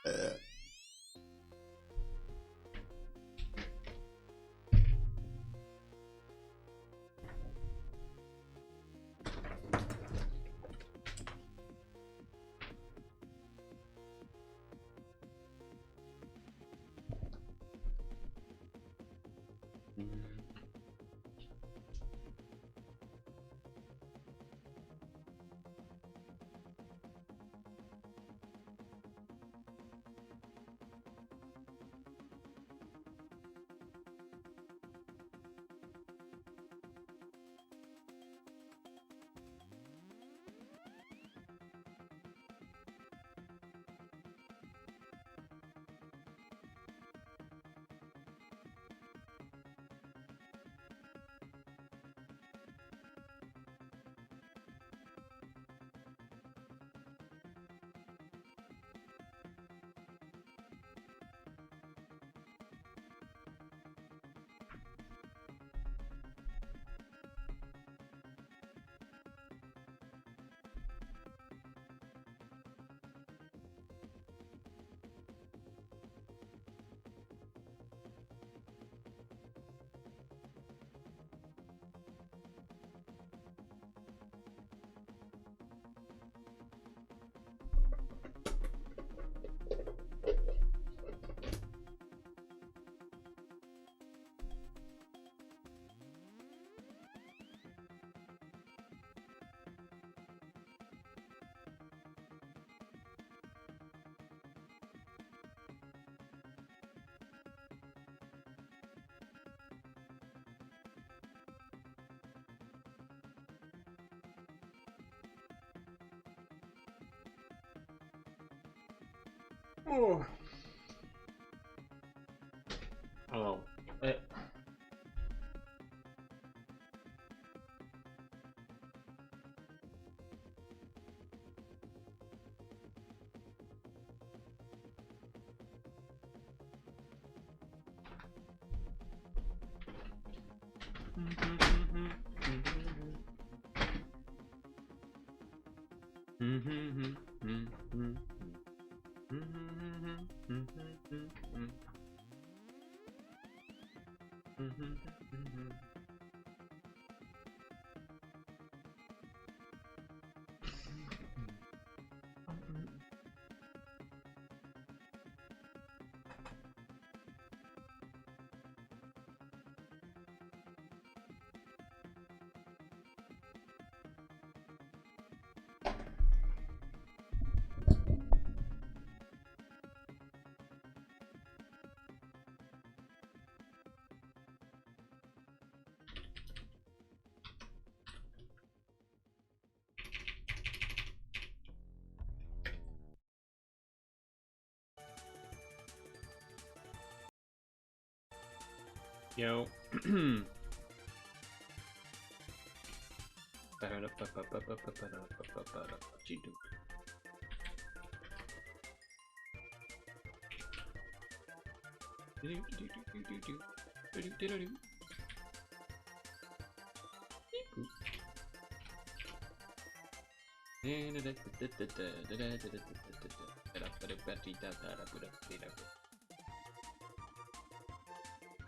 Oh. Oh. Yo.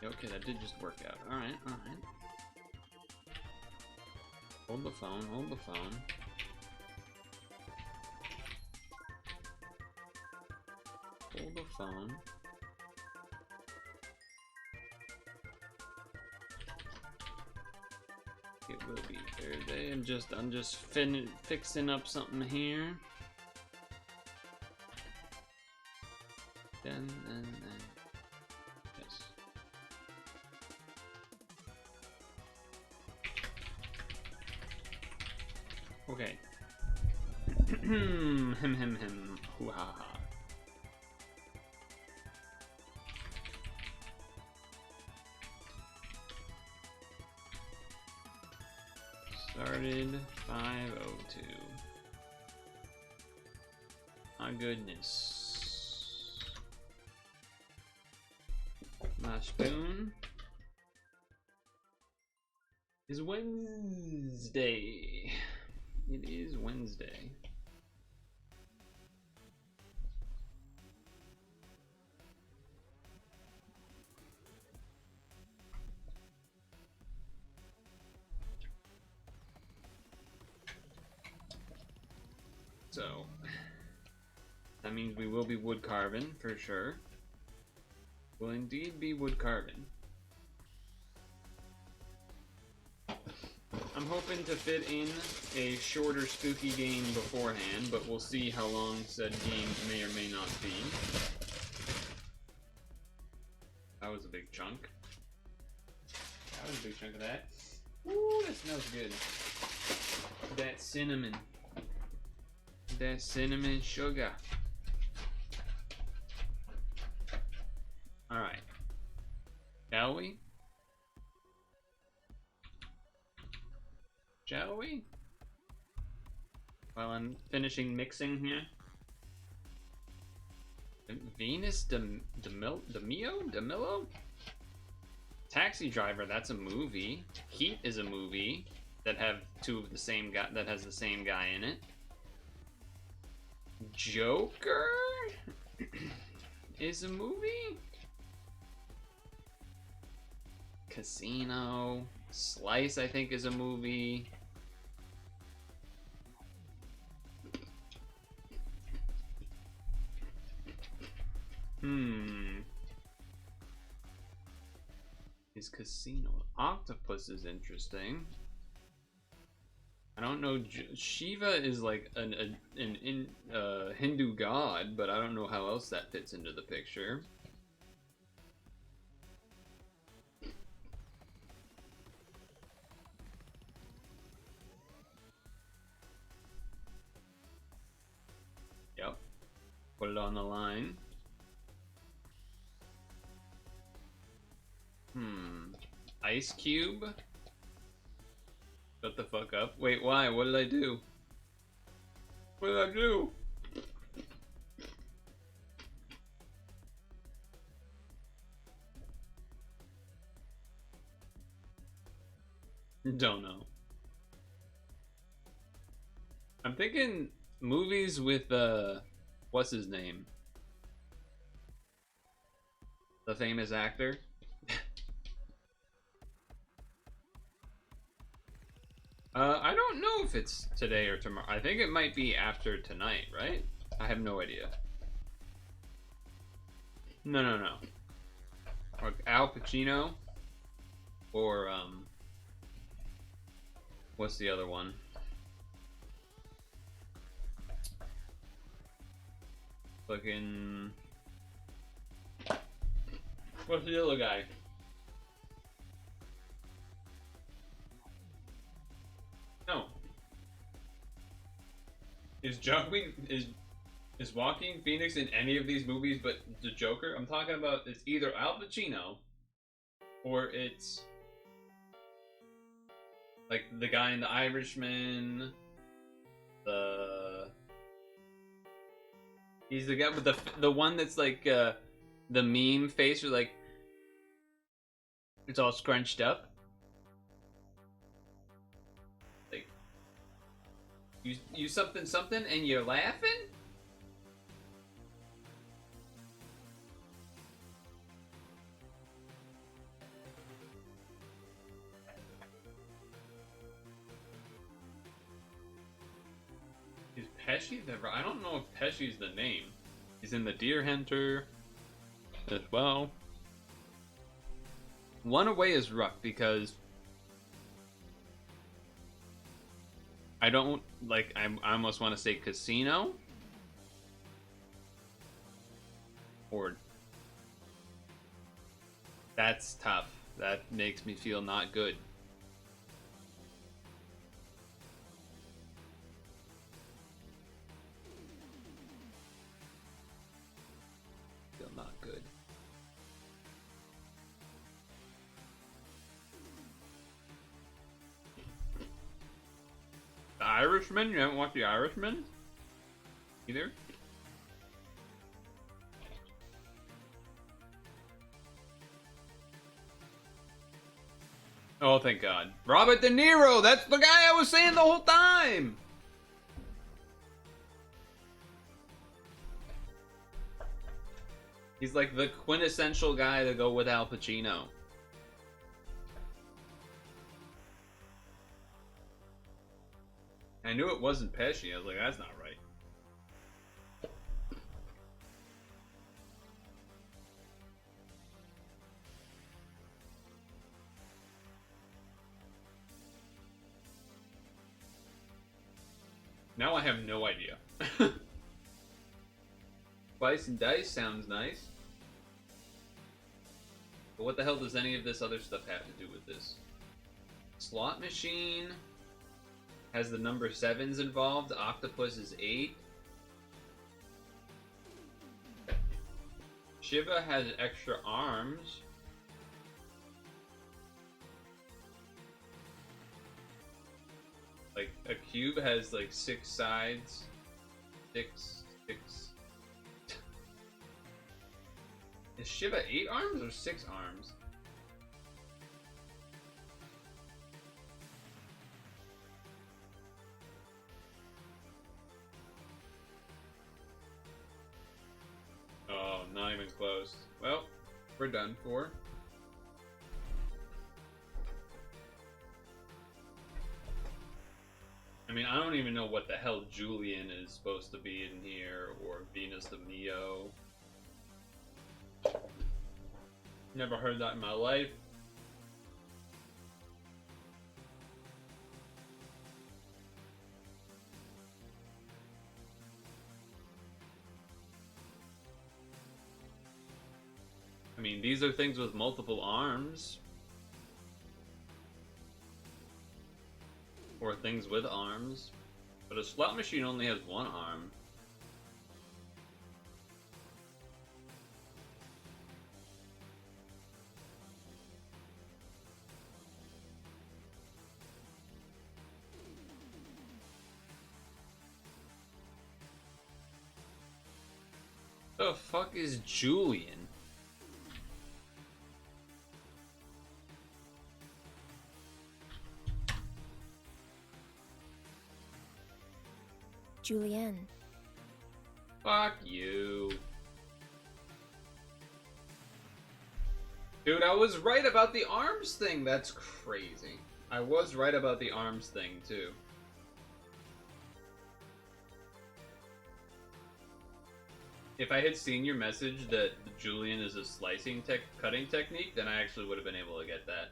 Okay, that did just work out. Alright, alright. Hold the phone, hold the phone. Hold the phone. It will be Thursday. I'm just fixing up something here. Then. Yes. Okay. Him. Hoo ha ha. Started 5:02. My goodness. My spoon is Wednesday. It is Wednesday. So that means we will be wood carving for sure. Will indeed be wood carving. I'm hoping to fit in a shorter spooky game beforehand, but we'll see how long said game may or may not be. That was a big chunk. That was a big chunk of that. Ooh, that smells good. That cinnamon. That cinnamon sugar. Alright. Shall we? Shall we? While I'm finishing mixing here. Venus DeMillo? Taxi Driver, that's a movie. Heat is a movie that have two of the same guy, that has the same guy in it. Joker is a movie. Casino. Slice, I think, is a movie. Is Casino. Octopus is interesting. I don't know. Shiva is like an Hindu god, but I don't know how else that fits into the picture. Yep. Put it on the line. Ice Cube? Shut the fuck up. Wait, why? What did I do? What did I do? Don't know. I'm thinking movies with, what's his name? The famous actor? I don't know if it's today or tomorrow. I think it might be after tonight, right? I have no idea. No. Or Al Pacino. Or, what's the other one? Fucking... What's the other guy? No. Is Joaquin Phoenix in any of these movies but the Joker? I'm talking about it's either Al Pacino or it's like the guy in The Irishman. He's the guy with the one that's like the meme face, or like it's all scrunched up. You something and you're laughing? Is Pesci the... I don't know if Pesci's the name. He's in The Deer Hunter as well. One Away is rough because I don't like. I almost want to say Casino, or that's tough. That makes me feel not good. Feel not good. The Irishman? You haven't watched The Irishman? Either? Oh, thank God. Robert De Niro! That's the guy I was saying the whole time! He's like the quintessential guy to go with Al Pacino. I knew it wasn't Pesci. I was like, that's not right. Now I have no idea. Spice and dice sounds nice. But what the hell does any of this other stuff have to do with this? Slot machine has the number 7s involved. Octopus is 8. Shiva has extra arms. Like, a cube has, like, 6 sides. 6. Is Shiva 8 arms or 6 arms? Oh, not even close. Well, we're done for. I mean, I don't even know what the hell Julian is supposed to be in here, or Venus de Mio. Never heard that in my life. I mean, these are things with multiple arms. Or things with arms. But a slot machine only has 1 arm. The fuck is Julian? Julianne. Fuck you. Dude, I was right about the arms thing. That's crazy. I was right about the arms thing, too. If I had seen your message that Julian is a cutting technique, then I actually would have been able to get that.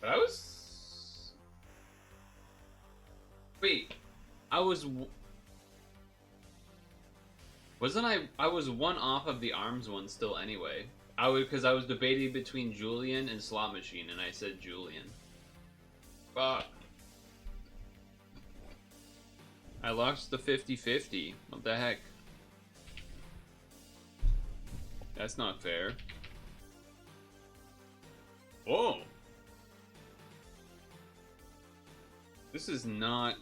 But I was... Wait. Wasn't I was 1 off of the arms one still anyway. Because I was debating between Julian and Slot Machine, and I said Julian. Fuck. I lost the 50-50. What the heck? That's not fair. Whoa! This is not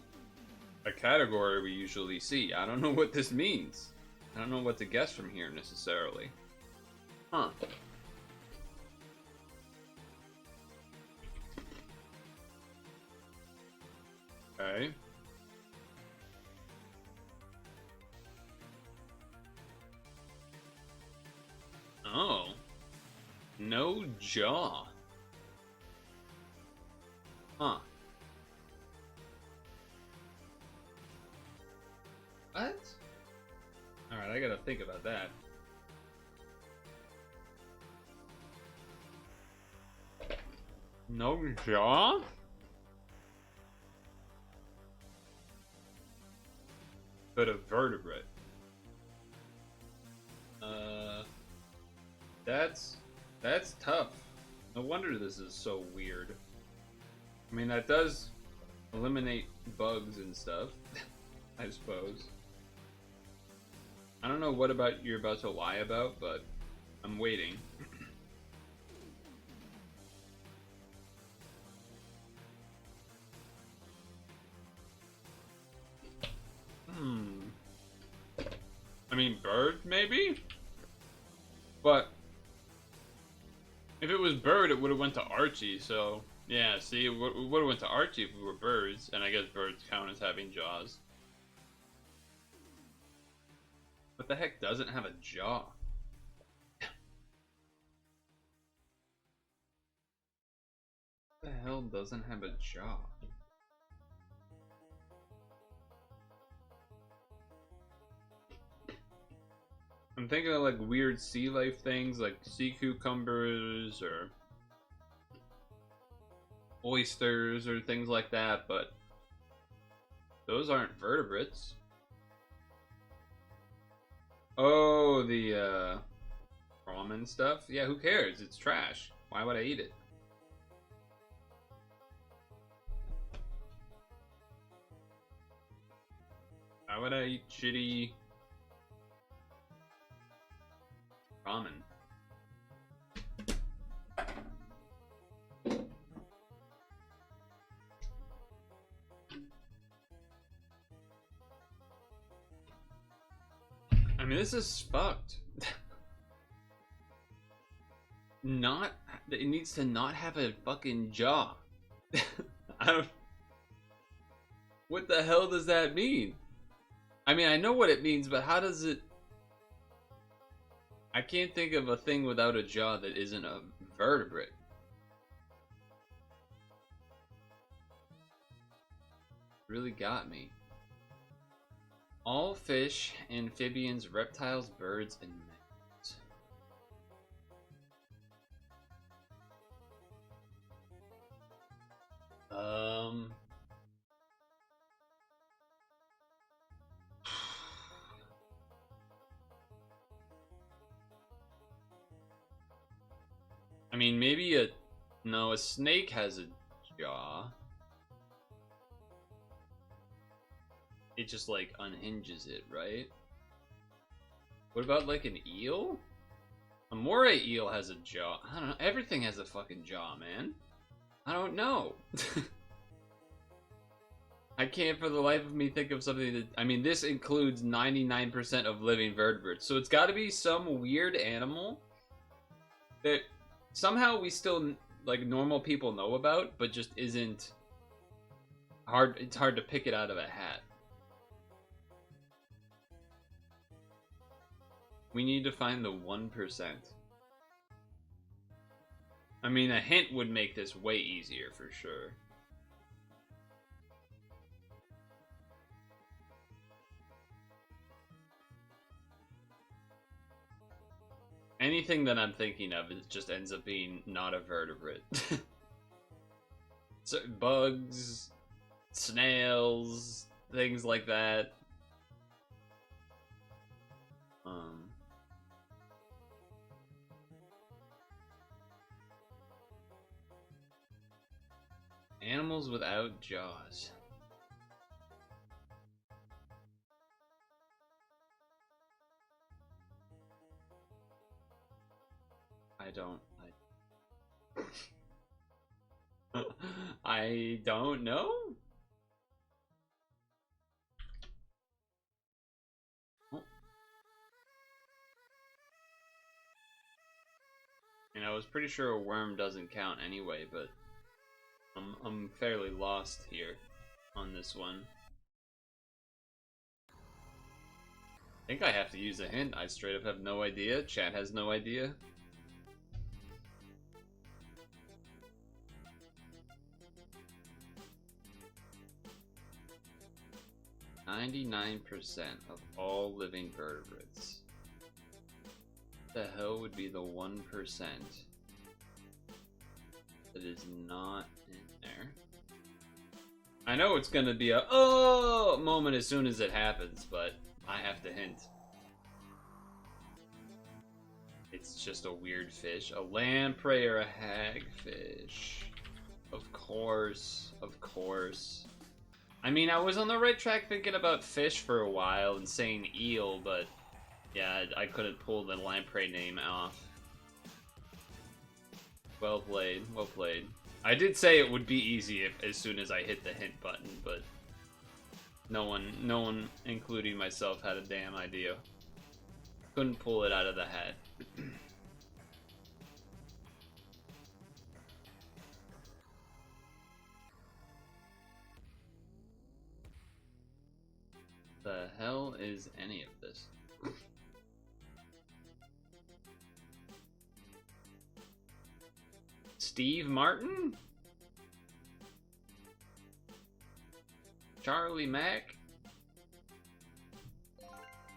a category we usually see. I don't know what this means. I don't know what to guess from here necessarily. Huh. Okay. Oh. No jaw. Huh. What? Alright, I gotta think about that. No jaw? But a vertebrate. That's tough. No wonder this is so weird. I mean, that does eliminate bugs and stuff, I suppose. I don't know what about you're about to lie about, but I'm waiting. I mean, bird, maybe? But if it was bird, it would have went to Archie, so... Yeah, see, it would have went to Archie if we were birds, and I guess birds count as having jaws. What the heck doesn't have a jaw? What the hell doesn't have a jaw? I'm thinking of like weird sea life things like sea cucumbers or oysters or things like that, but Those aren't vertebrates. Oh, the ramen stuff? Yeah, who cares? It's trash. Why would I eat it? Why would I eat shitty ramen? I mean, this is fucked. It needs to not have a fucking jaw. I don't... What the hell does that mean? I mean, I know what it means, but how does it... I can't think of a thing without a jaw that isn't a vertebrate. Really got me. All fish, amphibians, reptiles, birds, and mammals. I mean, maybe a snake has a jaw. It just like unhinges it, right? What about like an eel? A moray eel has a jaw. I don't know. Everything has a fucking jaw, man. I don't know. I can't for the life of me think of something that... I mean, this includes 99% of living vertebrates. So it's got to be some weird animal that somehow we still, like, normal people know about, but just isn't hard. It's hard to pick it out of a hat. We need to find the 1%. I mean, a hint would make this way easier for sure. Anything that I'm thinking of, it just ends up being not a vertebrate. So, bugs, snails, things like that. Animals without jaws. I don't know. Oh. And I was pretty sure a worm doesn't count anyway, but I'm fairly lost here on this one. I think I have to use a hint. I straight up have no idea. Chat has no idea. 99% of all living vertebrates. What the hell would be the 1% that is not in there? I know it's gonna be a oh moment as soon as it happens, but I have to hint. It's just a weird fish. A lamprey or a hagfish. Of course, of course. I mean, I was on the right track thinking about fish for a while and saying eel, but yeah, I couldn't pull the lamprey name off. Well played, well played. I did say it would be easy as soon as I hit the hint button, but no one, including myself, had a damn idea. Couldn't pull it out of the hat. The hell is any of this? Steve Martin? Charlie Mack?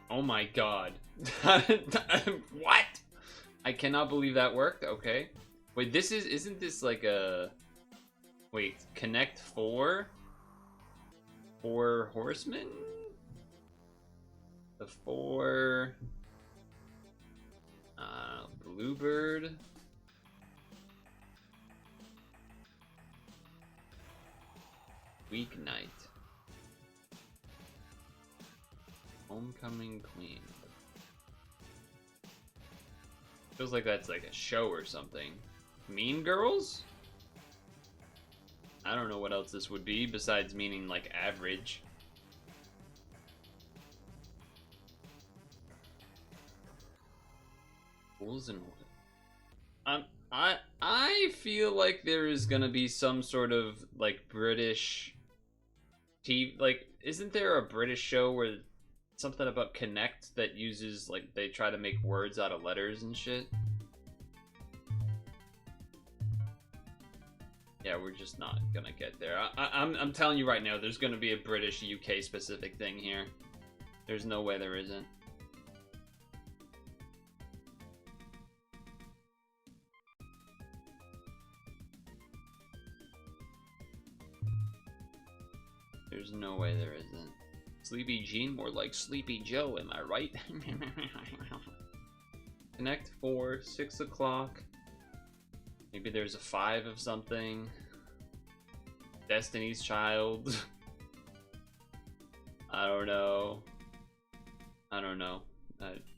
Oh my god. What? I cannot believe that worked. Okay. Wait, isn't this like a... Wait, Connect 4? 4 horsemen? The 4... Bluebird? Weeknight. Homecoming Queen. Feels like that's like a show or something. Mean Girls? I don't know what else this would be besides meaning like average. Fools and I feel like there is gonna be some sort of like British TV, like isn't there a British show where something about Connect that uses like they try to make words out of letters and shit? Yeah, we're just not gonna get there. I'm telling you right now, there's gonna be a British UK specific thing here. There's no way there isn't. There's no way there isn't. Sleepy Jean, more like Sleepy Joe, am I right? Connect 4, 6 o'clock. Maybe there's a 5 of something. Destiny's Child. I don't know. I don't know.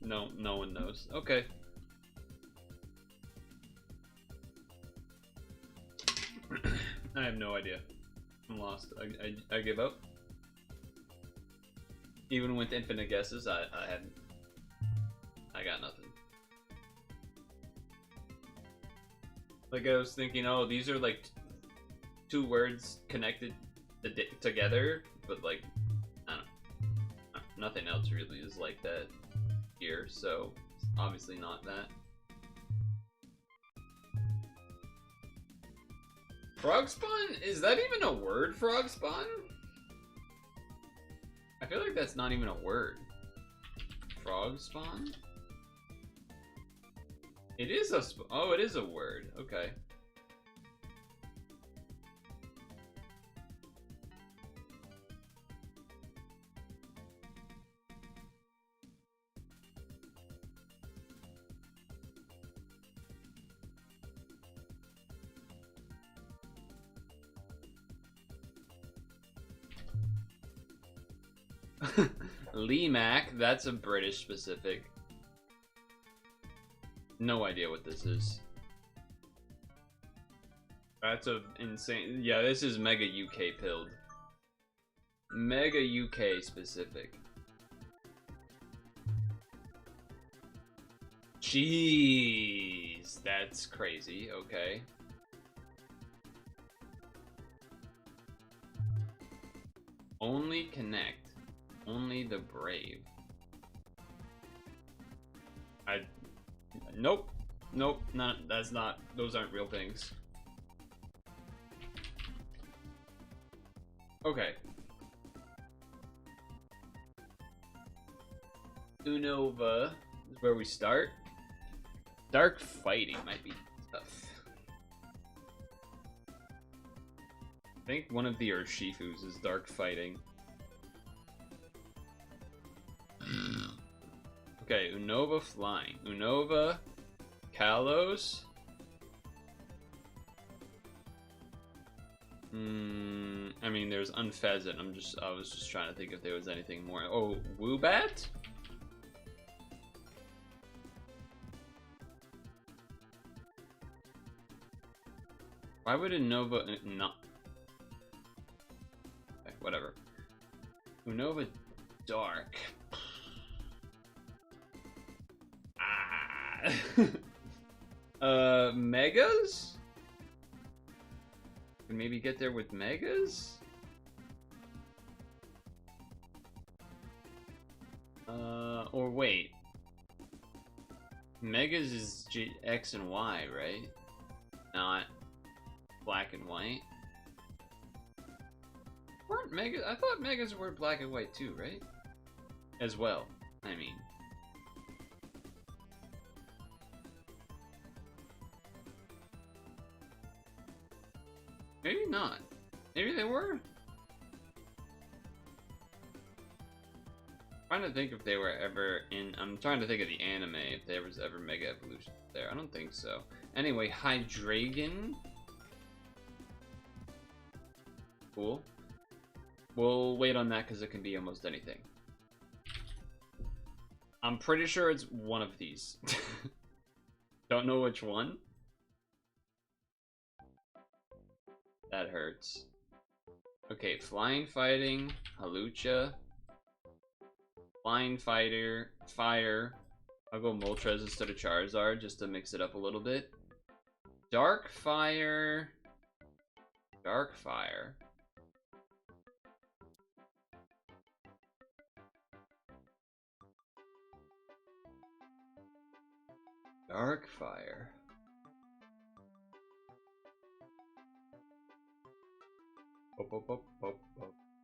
No one knows. Okay. I have no idea. I'm lost. I give up. Even with infinite guesses, I got nothing. Like I was thinking, oh, these are like 2 words connected together, but like I don't know. Nothing else really is like that here, so it's obviously not that. Frog spawn? Is that even a word, frog spawn? I feel like that's not even a word. Frog spawn? It is a oh, it is a word. Okay. Limac, that's a British specific. No idea what this is. That's a insane. Yeah, this is mega UK pilled. Mega UK specific. Jeez, that's crazy. Okay. Only connect. Only the brave. Nope. Nope. That's not. Those aren't real things. Okay. Unova is where we start. Dark fighting might be tough. I think one of the Urshifus is dark fighting. Okay, Unova flying. Unova, Kalos. I mean, there's Unpheasant. I was just trying to think if there was anything more. Oh, Woobat? Why would Unova not? Okay, whatever. Unova Dark. Megas? Can maybe get there with Megas? Or wait. Megas is X and Y, right? Not black and white. Weren't Megas? I thought Megas were black and white too, right? As well, I mean. Maybe not. Maybe they were. trying to think if they were ever in. I'm trying to think of the anime, if there was ever Mega Evolution there. I don't think so. Anyway, Hydreigon. Cool. We'll wait on that because it can be almost anything. I'm pretty sure it's one of these. Don't know which one. That hurts. Okay, Flying Fighting, Halucha. Flying Fighter, Fire. I'll go Moltres instead of Charizard just to mix it up a little bit. Dark Fire. Dark Fire. Dark Fire.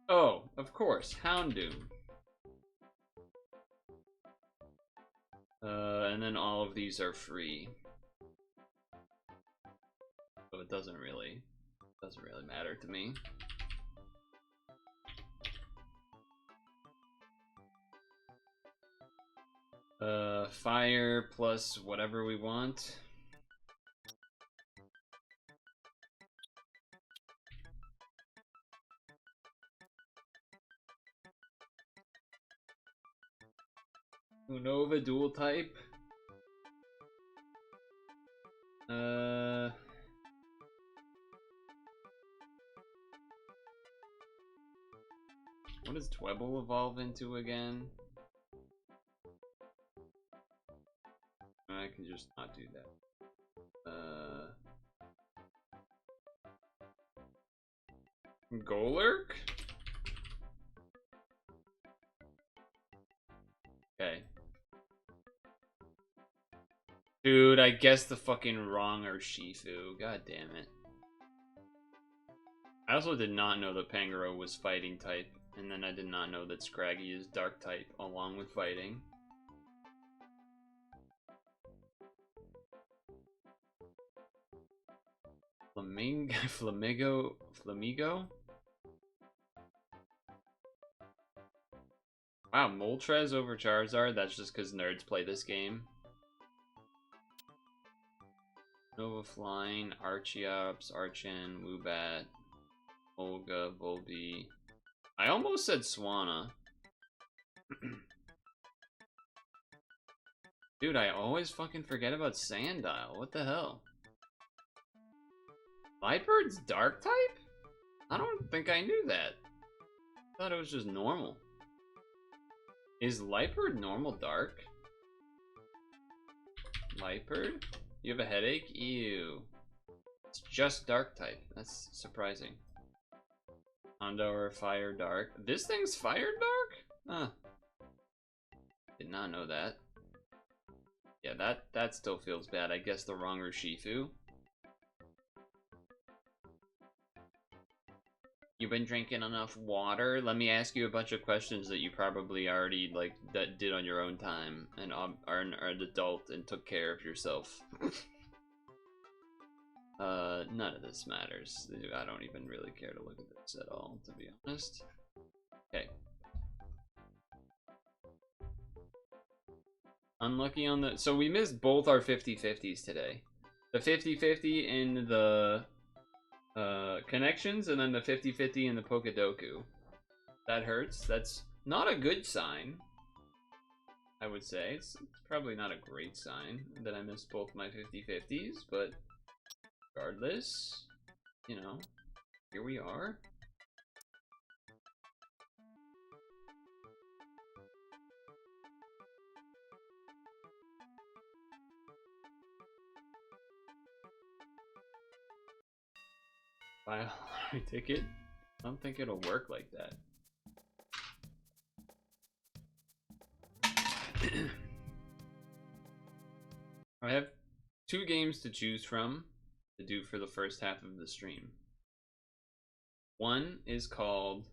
Oh, of course, Houndoom. And then all of these are free. So it doesn't really matter to me. Fire plus whatever we want. Unova dual type. What does Twebble evolve into again? I can just not do that. Golurk? Okay. Dude, I guessed the fucking wrong Urshifu. God damn it. I also did not know that Pangoro was fighting type, and then I did not know that Scraggy is dark type along with fighting. Flamigo? Wow, Moltres over Charizard? That's just because nerds play this game. Nova Flying, Archeops, Archen, Woobat, Olga, Volby. I almost said Swanna. Dude, I always fucking forget about Sandile. What the hell? Lightbird's dark type? I don't think I knew that. I thought it was just normal. Is Lightbird normal dark? Lightbird? You have a headache? Ew. It's just dark type. That's surprising. Hondo Fire Dark. This thing's Fire Dark? Huh. Did not know that. Yeah, that still feels bad. I guess the wrong Urshifu. You've been drinking enough water? Let me ask you a bunch of questions that you probably already that did on your own time and are an adult and took care of yourself. None of this matters. I don't even really care to look at this at all, to be honest. Okay. Unlucky on the... So we missed both our 50-50s today. The 50-50 in the connections, and then the 50-50 in the Pokedoku. That hurts. That's not a good sign, I would say. It's probably not a great sign that I missed both my 50-50s, but regardless, you know, here we are. Buy a lottery ticket? I don't think it'll work like that. I have 2 games to choose from to do for the first half of the stream. One is called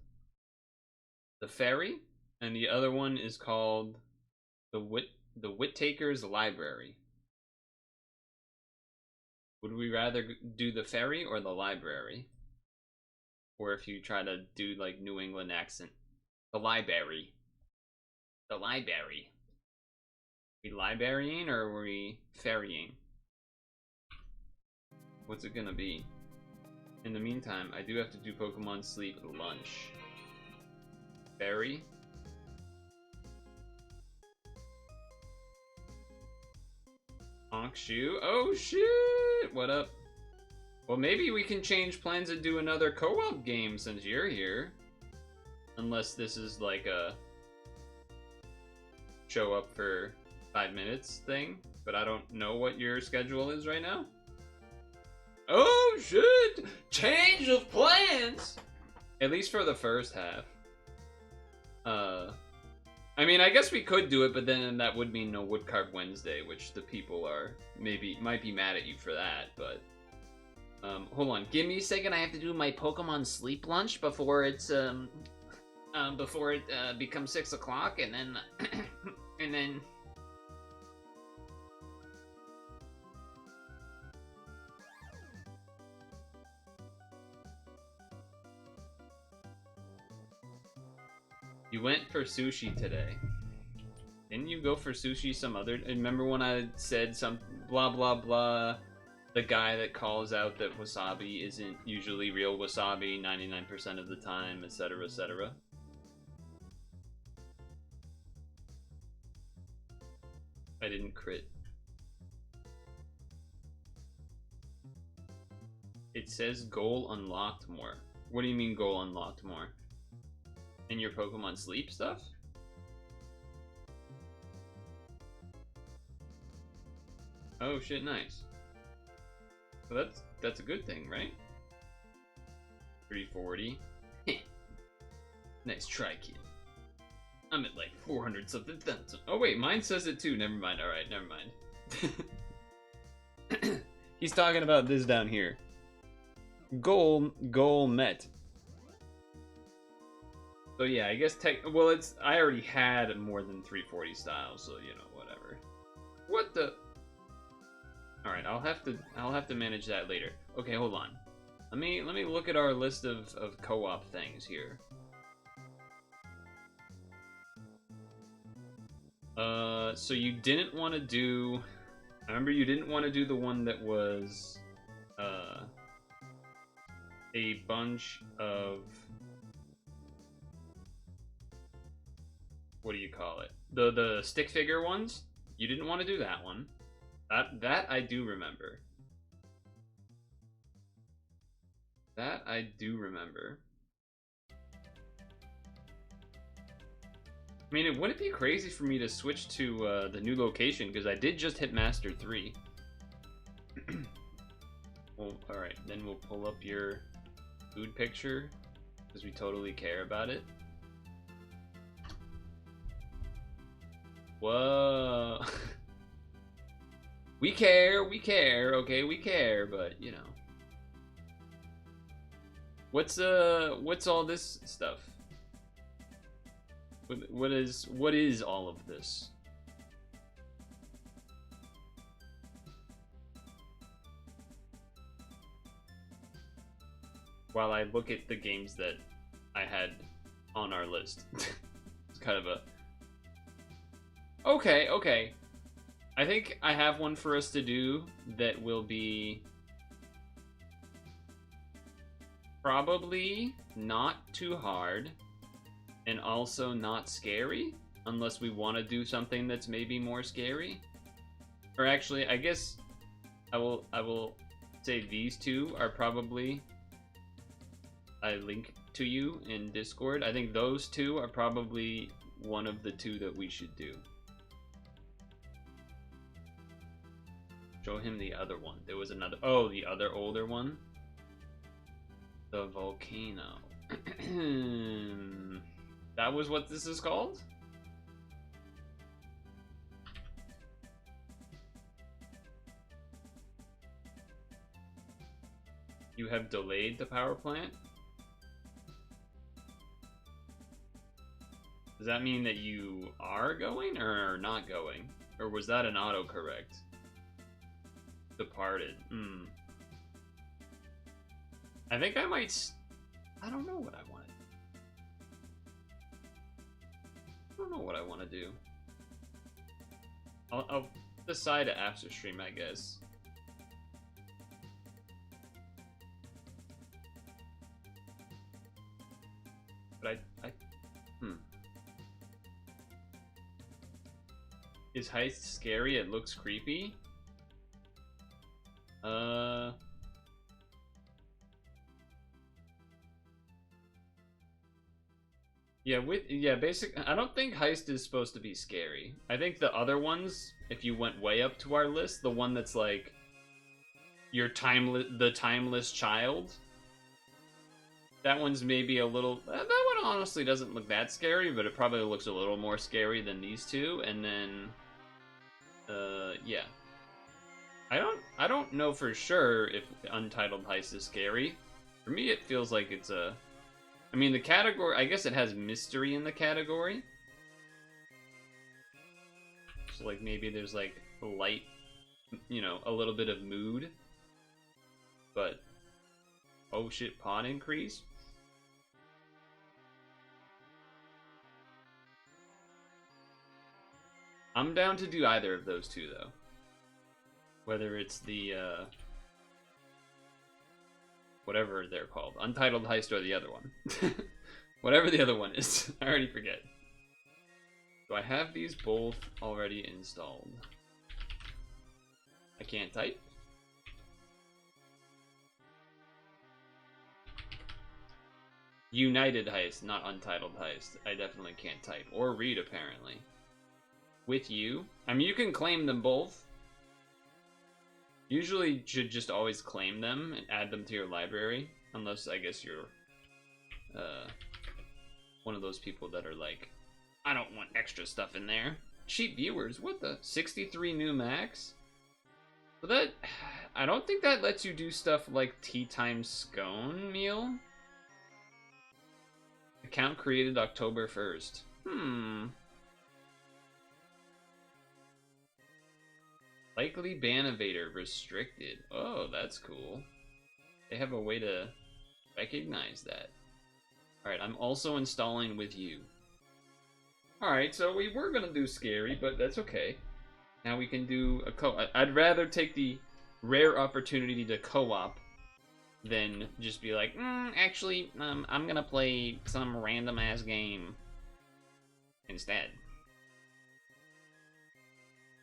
The Ferry, and the other one is called The Whittaker's Library. Would we rather do the ferry or the library? Or if you try to do like New England accent, the library. The library. We librarying or were we ferrying? What's it gonna be? In the meantime, I do have to do Pokemon Sleep lunch. Ferry? Honkshoe? Oh shit! What up? Well, maybe we can change plans and do another co-op game since you're here. Unless this is like a show up for 5 minutes thing, but I don't know what your schedule is right now. Oh shit! Change of plans! At least for the first half. I mean, I guess we could do it, but then that would mean no Woodcarve Wednesday, which the people are might be mad at you for that, but hold on, give me a second. I have to do my Pokemon Sleep lunch before it's before it becomes 6 o'clock, and then and then. You went for sushi today. Didn't you go for sushi some other... Remember when I said some blah blah blah, the guy that calls out that wasabi isn't usually real wasabi 99% of the time, etc, etc. I didn't crit. It says goal unlocked more. What do you mean goal unlocked more? In your Pokemon Sleep stuff? Oh shit, nice. Well, that's a good thing, right? 340. Nice try, kid. I'm at like 400 something thousand. Oh wait, mine says it too. Never mind. All right, never mind. He's talking about this down here. Goal met. So yeah, I guess well, I already had more than 340 styles, so you know, whatever. What the? All right, I'll have to manage that later. Okay, hold on. Let me look at our list of co-op things here. So you didn't want to do. I remember you didn't want to do the one that was a bunch of. What do you call it? The stick figure ones? You didn't want to do that one. That I do remember. That I do remember. I mean, would it be crazy for me to switch to the new location? Because I did just hit Master 3. Well, alright, then we'll pull up your food picture. Because we totally care about it. Whoa. We care, okay, we care, but you know. What's all this stuff? What is all of this? While I look at the games that I had on our list. It's kind of a... Okay. I think I have one for us to do that will be probably not too hard and also not scary, unless we want to do something that's maybe more scary. Or actually, I guess I will say these two are probably, I link to you in Discord. I think those two are probably one of the two that we should do. Show him the other one. There was another. Oh, the other older one. The volcano. That was what this is called? You have delayed the power plant? Does that mean that you are going or are not going? Or was that an autocorrect? Departed. I think I might... I don't know what I wanted. don't know what I want to do. I'll decide after stream, I guess. But Is Heist scary? It looks creepy. Yeah, I don't think Heist is supposed to be scary. I think the other ones, if you went way up to our list, the one that's like the timeless child, that one's maybe a little, that one honestly doesn't look that scary, but it probably looks a little more scary than these two. And then yeah. I don't know for sure if Untitled Heist is scary. For me, it feels like it's a... I mean, the category... I guess it has mystery in the category. So, like, maybe there's, like, light... You know, a little bit of mood. But... Oh, shit, pawn increase? I'm down to do either of those two, though. Whether it's the, whatever they're called. Untitled Heist or the other one. Whatever the other one is. I already forget. Do I have these both already installed? I can't type? United Heist, not Untitled Heist. I definitely can't type. Or read, apparently. With you? I mean, you can claim them both. Usually, you should just always claim them and add them to your library. Unless, I guess, you're one of those people that are like, I don't want extra stuff in there. Cheap viewers, what the? 63 new max? But that, I don't think that lets you do stuff like tea time scone meal. Account created October 1st. Likely ban evader restricted. Oh, that's cool. They have a way to recognize that. Alright, I'm also installing with you. Alright, so we were gonna do scary, but that's okay. Now we can do a I'd rather take the rare opportunity to co-op than just be like, actually, I'm gonna play some random ass game instead.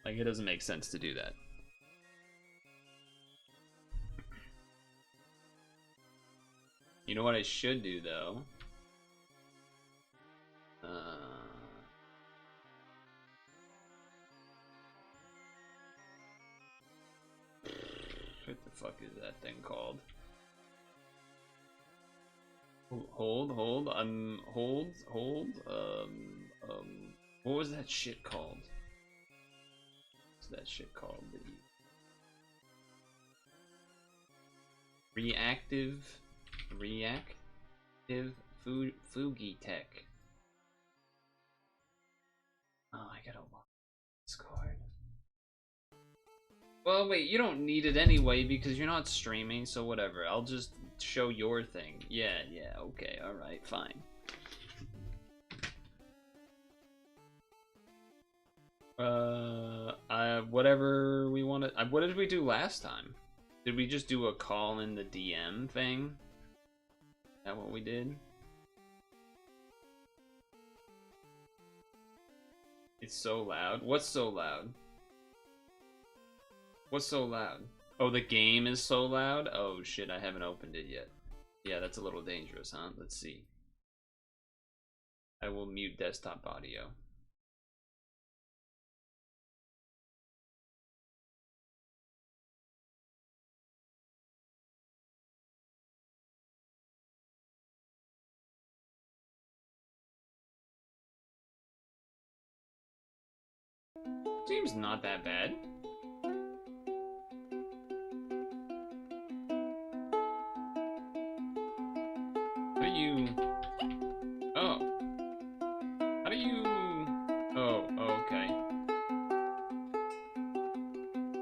Like, it doesn't make sense to do that. You know what I should do, though? What the fuck is that thing called? Hold. What was that shit called? That shit called the reactive Fugi Tech. Oh, I gotta lock this card. Well, wait, you don't need it anyway because you're not streaming, so whatever. I'll just show your thing. Yeah, okay, alright, fine. Whatever we wanted. What did we do last time? Did we just do a call in the DM thing? Is that what we did? It's so loud. What's so loud? What's so loud? Oh, the game is so loud? Oh shit, I haven't opened it yet. Yeah, that's a little dangerous, huh? Let's see. I will mute desktop audio. Seems not that bad. How do you... Oh. How do you... Oh, okay.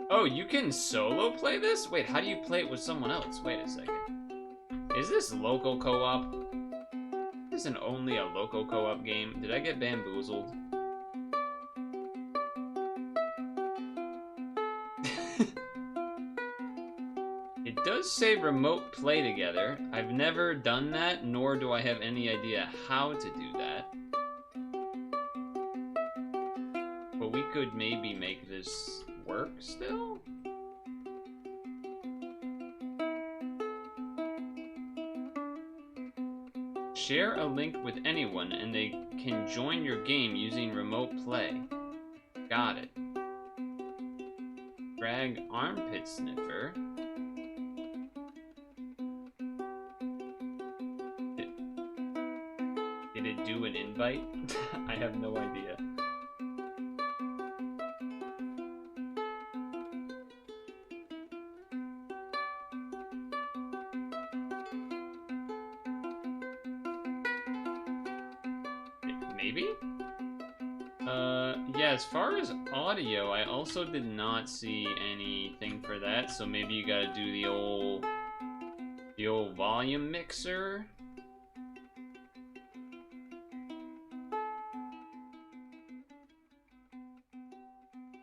Oh, you can solo play this? Wait, how do you play it with someone else? Wait a second. Is this local co-op? Isn't only a local co-op game? Did I get bamboozled? does say remote play together. I've never done that, nor do I have any idea how to do that. But we could maybe make this work still? Share a link with anyone and they can join your game using remote play. Got it. Drag armpit sniffer. Did it do an invite? I have no idea. Maybe? Yeah, as far as audio, I also did not see anything for that, so maybe you gotta do the old volume mixer.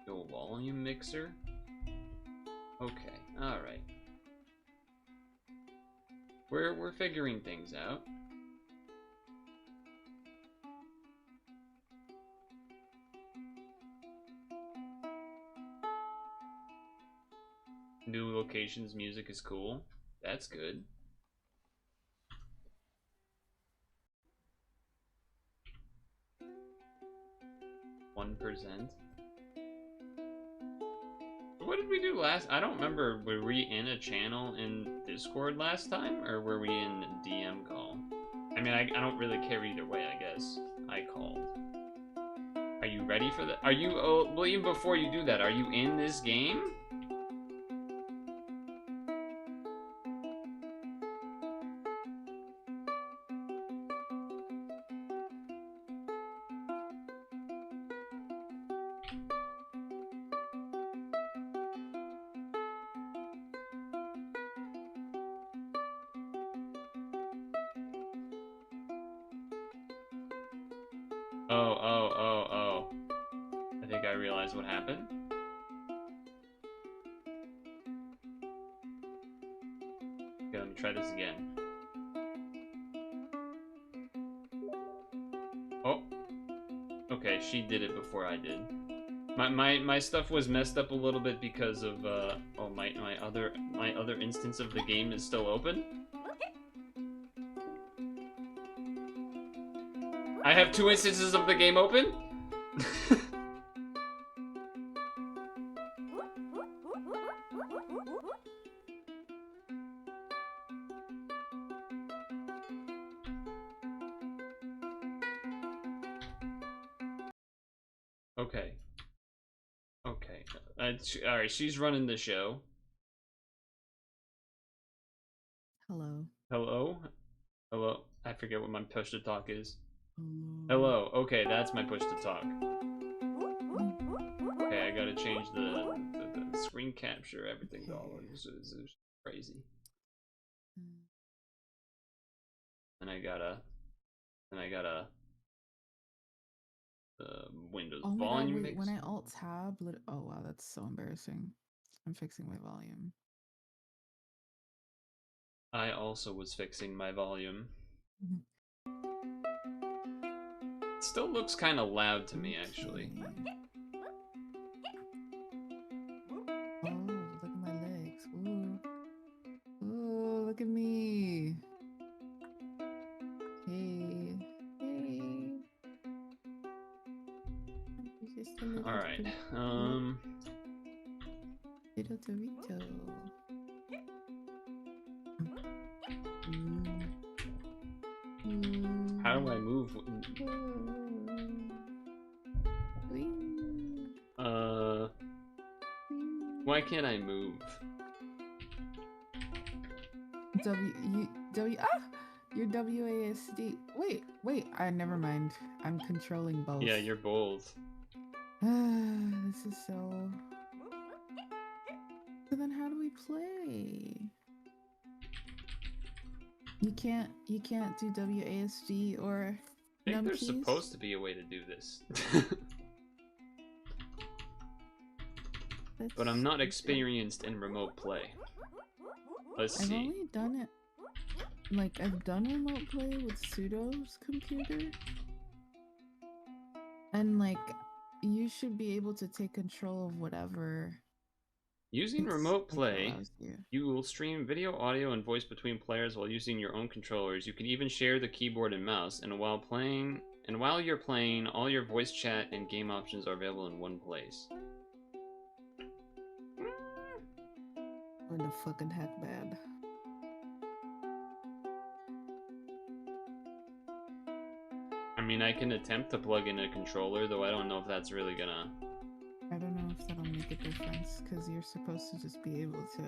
The old volume mixer? Okay, alright. We're figuring things out. New locations music is cool. That's good. %. What did we do last? I don't remember. Were we in a channel in Discord last time, or were we in DM call? I mean, I don't really care either way, I guess. I called. Are you ready for that? Are you, well, even before you do that, are you in this game? Oh. I think I realized what happened. Okay, let me try this again. Oh. Okay, she did it before I did. My stuff was messed up a little bit because of oh, my other instance of the game is still open. I have 2 instances of the game open? Okay. Okay. Alright, she's running the show. Hello. Hello? Hello? I forget what my push to talk is. Hello. Okay, that's my push to talk. Okay, I gotta change the screen capture, everything all. It's crazy. And I gotta Windows volume God, mix. when I alt tab, oh wow, that's so embarrassing. I'm fixing my volume. I also was fixing my volume. It still looks kind of loud to me, actually. Oh, look at my legs. Ooh. Ooh, look at me. Hey. Hey. All right. Little Dorito. How do I move? Why can't I move? Your WASD. Wait, never mind. I'm controlling both. Yeah, you're both. This is so then how do we play? You can't do WASD or I think num there's keys? supposed to be a way to do this. But I'm not experienced in remote play. Let's I've see. only done it, like, I've done remote play with Pseudo's computer. And, like, you should be able to take control of whatever. Using It's, remote like, play, allows you. you will stream video, audio, and voice between players while using your own controllers. You can even share the keyboard and mouse. And while you're playing, all your voice chat and game options are available in one place. Or the fucking heck bad. I mean, I can attempt to plug in a controller, though I don't know if that's really gonna... I don't know if that'll make a difference, because you're supposed to just be able to,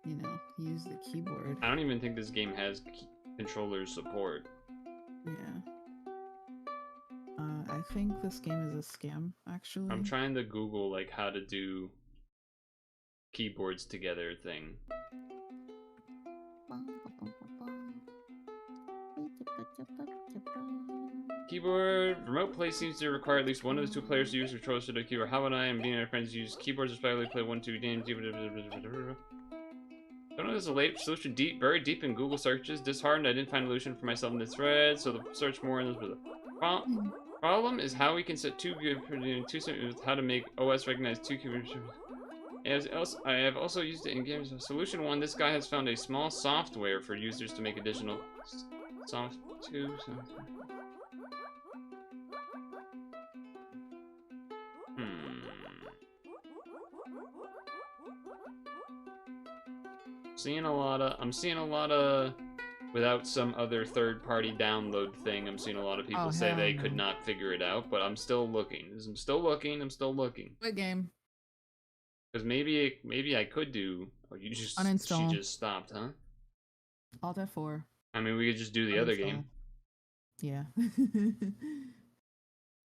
you know, use the keyboard. I don't even think this game has controller support. Yeah. I think this game is a scam, actually. I'm trying to Google, like, how to do keyboards together thing. Keyboard remote play seems to require at least one of the two players to use controllers to the keyboard. How about I and being our friends use keyboards respectively play 1-2 games? Don't know there's a late solution buried deep in Google searches. Disheartened, I didn't find a solution for myself in this thread, so the search more in this. Problem is how we can set two how to make OS recognize two keyboards. I have also used it in games. Solution 1, this guy has found a small software for users to make additional soft tubes. I'm seeing a lot of without some other third-party download thing. I'm seeing a lot of people say they could not figure it out, but I'm still looking. I'm still looking. What game? Because maybe I could do. Oh, you just uninstall. She just stopped, huh? Alt F4. I mean, we could just do the other game. Yeah.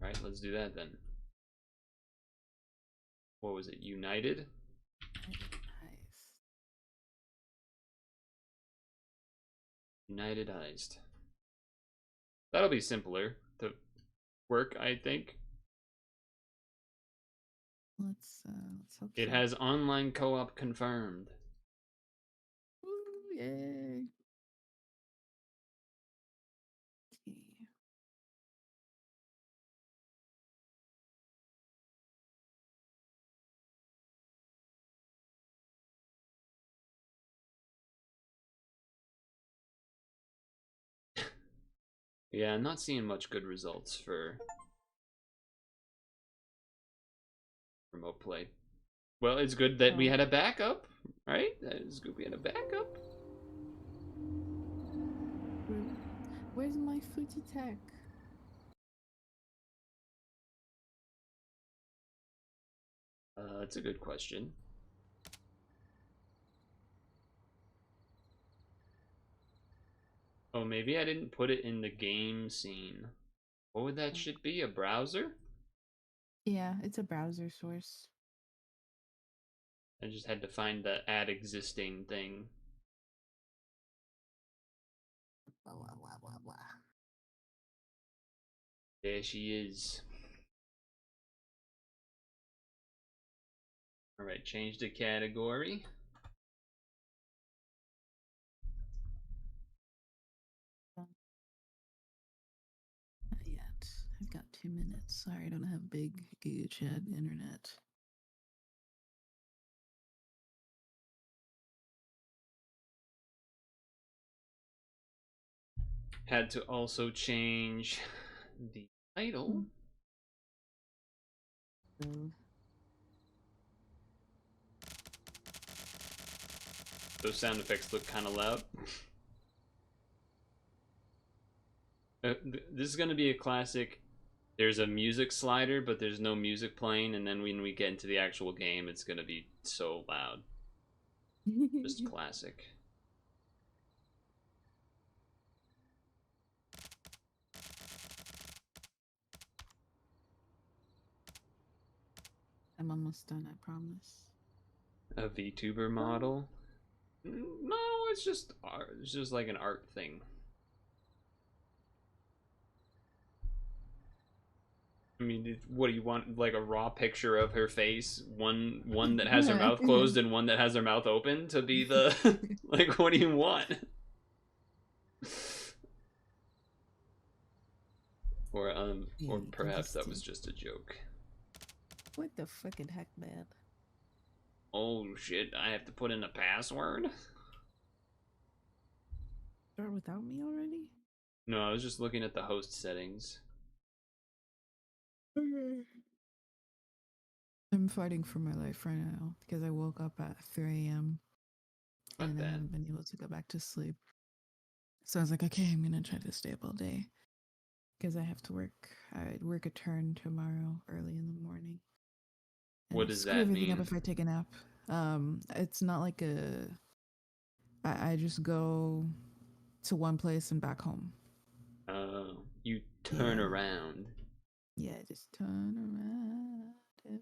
Right, let's do that then. What was it? United? Heist. United Heist. That'll be simpler to work, I think. Let's hope it so. has online co-op confirmed. Ooh, yay. Okay. Yeah, I'm not seeing much good results for remote play. Well, it's good that we had a backup, right? It's good we had a backup. Where's my Fuji Tech? That's a good question. Oh, maybe I didn't put it in the game scene. What would that shit be? A browser? Yeah, it's a browser source. I just had to find the add existing thing. Blah, blah, blah, blah, blah. There she is. Alright, change the category. Not yet. I've got 2 minutes. Sorry, I don't have big GigaChat internet. Had to also change the title. Those sound effects look kind of loud. This is going to be a classic. There's a music slider, but there's no music playing, and then when we get into the actual game, it's going to be so loud. Just classic. I'm almost done, I promise. A VTuber model? No, it's just art. It's just like an art thing. I mean, what do you want? Like a raw picture of her face, one that has her Yeah. mouth closed and one that has her mouth open to be the like. What do you want? Or perhaps that was just a joke. What the fucking heck, man? Oh shit! I have to put in a password. Start without me already? No, I was just looking at the host settings. Okay. I'm fighting for my life right now because I woke up at 3 a.m. Fuck and I that. haven't been able to go back to sleep. So I was like, okay, I'm gonna try to stay up all day because I have to work. I work a turn tomorrow early in the morning. What And does screw that everything up mean? if I take a nap. It's not like I just go to one place and back home. You turn Yeah. around. Yeah, just turn around.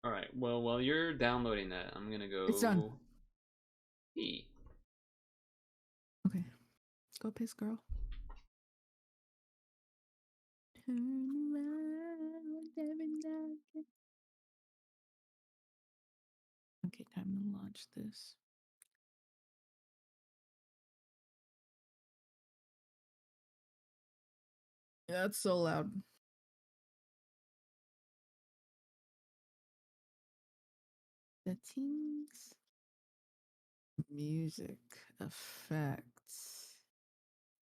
All right. Well, while you're downloading that, I'm gonna It's done. go eat. Okay. Go piss, girl. Turn around, okay, time to launch this. Yeah, that's so loud. Settings, music, effects,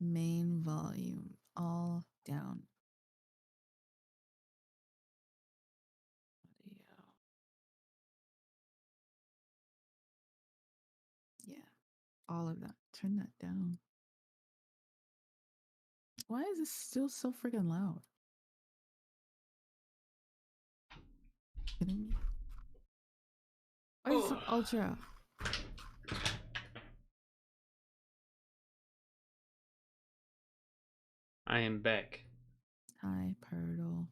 main volume, all down. Audio. Yeah, all of that. Turn that down. Why is this still so freaking loud? Kidding me? Why is it so ultra? I am back. Hi, Purtle.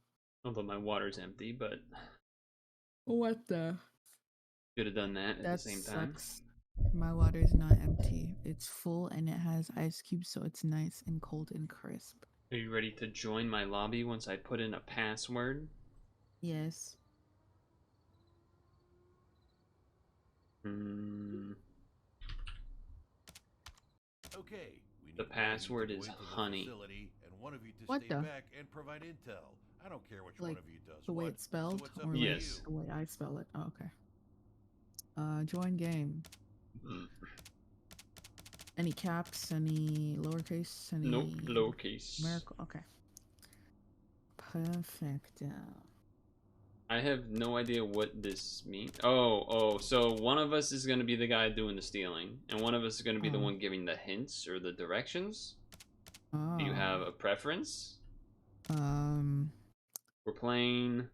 Although my water's empty, but What the? should have done that at the That same time. sucks. My water is not empty. It's full and it has ice cubes, so it's nice and cold and crisp. Are you ready to join my lobby once I put in a password? Yes. Okay, we The need one of you to password go is into the honey. facility and one of you to What stay the? back and provide intel. I don't care which one Like of you does the way what, it's spelled, so it's up or to like you. Yes. the way I spell it? Oh, okay. Join game. Any caps? Any lowercase? Any Nope, lowercase. miracle? Okay. Perfect. I have no idea what this means. Oh, so one of us is going to be the guy doing the stealing, and one of us is going to be the Oh. one giving the hints or the directions. Oh. Do you have a preference? Um. We're playing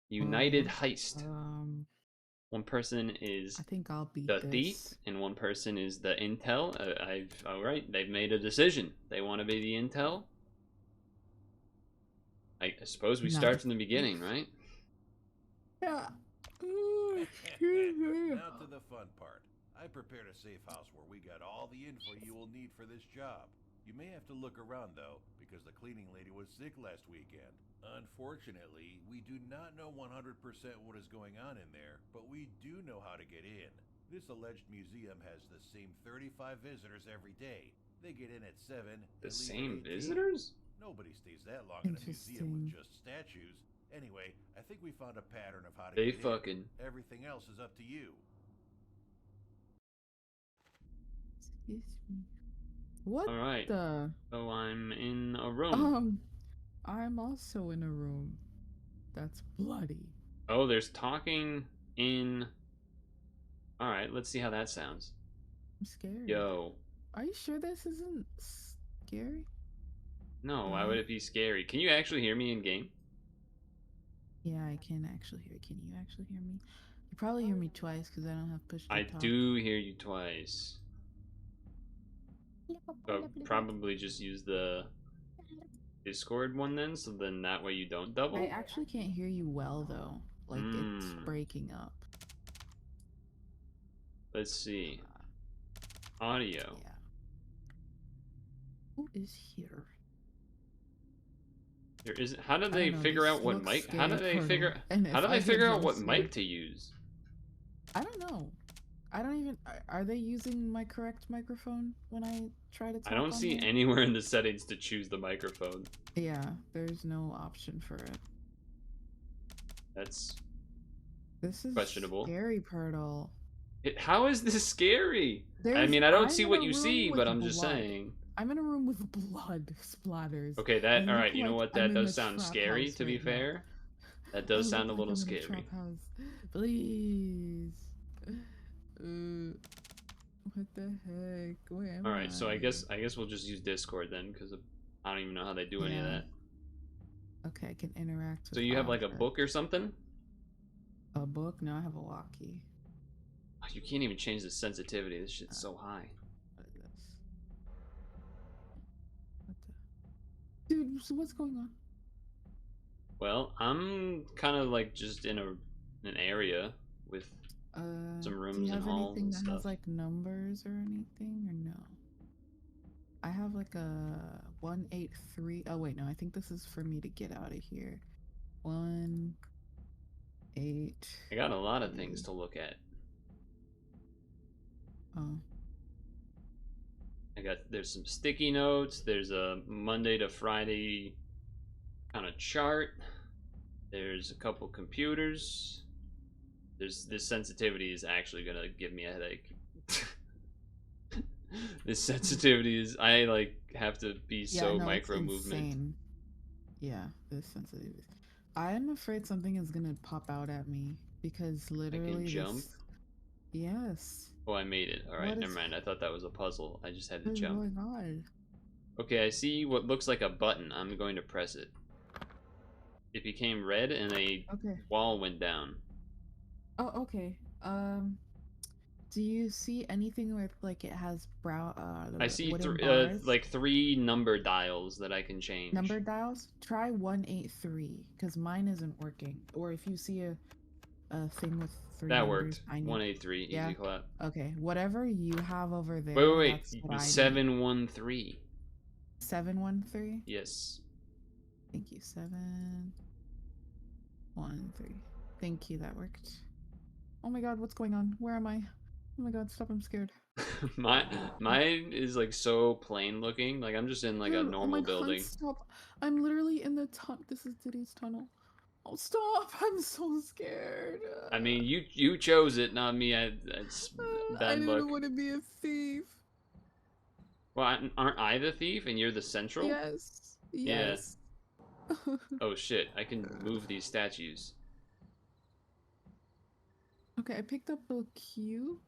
United Heist. One person is I think I'll beat the thief, this. and one person is the intel. All right, they've made a decision. They want to be the intel. I suppose we Not start the from the thief. beginning, right? Yeah. Now to the fun part. I prepared a safe house where we got all the info you will need for this job. You may have to look around though, because the cleaning lady was sick last weekend. Unfortunately, we do not know 100% what is going on in there, but we do know how to get in. This alleged museum has the same 35 visitors every day. They get in at 7 The and leave same at 18. visitors? Nobody stays that long in a museum with Interesting. just statues. Anyway, I think we found a pattern of how to They get fucking. in. Everything else is up to you. Excuse me. What All right. the? So I'm in a room. I'm also in a room that's bloody. Oh, there's talking in. All right, let's see how that sounds. I'm scared. Yo. Are you sure this isn't scary? No, why would it be scary? Can you actually hear me in game? Yeah, I can actually hear. Can you actually hear me? You probably hear me twice because I don't have push to I talk. do hear you twice. So probably just use the Discord one then, so then that way you don't double. I actually can't hear you well though. Like it's breaking up. Let's see. Audio. Yeah. Who is here? There isn't. How do I they don't know, figure this out what looks mic? How do scary, they Purtle. figure? And How if do I they get figure out jump what scared, mic to use? I don't know. I don't even. Are they using my correct microphone when I try to talk I don't on see here? anywhere in the settings to choose the microphone. Yeah, there's no option for it. That's This is questionable. scary, Purtle. How is this scary? I There's. mean, I don't I'm see in what a you room see, with but I'm just blood. saying. I'm in a room with blood splatters. Okay, I that all look right. You know like what? I'm That in does a sound trap scary. house To be right now. fair, that I does look sound a like little I'm in a scary. trap house. Please. What the heck? Where am All right, so I I? guess we'll just use Discord then, because I don't even know how they do any of Yeah. that. Okay, I can interact So with you have like a objects. book or something? A book? No, I have a walkie. Oh, you can't even change the sensitivity. This shit's so high. What is this? What the? Dude, so what's going on? Well, I'm kind of like just in an area with some Do you rooms and have halls anything and that stuff. has like numbers or anything, or no? I have like a 183. Oh wait, no, I think this is for me to get out of here. 1 8. I got a lot of 3. things to look at. Oh, There's some sticky notes. There's a Monday to Friday kind of chart. There's a couple computers. This sensitivity is actually gonna give me a headache. This sensitivity is I like have to be yeah, so no, it's micro movement. insane. Yeah, this sensitivity. I'm afraid something is gonna pop out at me because I can literally jump. this. Yes. Oh, I made it. All right, What never is mind. I thought that was a puzzle. I just had to what is jump. going on? Okay, I see what looks like a button. I'm going to press it. It became red and a Okay. wall went down. Oh, okay. Do you see anything with like it has brown I the see wooden bars? like 3 number dials that I can change. Number dials? Try 183 because mine isn't working. Or if you see a thing with 3 That numbers, worked. I need. 183, Yeah. easy clap. Okay. Whatever you have over Wait, there, wait, that's what wait. I need. 713. 713. Yes. Thank you. 713. Thank you. That worked. Oh my God, what's going on? Where am I? Oh my God, stop! I'm scared. Mine is like so plain looking. Like I'm just in like a Dude, oh normal my God, building. stop! I'm literally in the tunnel. This is Diddy's tunnel. Oh, stop! I'm so scared. I mean, you chose it, not me. It's I bad luck. didn't want to be a thief. Well, aren't I the thief and you're the central? Yes. Yeah. Yes. Oh shit! I can move these statues. Okay, I picked up a cube.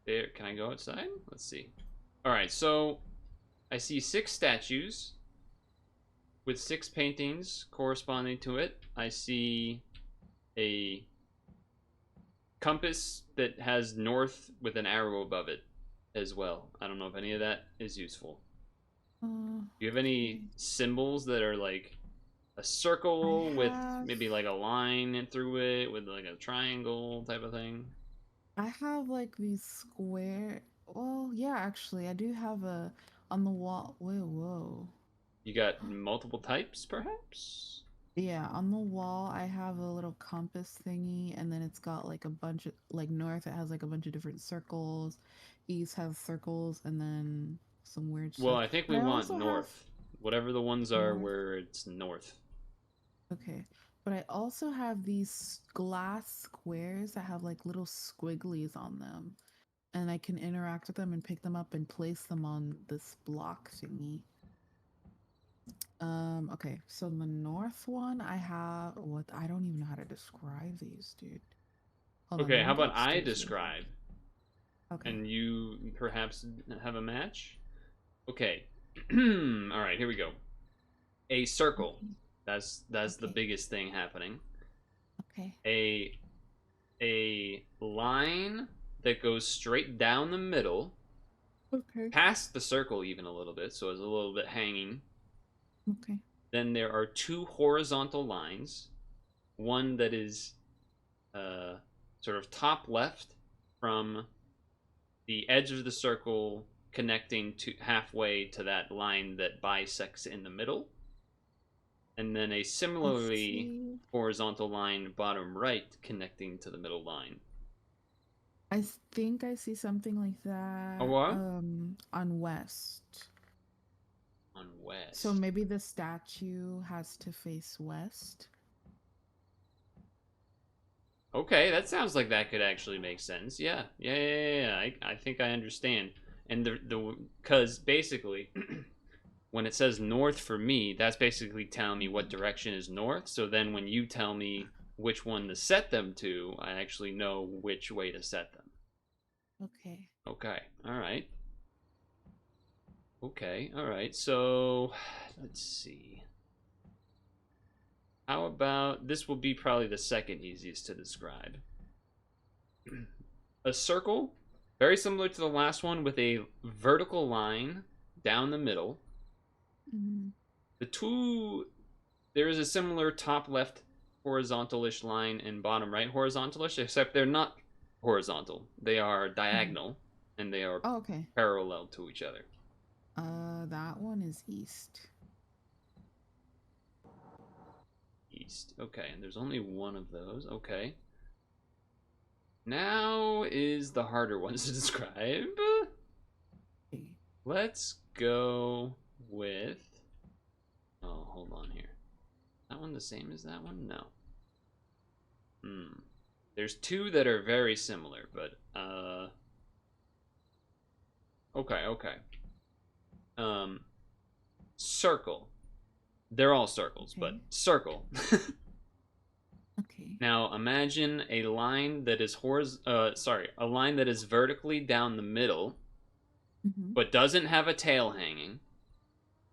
There, can I go outside? Let's see. All right, so I see 6 statues with 6 paintings corresponding to it. I see a compass that has north with an arrow above it as well. I don't know if any of that is useful. Do you have any symbols that are like a circle with maybe like a line through it with like a triangle type of thing? I have like these square. Well, yeah, actually, I do have a on the wall. Whoa. You got multiple types, perhaps? Yeah, on the wall, I have a little compass thingy, and then it's got like a bunch of like north. It has like a bunch of different circles. East has circles, and then some weird Well, stuff. I think But we I want also have north. Whatever the ones are north. where it's north. Okay, but I also have these glass squares that have like little squigglies on them, and I can interact with them and pick them up and place them on this block thingy. Okay, so the north one I have what I don't even know how to describe these, dude. Hold on, Okay, let how me go about I upstairs real describe? quick. Okay. And you perhaps have a match? Okay. Alright, here we go. A circle. That's the Okay. biggest thing happening. Okay. A line that goes straight down the middle, Okay. past the circle even a little bit, so it's a little bit hanging. Okay. Then there are 2 horizontal lines. One that is sort of top left from the edge of the circle connecting to halfway to that line that bisects in the middle. and then a I similarly see. horizontal line bottom right connecting to the middle line. I think I see something like Oh, that what? on west. On west. So maybe the statue has to face west. Okay, that sounds like that could actually make sense. Yeah. I think I understand. And because basically, when it says north for me, that's basically telling me what direction is north. So then when you tell me which one to set them to, I actually know which way to set them. Okay. Okay, all right. Okay, all right. So let's see. How about this will be probably the second easiest to describe. A circle, very similar to the last one, with a vertical line down the middle. Mm-hmm. The two, there is a similar top left horizontalish line and bottom right horizontalish, except they're not horizontal. They are diagonal, and they are Oh, okay. parallel to each other. That one is east. East. Okay, and there's only one of those. Okay. Now is the harder ones to describe. Okay. Let's go with... Oh, hold on here. That one the same as that one? No. There's two that are very similar, but okay. Circle. They're all circles, but Okay. circle. Okay. Now imagine a line that is a line that is vertically down the middle, Mm-hmm. but doesn't have a tail hanging.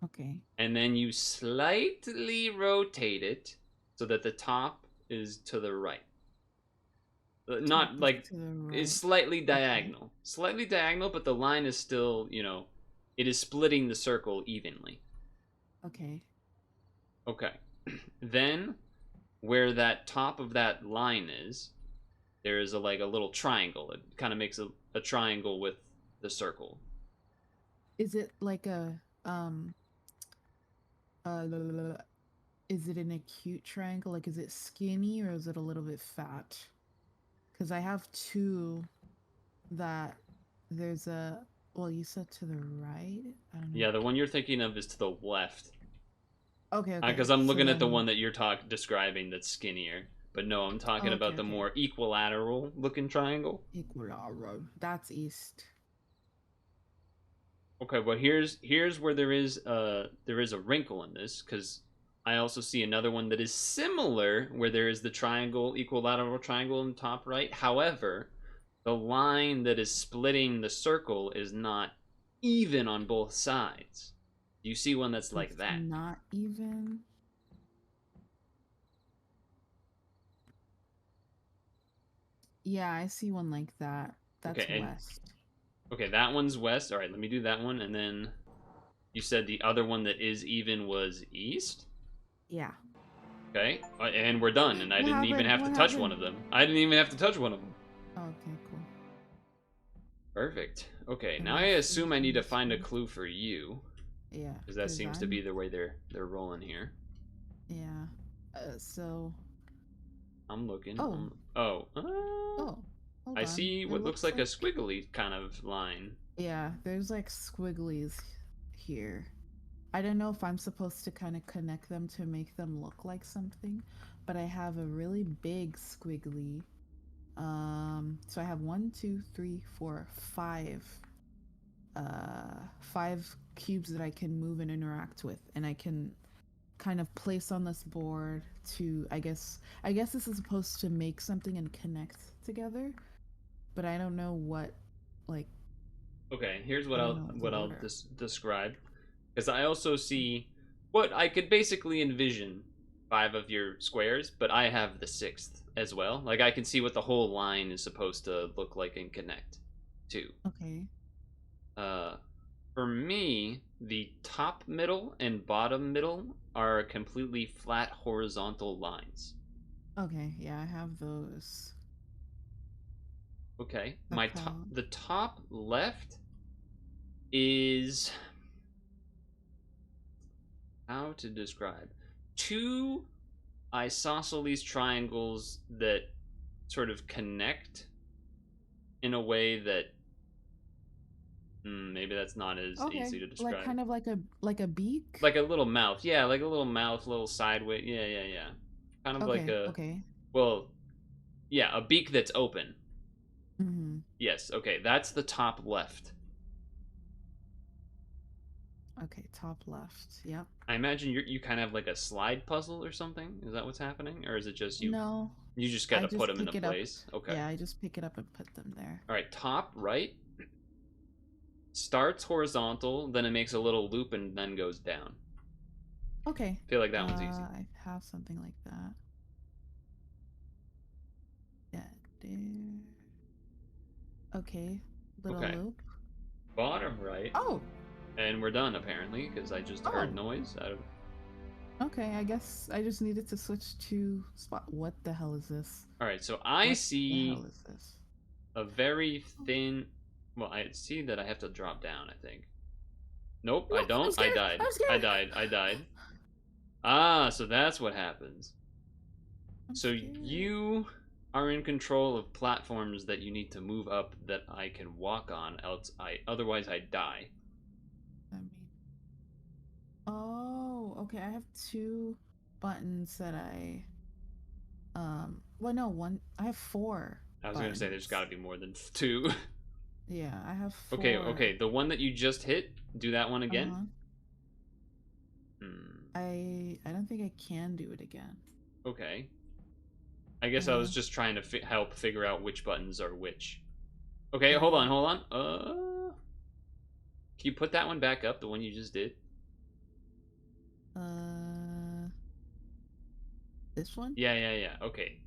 Okay. And then you slightly rotate it so that the top is to the right. Not Top is like to the it's right. slightly diagonal. Slightly diagonal, but the line is still, it is splitting the circle evenly. Okay. Okay. Then where that top of that line is, there is a little triangle. It kind of makes a triangle with the circle. Is it like a uh is it an acute triangle? Like, is it skinny or is it a little bit fat? Because I have two that there's a, well, you said to the right? I don't know. Yeah, the one you're thinking of is to the left. Okay, Because okay. I'm So looking at the then, one that you're describing that's skinnier. But no, I'm talking oh, about okay, the okay. more equilateral looking triangle. Equilaro. That's east. Okay, but here's where there is a wrinkle in this, because I also see another one that is similar, where there is the triangle, equilateral triangle in the top right. However, the line that is splitting the circle is not even on both sides. You see one that's like It's that. not even. Yeah, I see one like that. That's Okay, and west. okay, that one's west. All right, let me do that one, and then you said the other one that is even was east. Yeah. Okay, and we're done, and I What didn't even happened? have to What touch one happened? of them. I didn't even have to touch one of them. Okay, cool. Perfect. Okay, And now I that's assume east I need and to this find a one. clue for you, Yeah, because that seems to be the way they're rolling here. yeah. So. I'm looking. Oh. Oh. Oh. Hold I on. see It what looks looks like a like. squiggly kind of line. Yeah, there's like squigglies here. I don't know if I'm supposed to kind of connect them to make them look like something, but I have a really big squiggly. So I have 1, 2, 3, 4, 5, 5 cubes that I can move and interact with, and I can kind of place on this board to, I guess this is supposed to make something and connect together, but I don't know what, like, Okay, here's I what don't know what the I'll order. describe, because I also see what I could basically envision 5 of your squares, but I have the 6th as well. Like I can see what the whole line is supposed to look like and connect to. Okay. Uh, for me, the top middle and bottom middle are completely flat horizontal lines. Okay, yeah, I have those. Okay, That's how. the top left is how to describe two isosceles triangles that sort of connect in a way that maybe that's not as easy to describe. Like kind of like a beak? Like a little mouth. Yeah, like a little mouth, little sideways. Yeah. Kind of like a well, yeah, a beak that's open. Mm-hmm. Yes, okay, that's the top left. Okay, top left. Yep. I imagine you kind of have like a slide puzzle or something. Is that what's happening, or is it just you? No. You just gotta put them into place. Okay. Yeah, I just pick it up and put them there. All right, top right starts horizontal, then it makes a little loop and then goes down. Okay. I feel like that one's easy. I have something like that. Yeah, there. Okay, little loop. Bottom right. Oh. And we're done apparently because I just heard noise out of. Okay, I guess I just needed to switch to spot. What the hell is this? All right, so I see What the hell is this? a very thin. Well, I see that I have to drop down. I think. Nope, No, I don't. I died. I died. Ah, so that's what happens. So you are in control of platforms that you need to move up that I can walk on. Otherwise I die. Oh, okay. I have two buttons that I well no, one I have four. I was gonna say there's gotta be more than two. Yeah, I have four. Okay, the one that you just hit, do that one again. I don't think I can do it again. Okay. I guess I was just trying to help figure out which buttons are which. Okay, hold on. Can you put that one back up, the one you just did? This one? Yeah. Okay.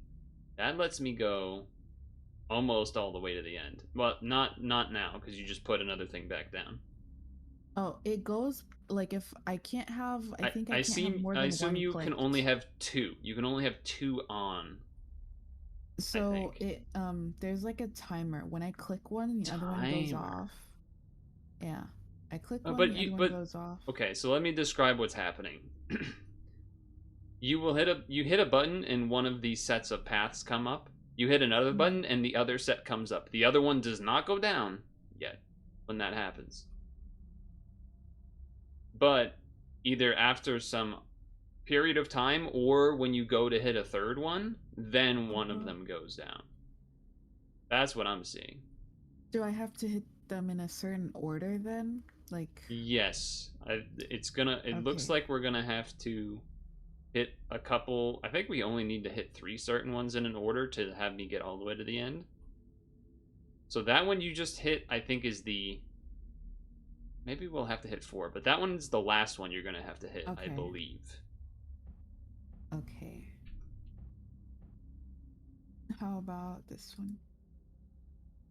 That lets me go almost all the way to the end. Well, not now, because you just put another thing back down. Oh, it goes like if I can't have. I think I can't have more than one. I assume you clicked. can only have two. You can only have two on. So it there's like a timer. When I click one, the other one goes off. Yeah, I click one, the other one goes off. Okay, so let me describe what's happening. You hit a button and one of these sets of paths come up. You hit another button and the other set comes up. The other one does not go down yet when that happens. But either after some period of time or when you go to hit a third one, then one of them goes down. That's what I'm seeing. Do I have to hit them in a certain order then? Like yes, it looks like we're gonna have to hit a couple. I think we only need to hit 3 certain ones in an order to have me get all the way to the end. So that one you just hit, I think, is the... Maybe we'll have to hit 4, but that one's the last one you're gonna have to hit, I believe. Okay. How about this one?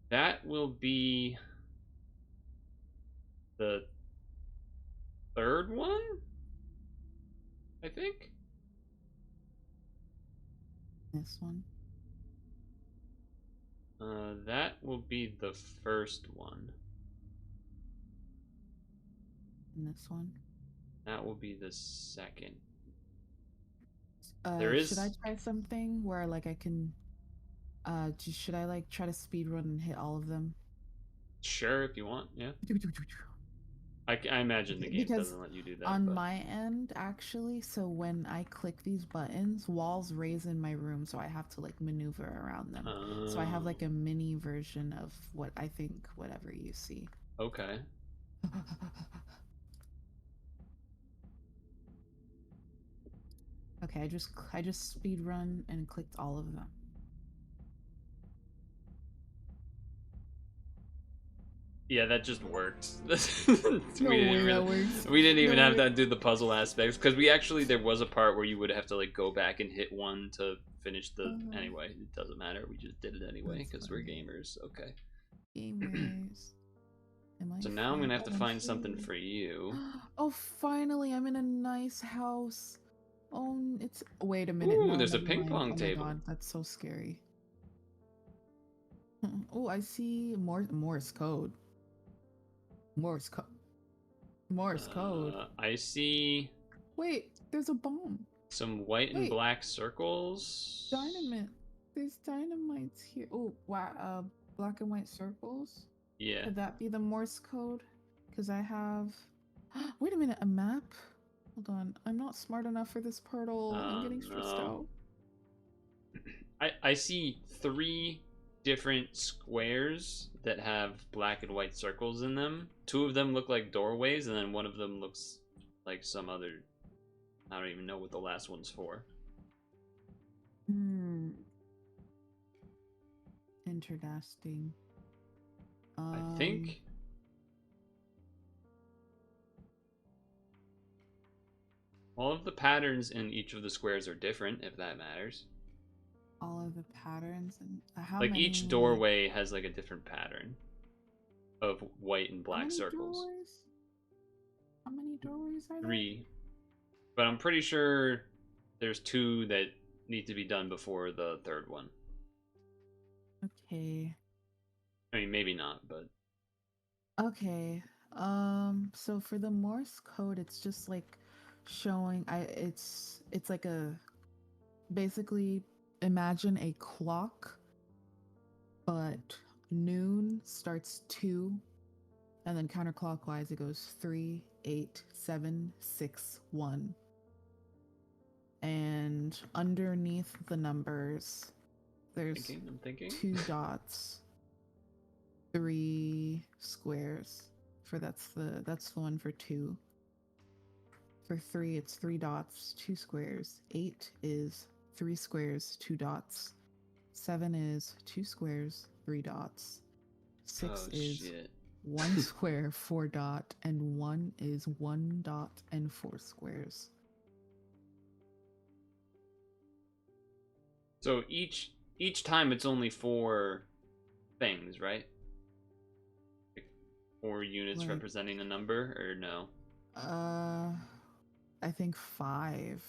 That will be the third one, I think. This one. That will be the first one. And this one. That will be the second. Should I try something where like I can should I like try to speed run and hit all of them? Sure, if you want, yeah. I imagine the game doesn't let you do that. On my end, actually, so when I click these buttons, walls raise in my room, so I have to like maneuver around them. So I have like a mini version of what I think, whatever you see. Okay. Okay, I just speed run and clicked all of them. Yeah, that just worked. We didn't even have to do the puzzle aspects because there was a part where you would have to like go back and hit one to finish the. Anyway, it doesn't matter. We just did it anyway because we're gamers. Okay. Gamers. So now I'm gonna have to find something for you. Oh, finally! I'm in a nice house. Oh, it's. Wait a minute. Ooh, no, there's a ping pong table. Oh my God, that's so scary. Oh, I see Morse code. Morse code. I see. Wait, there's a bomb. Some white and Wait. black circles. Dynamite. There's dynamites here. Oh, wow. Black and white circles. Yeah. Could that be the Morse code? Because I have. Wait a minute, a map? Hold on. I'm not smart enough for this Purtle. I'm getting stressed out. I see 3 different squares that have black and white circles in them. 2 of them look like doorways, and then one of them looks like some other. I don't even know what the last one's for. Interesting. I think. All of the patterns in each of the squares are different, if that matters. All of the patterns and how like many, each doorway has like a different pattern of white and black circles. Doorways? How many doorways are there? 3. But I'm pretty sure there's 2 that need to be done before the 3rd one. Okay. I mean, maybe not, but Okay. So for the Morse code, it's just like showing it's like a basically imagine a clock, but noon starts 2, and then counterclockwise it goes 3, 8, 7, 6, 1. And underneath the numbers, there's I'm thinking. 2 dots, 3 squares. That's the one for 2. For 3, it's 3 dots, 2 squares. 8 is 3 squares, 2 dots. 7 is 2 squares, 3 dots. 6 is shit. 1 square, 4 dot, and 1 is 1 dot and 4 squares. So each time it's only 4 things, right? 4 units Like, representing a number, or no? I think 5.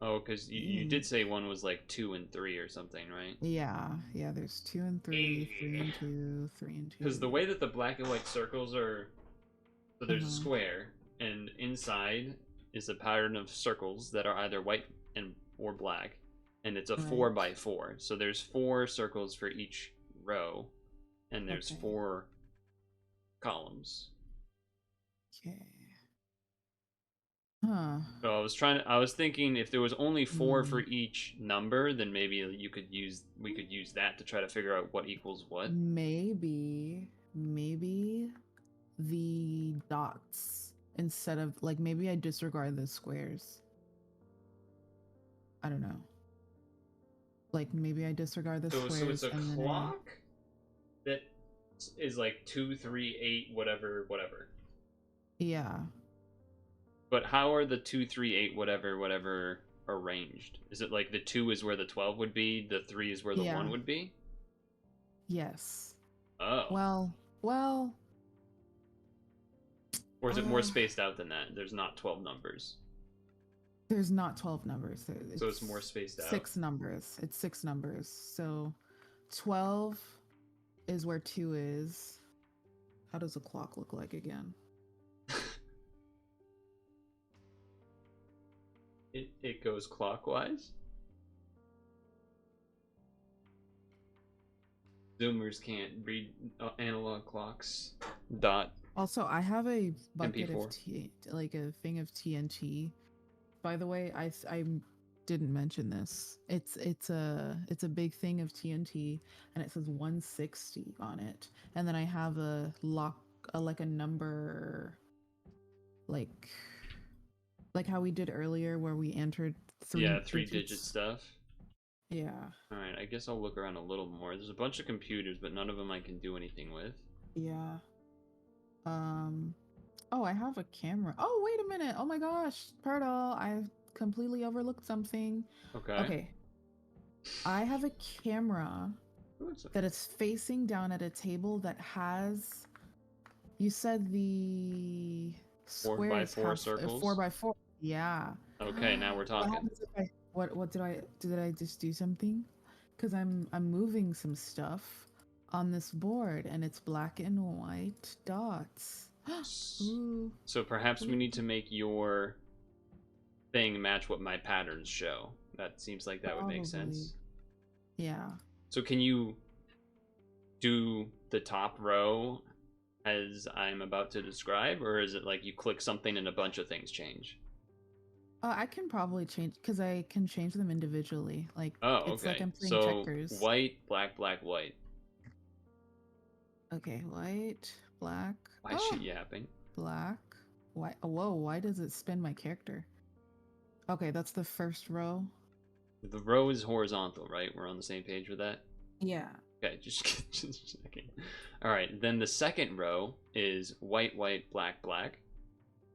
Oh, because you did say one was like 2 and 3 or something, right? Yeah, there's 2 and 3, 3 and 2, 3 and 2. Because the way that the black and white circles are, so there's a square, and inside is a pattern of circles that are either white or black, and it's a 4 by 4. So there's 4 circles for each row, and there's 4 columns. Okay. Huh. So I was thinking if there was only 4 for each number, then maybe we could use that to try to figure out what equals what. Maybe the dots instead of like maybe I disregard the squares. I don't know. Like maybe I disregard the squares. So it's a clock that is like 2, 3, 8, whatever. Yeah. But how are the 2, 3, 8, whatever arranged? Is it like the 2 is where the 12 would be, the 3 is where the 1 would be? Yes. Oh. Well. Or is it more spaced out than that? There's not 12 numbers. There's not 12 numbers. So it's more spaced out. 6 numbers. It's 6 numbers. So 12 is where 2 is. How does a clock look like again? It goes clockwise? Zoomers can't read analog clocks. Also, I have a bucket MP4. of like a thing of TNT. By the way, I didn't mention this. It's a big thing of TNT, and it says 160 on it. And then I have a number, like how we did earlier, where we entered 3 3-digit stuff. Yeah. All right, I guess I'll look around a little more. There's a bunch of computers, but none of them I can do anything with. Yeah. Oh, I have a camera. Oh, wait a minute. Oh my gosh, Purtle, I completely overlooked something. Okay. I have a camera that is facing down at a table that has. You said the 4 by 4 circles. 4 by 4. Yeah. Okay, now we're talking. What did I just do something? Because I'm moving some stuff on this board, and it's black and white dots. Ooh. So perhaps we need to make your thing match what my patterns show. That seems like that would make sense. Yeah. So can you do the top row as I'm about to describe, or is it like you click something and a bunch of things change? I can probably change because I can change them individually. Like Oh, it's like okay. I'm playing So checkers. white, black, black, white. Okay, white, black. Why is she yapping? Black, white. Whoa, why does it spin my character? Okay, that's the first row. The row is horizontal, right? We're on the same page with that? Yeah. Okay, just checking. All right, then the second row is white, white, black, black.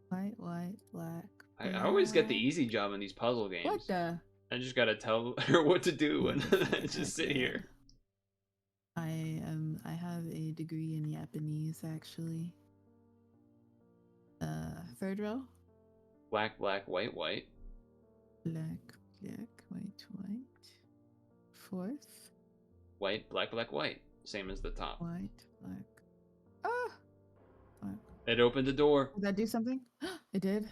White, white, black. I always get the black. easy job in these puzzle games. What the? I just gotta tell her what to do and What the just heck, sit here. I have a degree in Japanese actually. Third row. Black, black, white, white. Black, black, white, white. Fourth. White, black, black, white. Same as the top. White, black. Ah! Black. It opened the door. Did that do something? It did.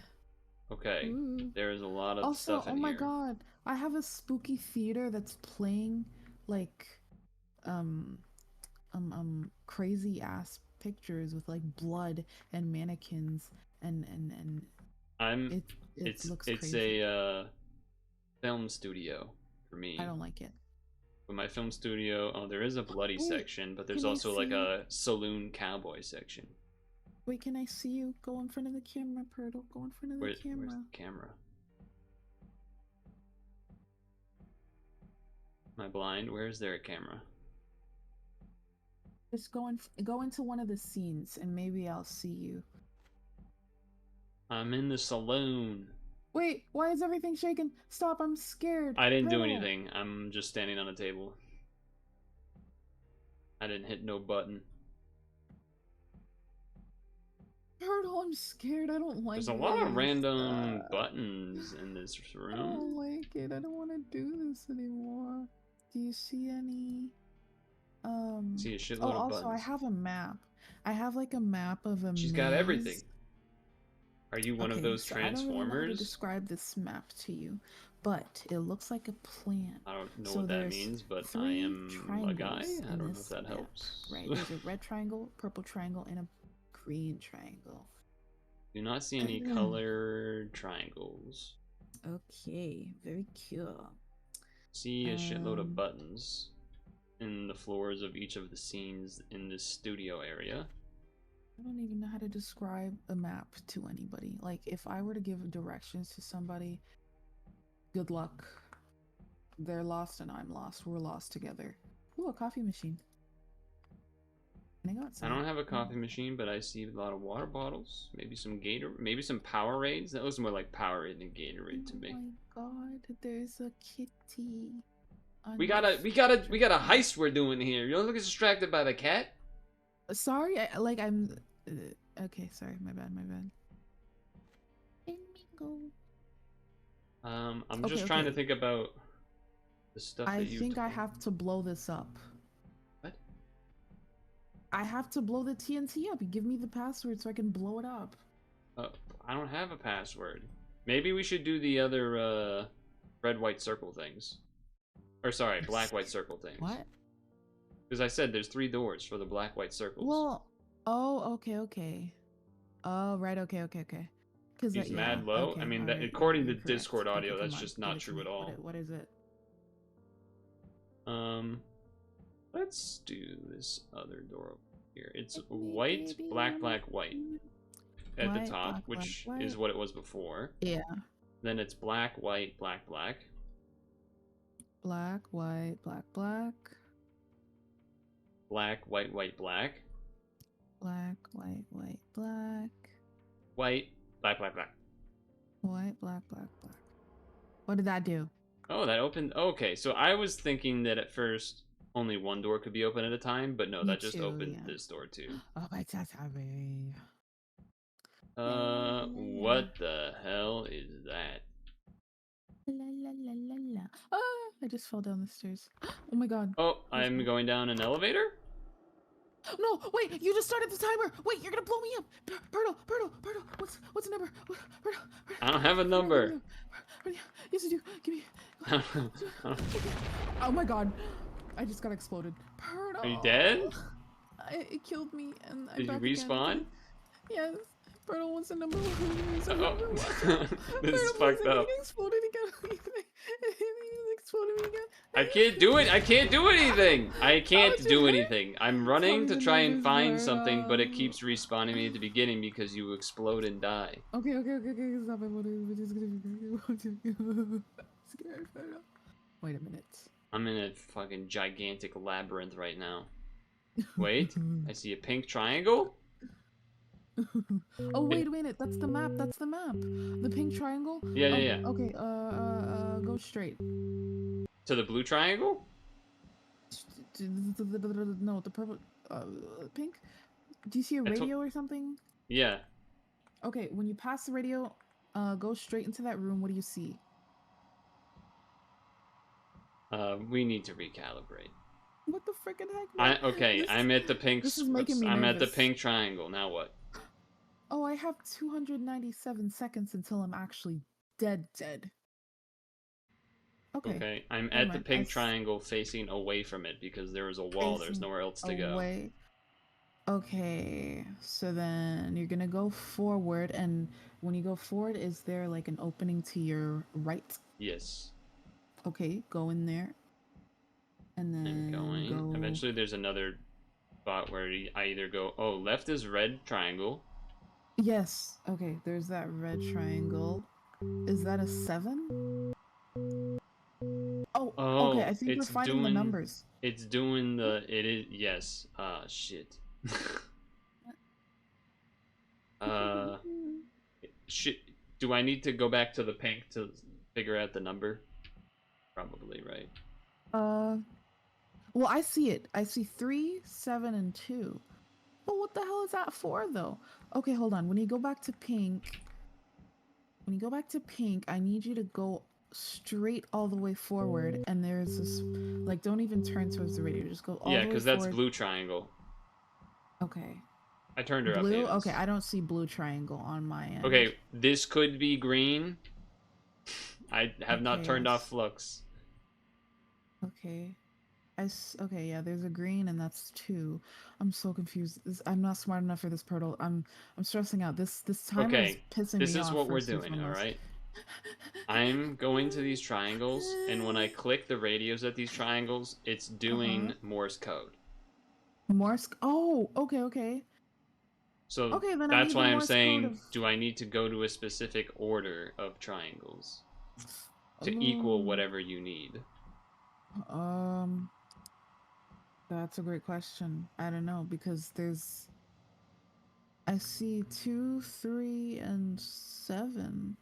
Okay, Ooh. there's a lot of Also, stuff in oh my here. god, I have a spooky theater that's playing like crazy ass pictures with like blood and mannequins and it looks It's crazy. a film studio for me. I don't like it. But my film studio, oh, there is a bloody Wait, section, but there's can I also like see? a saloon cowboy section. Wait, can I see you? Go in front of the camera, Purtle. Go in front of the Where's camera. the camera? Am I blind? Where is there a camera? Just go into one of the scenes and maybe I'll see you. I'm in the saloon. Wait, why is everything shaking? Stop, I'm scared. I didn't do Purtle. anything. I'm just standing on a table. I didn't hit no button. Purtle, I'm scared. I don't like There's a lot of this. random buttons in this I room. don't like it. I don't want to do this anymore. Do you see any? See a shitload Oh, of also, I buttons. have a map. I have like a map of a She's got everything. maze. Are you one of Okay, those so I don't really know how to transformers? describe this map to you, but it looks like a plant. I don't know So what that there's means, but I 3 am a guy. triangles I in don't know this if that map, helps. Right, there's a red triangle, purple triangle, and a green triangle. Do not see any colored triangles. Okay, very cool. See a shitload of buttons in the floors of each of the scenes in this studio area. I don't even know how to describe a map to anybody. Like, if I were to give directions to somebody, good luck. They're lost and I'm lost. We're lost together. Ooh, a coffee machine. Can I go outside? I don't have a coffee machine, but I see a lot of water bottles. Maybe some maybe some Powerades. That looks more like Powerade than Gatorade to me. Oh my god, there's a kitty. We got a heist we're doing here. You don't look distracted by the cat. Sorry, I'm. Okay, sorry, my bad. I'm just trying to think about the stuff that you. I think I have to blow this up. What? I have to blow the TNT up. You give me the password so I can blow it up. I don't have a password. Maybe we should do the other red, white circle things. Or sorry, black, white circle things. What? Because I said there's 3 doors for the black, white circles. Well, oh, okay. Oh, right, okay. Because He's mad low. Okay, I mean, right, according you're to correct. Discord audio, Okay, that's come on, just not give it to true me. at all. What is it? Let's do this other door over here. It's white, black, black, white at the top, black, which black, is what it was before. Yeah. Then it's black, white, black, black. Black, white, black, black. Black, white, white, black. Black, white, white, black. White, black, black, black. White, black, black, black. What did that do? Oh, that opened. Okay, so I was thinking that at first only one door could be open at a time, but no, Me that just too, opened yeah. this door too. Oh my god, sorry. What the hell is that? La la la la la. Ah, I just fell down the stairs. Oh my god. Oh, I'm going down an elevator? No, wait, you just started the timer. Wait, you're gonna blow me up. Purtle. What's the number? Purtle. I don't have a number. Oh my god. I just got exploded. Purtle. Are you dead? It killed me and I'm Did you back again. respawn? Yes. Purtle was the number one reason. Oh, this is Purtle fucked was up. He exploded again. He exploded again. I can't do it. I can't do anything. I can't How'd you do hurt? anything. I'm Tell running me to the try and numbers, find something, but it Purtle. keeps respawning me at the beginning because you explode and die. Okay. Stop it. We're just gonna scared Purtle. Wait a minute. I'm in a fucking gigantic labyrinth right now. Wait, I see a pink triangle. Oh wait a minute, that's the map. That's the map. The pink triangle. Yeah. Okay. Go straight. To the blue triangle? No, the purple. Pink. Do you see a radio or something? Yeah. Okay, when you pass the radio, go straight into that room. What do you see? We need to recalibrate. What the frickin' heck? Man? Okay, I'm at the pink. This is making me I'm at the nervous. pink triangle. Now what? Oh, I have 297 seconds until I'm actually dead. Okay. I'm Never at the mind. pink triangle facing away from it because there is a wall. There's Facing nowhere else to go. away. Okay, so then you're gonna go forward, and when you go forward, is there like an opening to your right? Yes. Okay, go in there. And then going. Eventually there's another spot where I either go, oh, left is red triangle. Yes. Okay, there's that red triangle. Is that a 7? Oh, okay. I think we're finding the numbers. It's doing the. It is yes. Shit. Shit. Do I need to go back to the pink to figure out the number? Probably, right? Well, I see it. I see 3, 7, and 2. But what the hell is that for, though? Okay, hold on. When you go back to pink, I need you to go straight all the way forward, and there's this, like, don't even turn towards the radio. Just go all the way forward. Yeah, because that's blue triangle. Okay. I turned her up. Blue? Okay, I don't see blue triangle on my end. Okay, this could be green. I have not turned off flux. Okay. Okay, yeah, there's a green and that's 2. I'm so confused. I'm not smart enough for this, Purtle. I'm stressing out. This timer is pissing me off. This is what we're doing, alright? I'm going to these triangles, and when I click the radios at these triangles, it's doing Morse code. Morse? Oh, okay. So okay, then that's why I'm saying, do I need to go to a specific order of triangles to equal whatever you need? That's a great question. I don't know, because I see 2, 3, and 7.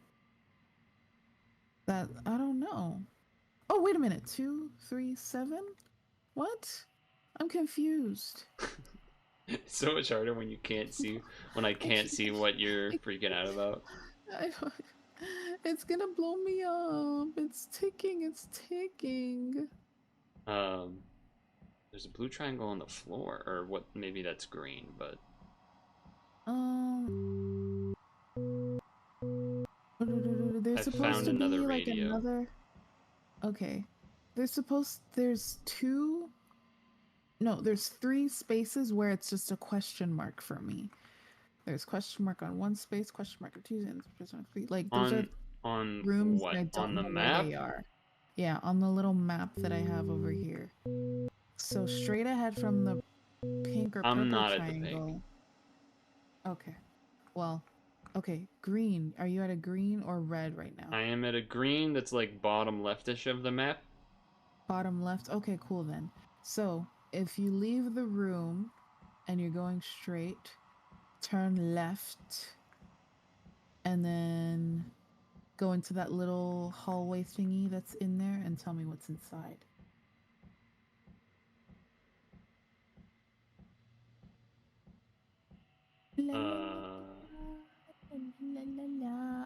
That I don't know. Oh, wait a minute. 2, 3, 7? What? I'm confused. It's so much harder when you can't see, when I can't see what you're freaking out about. It's gonna blow me up. It's ticking. There's a blue triangle on the floor, or what? Maybe that's green, but there's supposed to be like radio. another. Okay, there's 2. No, there's 3 spaces where it's just a question mark for me. There's question mark on 1 space, question mark on 2, and question mark 3. Like those are on rooms what? that I don't On the know map? where they are. Yeah, on the little map that I have over here. So straight ahead from the pink or purple triangle. At the pink. Okay. Well, okay. Green. Are you at a green or red right now? I am at a green that's like bottom leftish of the map. Bottom left? Okay, cool then. So, if you leave the room and you're going straight, turn left, and then go into that little hallway thingy that's in there and tell me what's inside.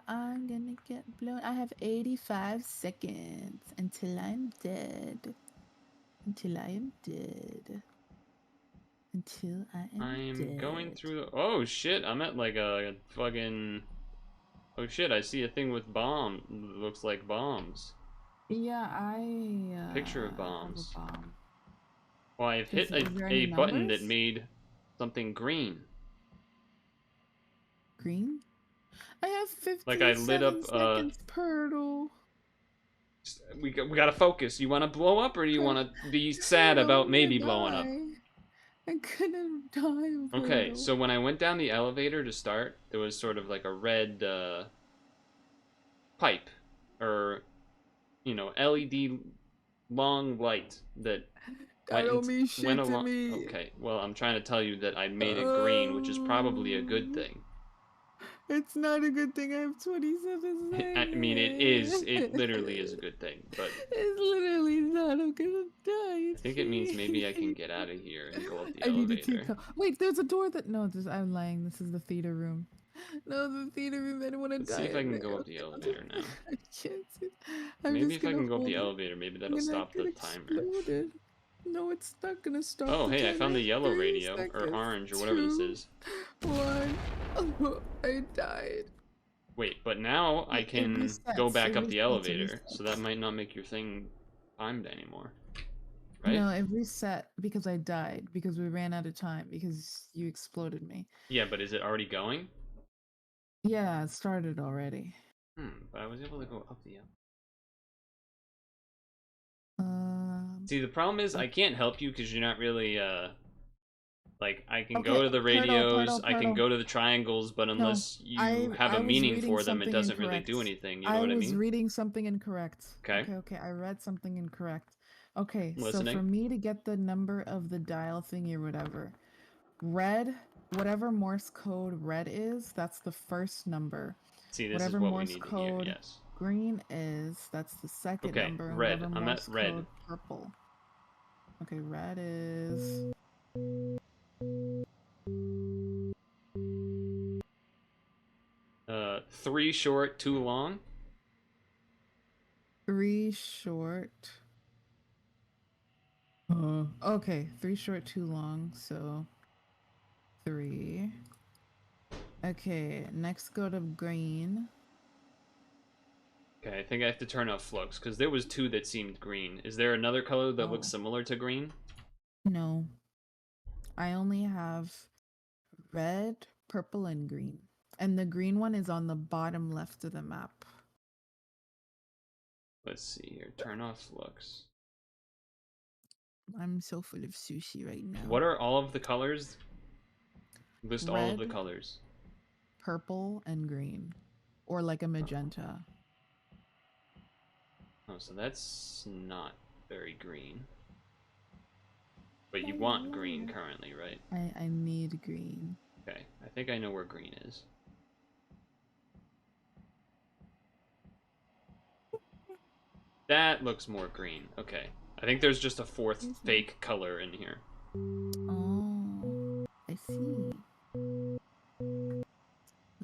I'm gonna get blown. I have 85 seconds until I'm dead. Until I am dead. I'm going through the... Oh shit, I'm at like a fucking... Oh shit, I see a thing with bomb. Looks like bombs. Yeah, I Picture of have a bombs. bomb. Well, I've hit Is there a any button that numbers? made something green. Green? I have Like I lit up 57 seconds, Purtle. we gotta focus. You want to blow up or do you want to be sad Purtle, about I'm gonna maybe blowing up? die. I'm gonna die, Okay, Purtle. so when I went down the elevator to start, there was sort of like a red pipe or LED long light that That don't mean went shit to along. me. Okay, well, I'm trying to tell you that I made it green, which is probably a good Um, thing. it's not a good thing I have 27 I mean, it is. It seconds. literally is a good thing, but It's literally not. I'm gonna die. I think it means maybe I can get out of here and go up the I need to keep elevator. going. Wait, there's a door that. No, I'm lying. This is the theater room. No, the theater room. I don't want to Let's see die if I in can there. go up the elevator now. I can't see. I'm Maybe just if I gonna can go up hold the it. elevator, maybe I'm that'll gonna stop get the timer. exploded. No, it's not gonna stop Oh, the hey, I found timer. the yellow 3 radio, or seconds. orange, or whatever this 2, is. 1. Oh, I died. Wait, but now I It can go resets. back It up the resets. It elevator, so that resets. might not make your thing timed anymore. Right? No, it reset because I died because we ran out of time because you exploded me. Yeah, but is it already going? Yeah, it started already. But I was able to go up the elevator. Um. See, the problem is I can't help you because you're not really, like, I can Okay, go to the radios, I can Purtle. go to the triangles, but No, unless you have I a was meaning reading for them, it something doesn't really incorrect. do anything, you know I what I was mean? reading something incorrect. Okay, Okay, I read something incorrect. Okay, I'm so for listening. me to get the number of the dial thingy or whatever, red, whatever Morse code red is, that's the first number. See, this is Whatever what we Morse need to hear, code yes. green is, that's the second Okay, number, and red. whatever I'm at Morse red. code purple. Okay, red is 3 short, 2 long. 3 short. Okay, 3 short, 2 long, so 3. Okay, next go to green. Okay, I think I have to turn off flux, because there was 2 that seemed green. Is there another color that looks Oh, similar to green? no. I only have red, purple, and green. And the green one is on the bottom left of the map. Let's see here. Turn off flux. I'm so full of sushi right now. What are all of the colors? List all of the Red, colors. purple, and green. Or like a magenta. Oh, so that's not very green. But you La, want la, green la. currently, right? I need green. Okay, I think I know where green is. That looks more green. Okay. I think there's just a 4th Excuse me. fake color in here. Oh, I see.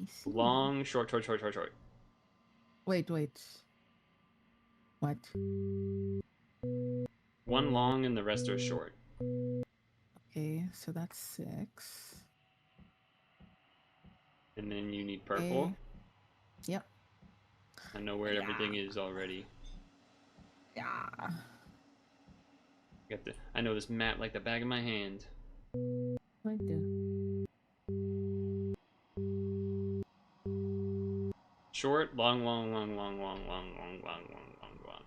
I see. Long, short, short, short, short, short. Wait. What? 1 long and the rest are short. Okay, so that's 6. And then you need Okay. purple. Yep. I know where everything is already. Yeah. I know this map like the back of my hand. What the? Short, long, long, long, long, long, long, long, long, long, long, long.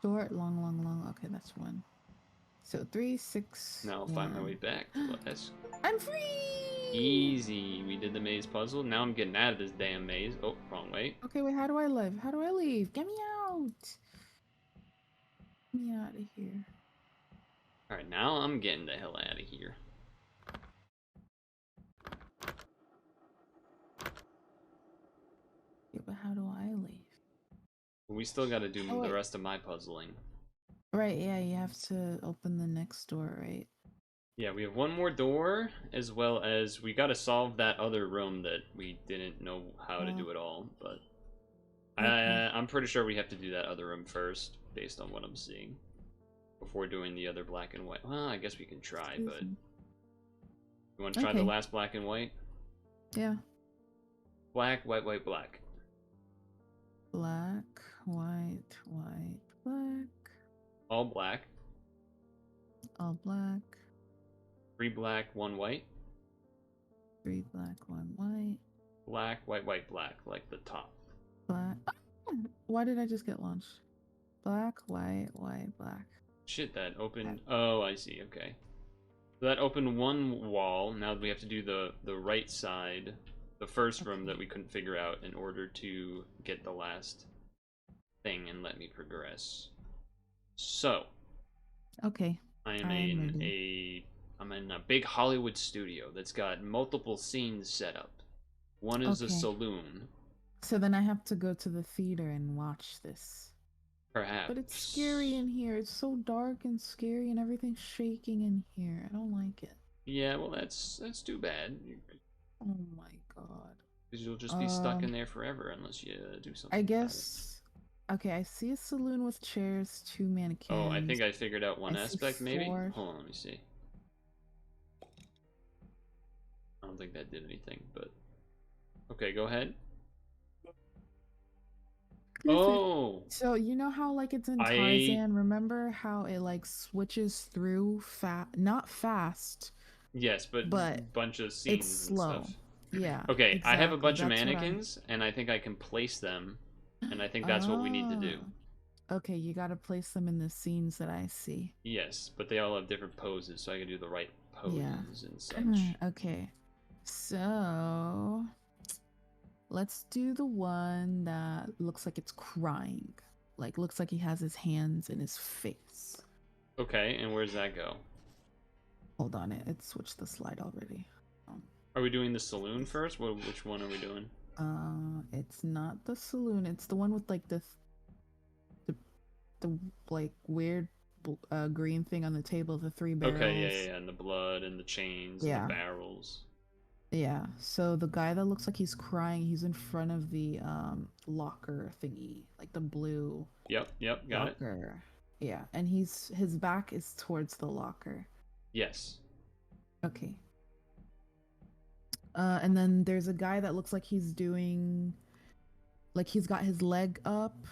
Short, long. Okay, that's 1. So 3, 6. Now I'll find my way back to less. I'm free! Easy. We did the maze puzzle. Now I'm getting out of this damn maze. Oh, wrong way. Okay, wait, how do I live? How do I leave? Get me out! Get me out of here. Alright, now I'm getting the hell out of here. Yeah, but how do I leave? We still gotta do Oh, the wait. rest of my puzzling. Right, yeah, you have to open the next door, right? Yeah, we have 1 more door, as well as we gotta solve that other room that we didn't know how to do it all, but Okay. I'm pretty sure we have to do that other room first, based on what I'm seeing, before doing the other black and white. Well, I guess we can try, Excuse but me. you want to try the Okay. last black and white? Yeah. Black, white, white, black. Black, white, white, black, All black. all black, 3 black, 1 white. 3 black, 1 white, Black, white, white, black, like the top. black. Ah! Why did I just get launched? Black, white, white, black. Shit, that opened. Oh, I see. Okay. So that opened one wall. Now we have to do the right side, the first room that we couldn't figure out in order to get the last thing and let me progress. So, Okay. I'm in a big Hollywood studio that's got multiple scenes set up. One is a Okay. saloon, So then I have to go to the theater and watch this. perhaps. But it's scary in here. It's so dark and scary and everything's shaking in here. I don't like it. Yeah, well, that's too bad. Oh my god. Because you'll just be stuck in there forever unless you do something. I guess. Okay, I see a saloon with chairs, 2 mannequins. Oh, I think I figured out one I see aspect, maybe? 4. Hold on, let me see. I don't think that did anything, but... Okay, go ahead. Oh! So, you know how, like, it's in Tarzan? Remember how it, like, switches through not fast. Yes, but bunch of scenes it's slow. and stuff. Yeah. Okay, exactly. I have a bunch of mannequins, and I think I can place them, and I think that's what we need to do. Okay, you gotta place them in the scenes that I see. Yes, but they all have different poses, so I can do the right poses and such. Okay, so let's do the one that looks like it's crying. Like, looks like he has his hands in his face. Okay, and where's that go? Hold on, it switched the slide already. Are we doing the saloon first? Which one are we doing? It's not the saloon. It's the one with, like, the like, weird green thing on the table, the 3 barrels. Okay, yeah, and the blood and the chains and the barrels. Yeah, so the guy that looks like he's crying, he's in front of the locker thingy, like the blue. Yep, got locker. It. Yeah, and his back is towards the locker. Yes. Okay. And then there's a guy that looks like he's doing, like, he's got his leg up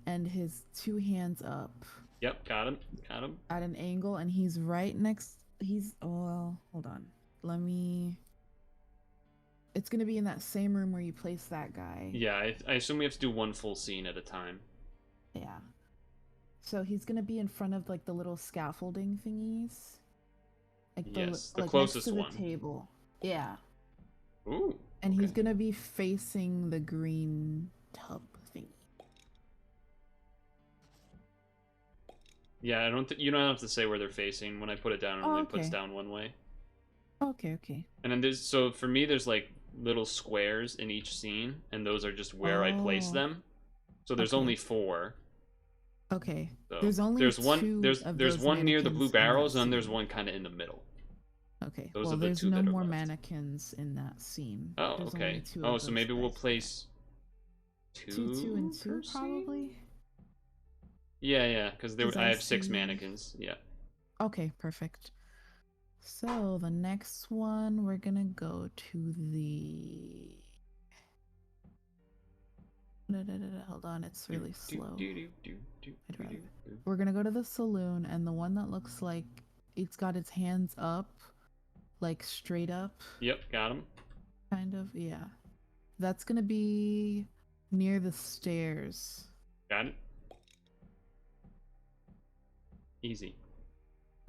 and his 2 hands up. Yep, got him. At an angle, and he's right next. Hold on. It's gonna be in that same room where you place that guy. Yeah, I assume we have to do one full scene at a time. Yeah. So he's gonna be in front of, like, the little scaffolding thingies. Like the like, closest next to one. the table. Yeah. Ooh. And he's gonna be facing the green tub thingy. Yeah, you don't have to say where they're facing. When I put it down, it only puts down one way. Okay. And then so for me, there's, like, little squares in each scene, and those are just where I place them. So there's only 4. Okay. So there's only there's 2 one there's one near the blue barrels, and then there's scene. one kind of in the middle. Okay. Those well, are the there's 2 no that are more left. mannequins in that scene. Oh, There's okay. only 2 Oh, of so those maybe we'll guys. place 2 and 2 per scene? probably. Yeah, because I have 6 mannequins. Yeah. Okay, perfect. So the next one, we're gonna go to the. Hold on, it's really slow. We're gonna go to the saloon, and the one that looks like it's got its hands up, like straight up. Yep, got him. Kind of, yeah. That's gonna be near the stairs. Got it. Easy.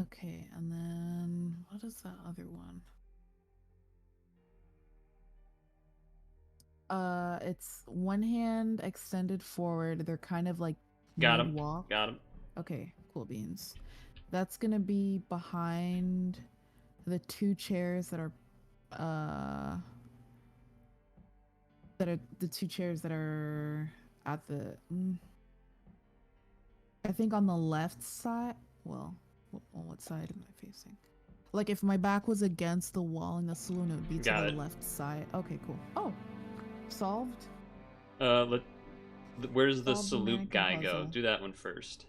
Okay, and then what is that other one? It's one hand extended forward. They're kind of like mid-walk. Got him. Okay, cool beans. That's gonna be behind the 2 chairs that are the 2 chairs that are at the I think on the left side. Well, on what side am I facing? Like, if my back was against the wall in the saloon, it would be to the left side. Okay, cool. Oh, solved. Where's the salute guy go? Do that one first.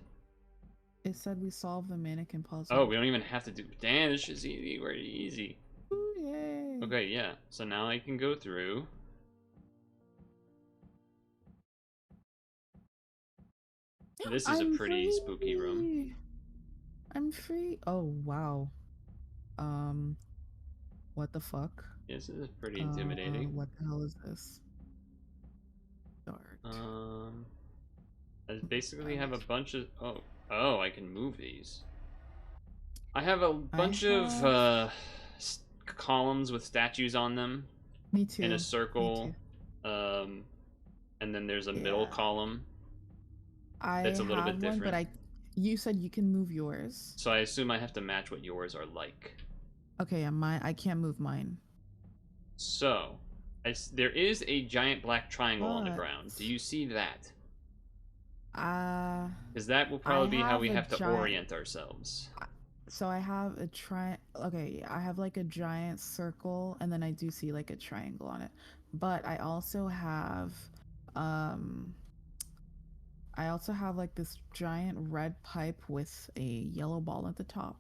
It said we solved the mannequin puzzle. Oh, we don't even have to do. Damn, this is easy. Very easy. Ooh, yay. Okay, yeah. So now I can go through. This is a pretty spooky room. free. I'm free. Oh wow. What the fuck? This is pretty intimidating. What the hell is this? Start. I basically have a bunch of oh, I can move these. I have a bunch of columns with statues on them. Me too. In a circle. And then there's a middle column. That's a little bit different. But you said you can move yours. So I assume I have to match what yours are like. Okay, I can't move mine. So, there is a giant black triangle on the ground. Do you see that? Because that will probably be how we have to orient ourselves. So I have a okay, I have like a giant circle, and then I do see like a triangle on it. But I also have like this giant red pipe with a yellow ball at the top.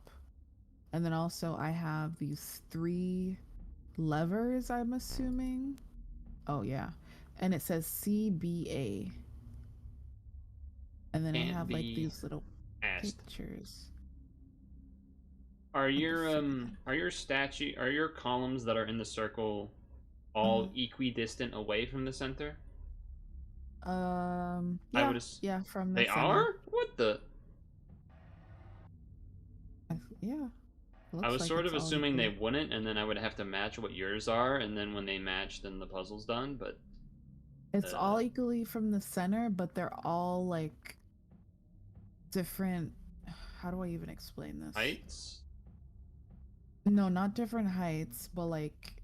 And then also I have these 3 levers, I'm assuming. Oh yeah. And it says CBA. And then I have like these little pictures. Are your columns that are in the circle all equidistant away from the center? Yeah, from the center. They are? What the? Yeah. I was sort of assuming they wouldn't, and then I would have to match what yours are, and then when they match, then the puzzle's done, but... It's all equally from the center, but they're all, like, different... How do I even explain this? Heights? No, not different heights, but, like...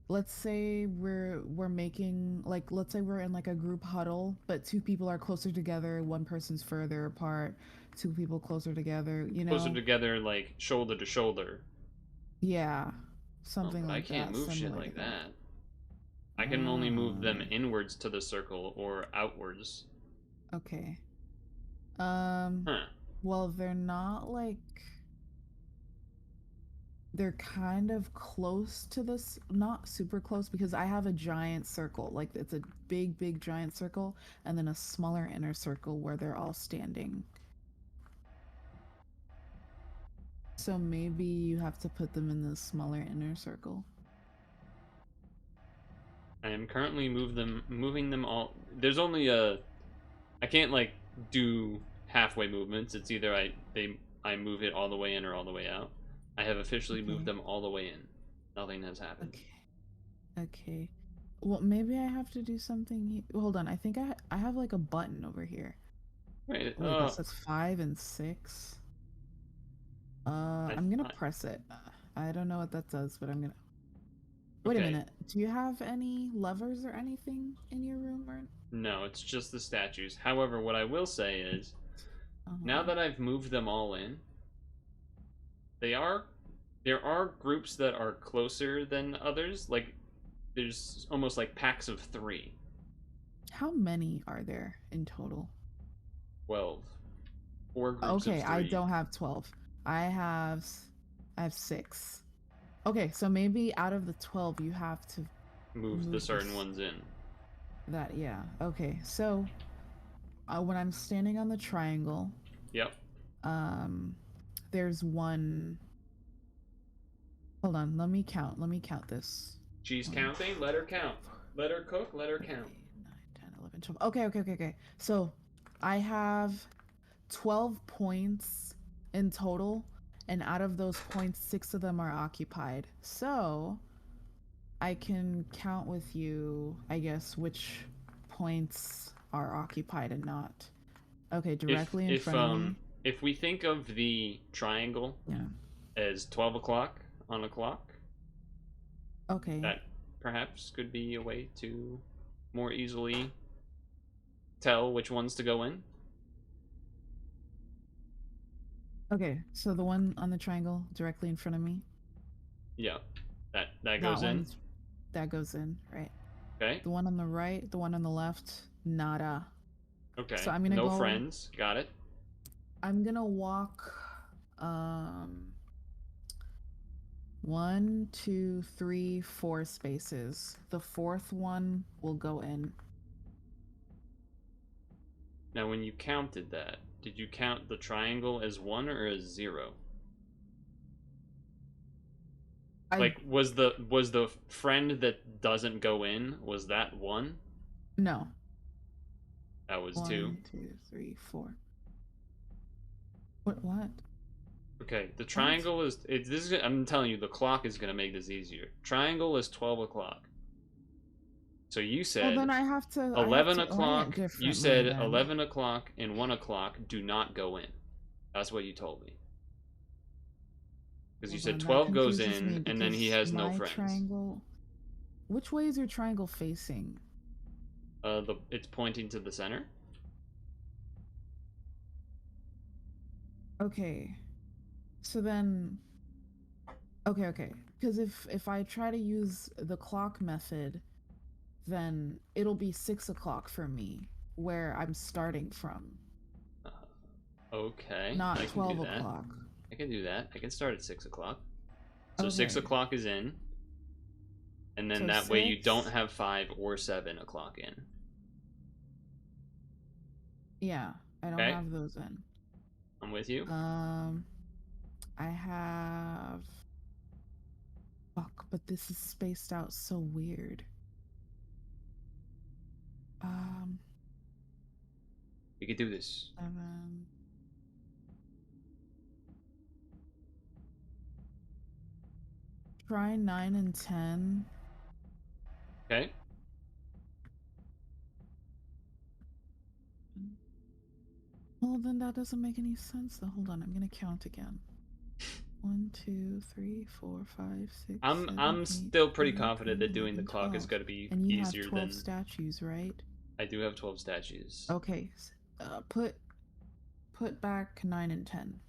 Let's say we're making... Like, let's say we're in, like, a group huddle, but 2 people are closer together, 1 person's further apart, 2 people closer together, you know? Closer together, like, shoulder to shoulder. Yeah, something like that. I can't move shit like that. I can only move them inwards to the circle or outwards. Okay. Well, they're not, like... They're kind of close to this, not super close, because I have a giant circle. Like, it's a big giant circle, and then a smaller inner circle where they're all standing. So maybe you have to put them in the smaller inner circle. I am currently moving them all. There's only I can't like do halfway movements. It's either I move it all the way in or all the way out. I have officially moved them all the way in. Nothing has happened. Okay. Well, maybe I have to do something. Hold on. I think I have like a button over here. Wait, that says 5 and 6. I'm gonna press it. I don't know what that does, but I'm gonna. Wait a minute. Do you have any levers or anything in your room? Or... No, it's just the statues. However, what I will say is, now that I've moved them all in, there are groups that are closer than others. Like, there's almost like packs of 3. How many are there in total? 12. 4 groups of 3. Okay, I don't have 12. I have 6. Okay, so maybe out of the 12 you have to move the certain ones in. That, yeah. Okay, so when I'm standing on the triangle, yep. There's 1. Hold on, let me count this. She's counting. Let her count. Let her cook. Let her count. 8, 9, 10, 11, 12. Okay. So I have 12 points in total, and out of those points, 6 of them are occupied. So I can count with you, I guess, which points are occupied and not. Okay, directly in front of me. If we think of the triangle as 12 o'clock on a clock, okay, that perhaps could be a way to more easily tell which ones to go in. Okay, so the one on the triangle directly in front of me? Yeah, that goes in? That goes in, right. Okay. The one on the right, the one on the left, nada. Okay, so I'm gonna no friends, got it. I'm gonna walk 1, 2, 3, 4 spaces. The 4th one will go in. Now, when you counted that, did you count the triangle as 1 or as 0? Like, was the friend that doesn't go in, was that 1? No. That was 2. 1, 2, 3, 4. What? Okay, the triangle is... I'm telling you, the clock is going to make this easier. Triangle is 12 o'clock. So you said... Well, then I have to 11 earn it o'clock... You differently said then. 11 o'clock and 1 o'clock do not go in. That's what you told me. Because you said Hold on, 12 that goes confuses me in, and then he because has no my friends. Triangle... Which way is your triangle facing? It's pointing to the center. Okay. So then... Okay. Because if I try to use the clock method, then it'll be 6 o'clock for me, where I'm starting from. Okay. Not I can 12 do that. o'clock. I can do that. I can start at 6 o'clock. So Okay. 6 o'clock is in. And then So that way you 6? don't have 5 or 7 o'clock in. Yeah, I don't Okay. have those in. I'm with you. I have... Fuck, but this is spaced out so weird. We could do this. 7... Try 9 and 10. Okay. Well, then that doesn't make any sense. So hold on, I'm gonna count again. 1, 2, 3, 4, 5, 6. I'm 7, 8, still pretty 9, confident 10, that doing the 11, clock is 12. going to be And you easier have 12 than... statues, right? I do have 12 statues. Okay. Put back 9 and 10.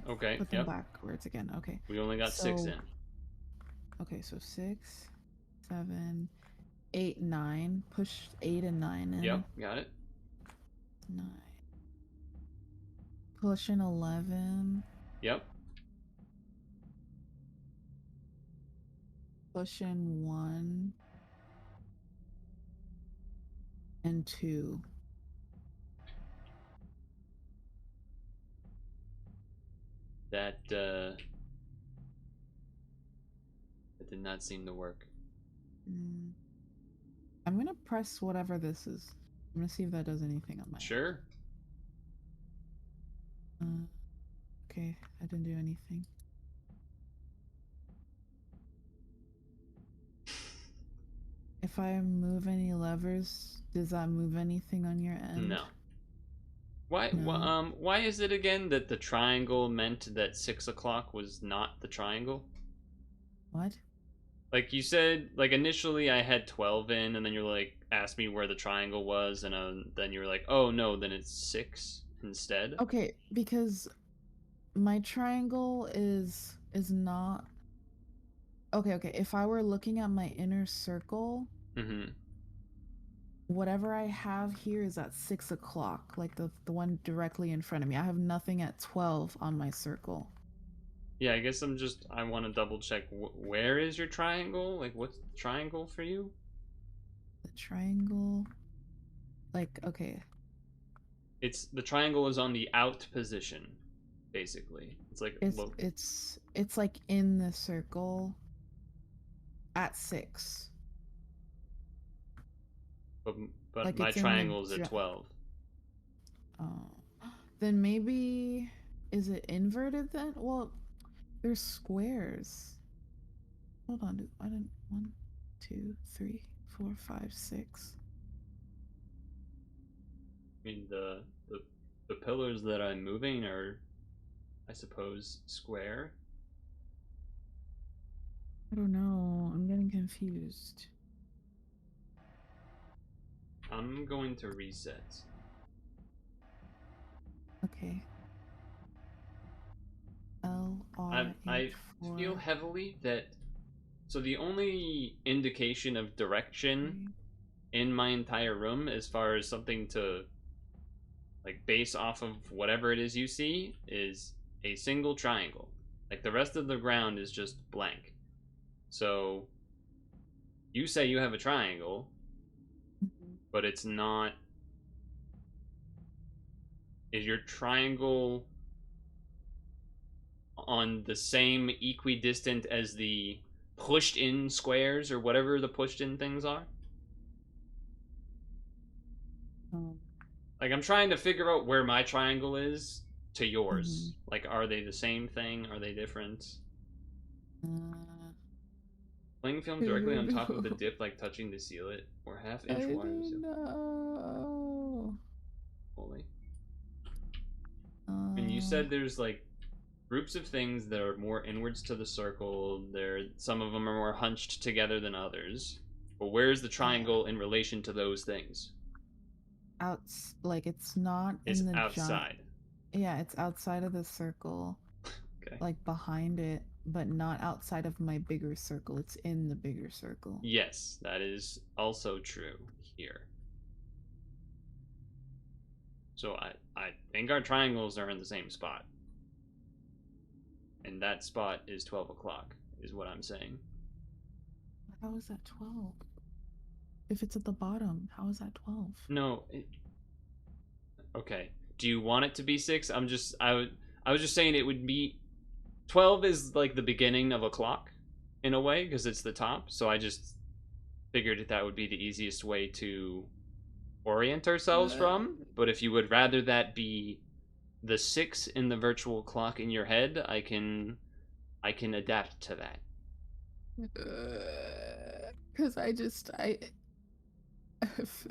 Okay. Put them backwards again. Okay. We only got 6 in. Okay, so 6, 7, 8, 9. Push 8 and 9 in. Yep, got it. 9. Push in 11. Yep. Push in 1 and 2. That did not seem to work. I'm gonna press whatever this is. I'm gonna see if that does anything on my... Sure. Okay, I didn't do anything. If I move any levers, does that move anything on your end? No. Why? No. Why is it again that the triangle meant that 6 o'clock was not the triangle? What? Like you said, like initially I had 12 in, and then you're like, asked me where the triangle was, and then you were like, oh no, then it's 6 instead. Okay, because my triangle is not... Okay. If I were looking at my inner circle, whatever I have here is at 6 o'clock, like the one directly in front of me. I have nothing at 12 on my circle. Yeah, I guess I want to double check. Where is your triangle? Like, what's the triangle for you? The triangle... Like, okay. The triangle is on the out position, basically. It's like... It's like in the circle at 6. But like my triangle is at 12. Oh. Then maybe... Is it inverted then? Well, there's squares. Hold on. I didn't... 1, 2, 3, 4, 5, 6. I mean, the pillars that I'm moving are, I suppose, square. I don't know. I'm getting confused. I'm going to reset. Okay. I feel heavily that... So the only indication of direction in my entire room, as far as something to like base off of whatever it is you see, is a single triangle. Like the rest of the ground is just blank. So you say you have a triangle, but it's not Is your triangle on the same equidistant as the pushed in squares or whatever the pushed in things are? Like, I'm trying to figure out where my triangle is to yours. Like, are they the same thing? Are they different? Playing film I directly on don't top of the know. dip, like touching to seal it, or I half-inch water to don't seal. know. Holy. And you said there's like groups of things that are more inwards to the circle. Some of them are more hunched together than others. But where's the triangle in relation to those things? Like it's not It's in the outside. Yeah, it's outside of the circle. Okay. Like behind it, but not outside of my bigger circle. It's in the bigger circle. Yes, that is also true here. So I think our triangles are in the same spot. And that spot is 12 o'clock, is what I'm saying. How is that 12? If it's at the bottom, how is that 12? No. Okay. Do you want it to be 6? I was just saying it would be 12 is like the beginning of a clock in a way because it's the top. So I just figured that would be the easiest way to orient ourselves from. But if you would rather that be the 6 in the virtual clock in your head, I can adapt to that. Because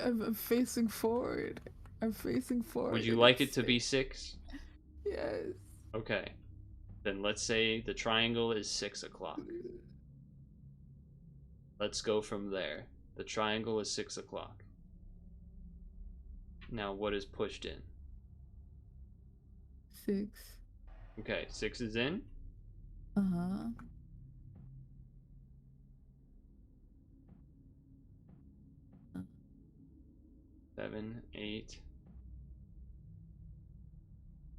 I'm facing forward. I'm facing forward. Would you like it to be 6? Yes. Okay. Then let's say the triangle is 6 o'clock. Let's go from there. The triangle is 6 o'clock. Now what is pushed in? 6. Okay, 6 is in. Uh-huh. Seven, 8.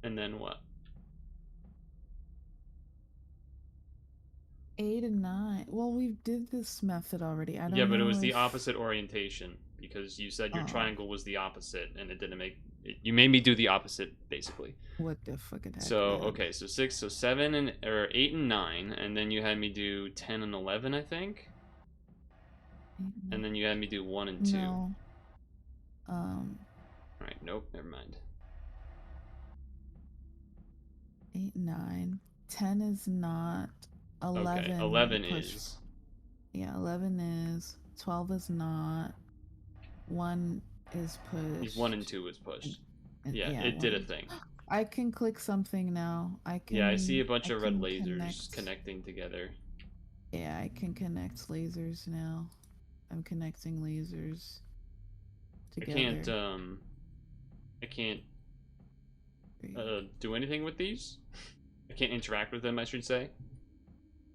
And then what? 8 and 9. Well, we did this method already. I don't know. Yeah, but it was the opposite orientation because you said your Oh. triangle was the opposite and it didn't make it, you made me do the opposite basically. What the fucking heck? So, man? okay, so 6, so 7 and or 8 and 9 and then you had me do 10 and 11, I think. 8, And then you had me do 1 and 2. No. All right, nope, never mind. 8, 9. 10 is not. 11. Okay, 11 is. Yeah, 11 is. 12 is not. 1 is pushed. 1 and 2 is pushed. Yeah, it 1 did a thing. I can click something now. Yeah, I see a bunch of red can lasers connecting together. Yeah, I can connect lasers now. I'm connecting lasers together. I can't do anything with these. I can't interact with them, I should say.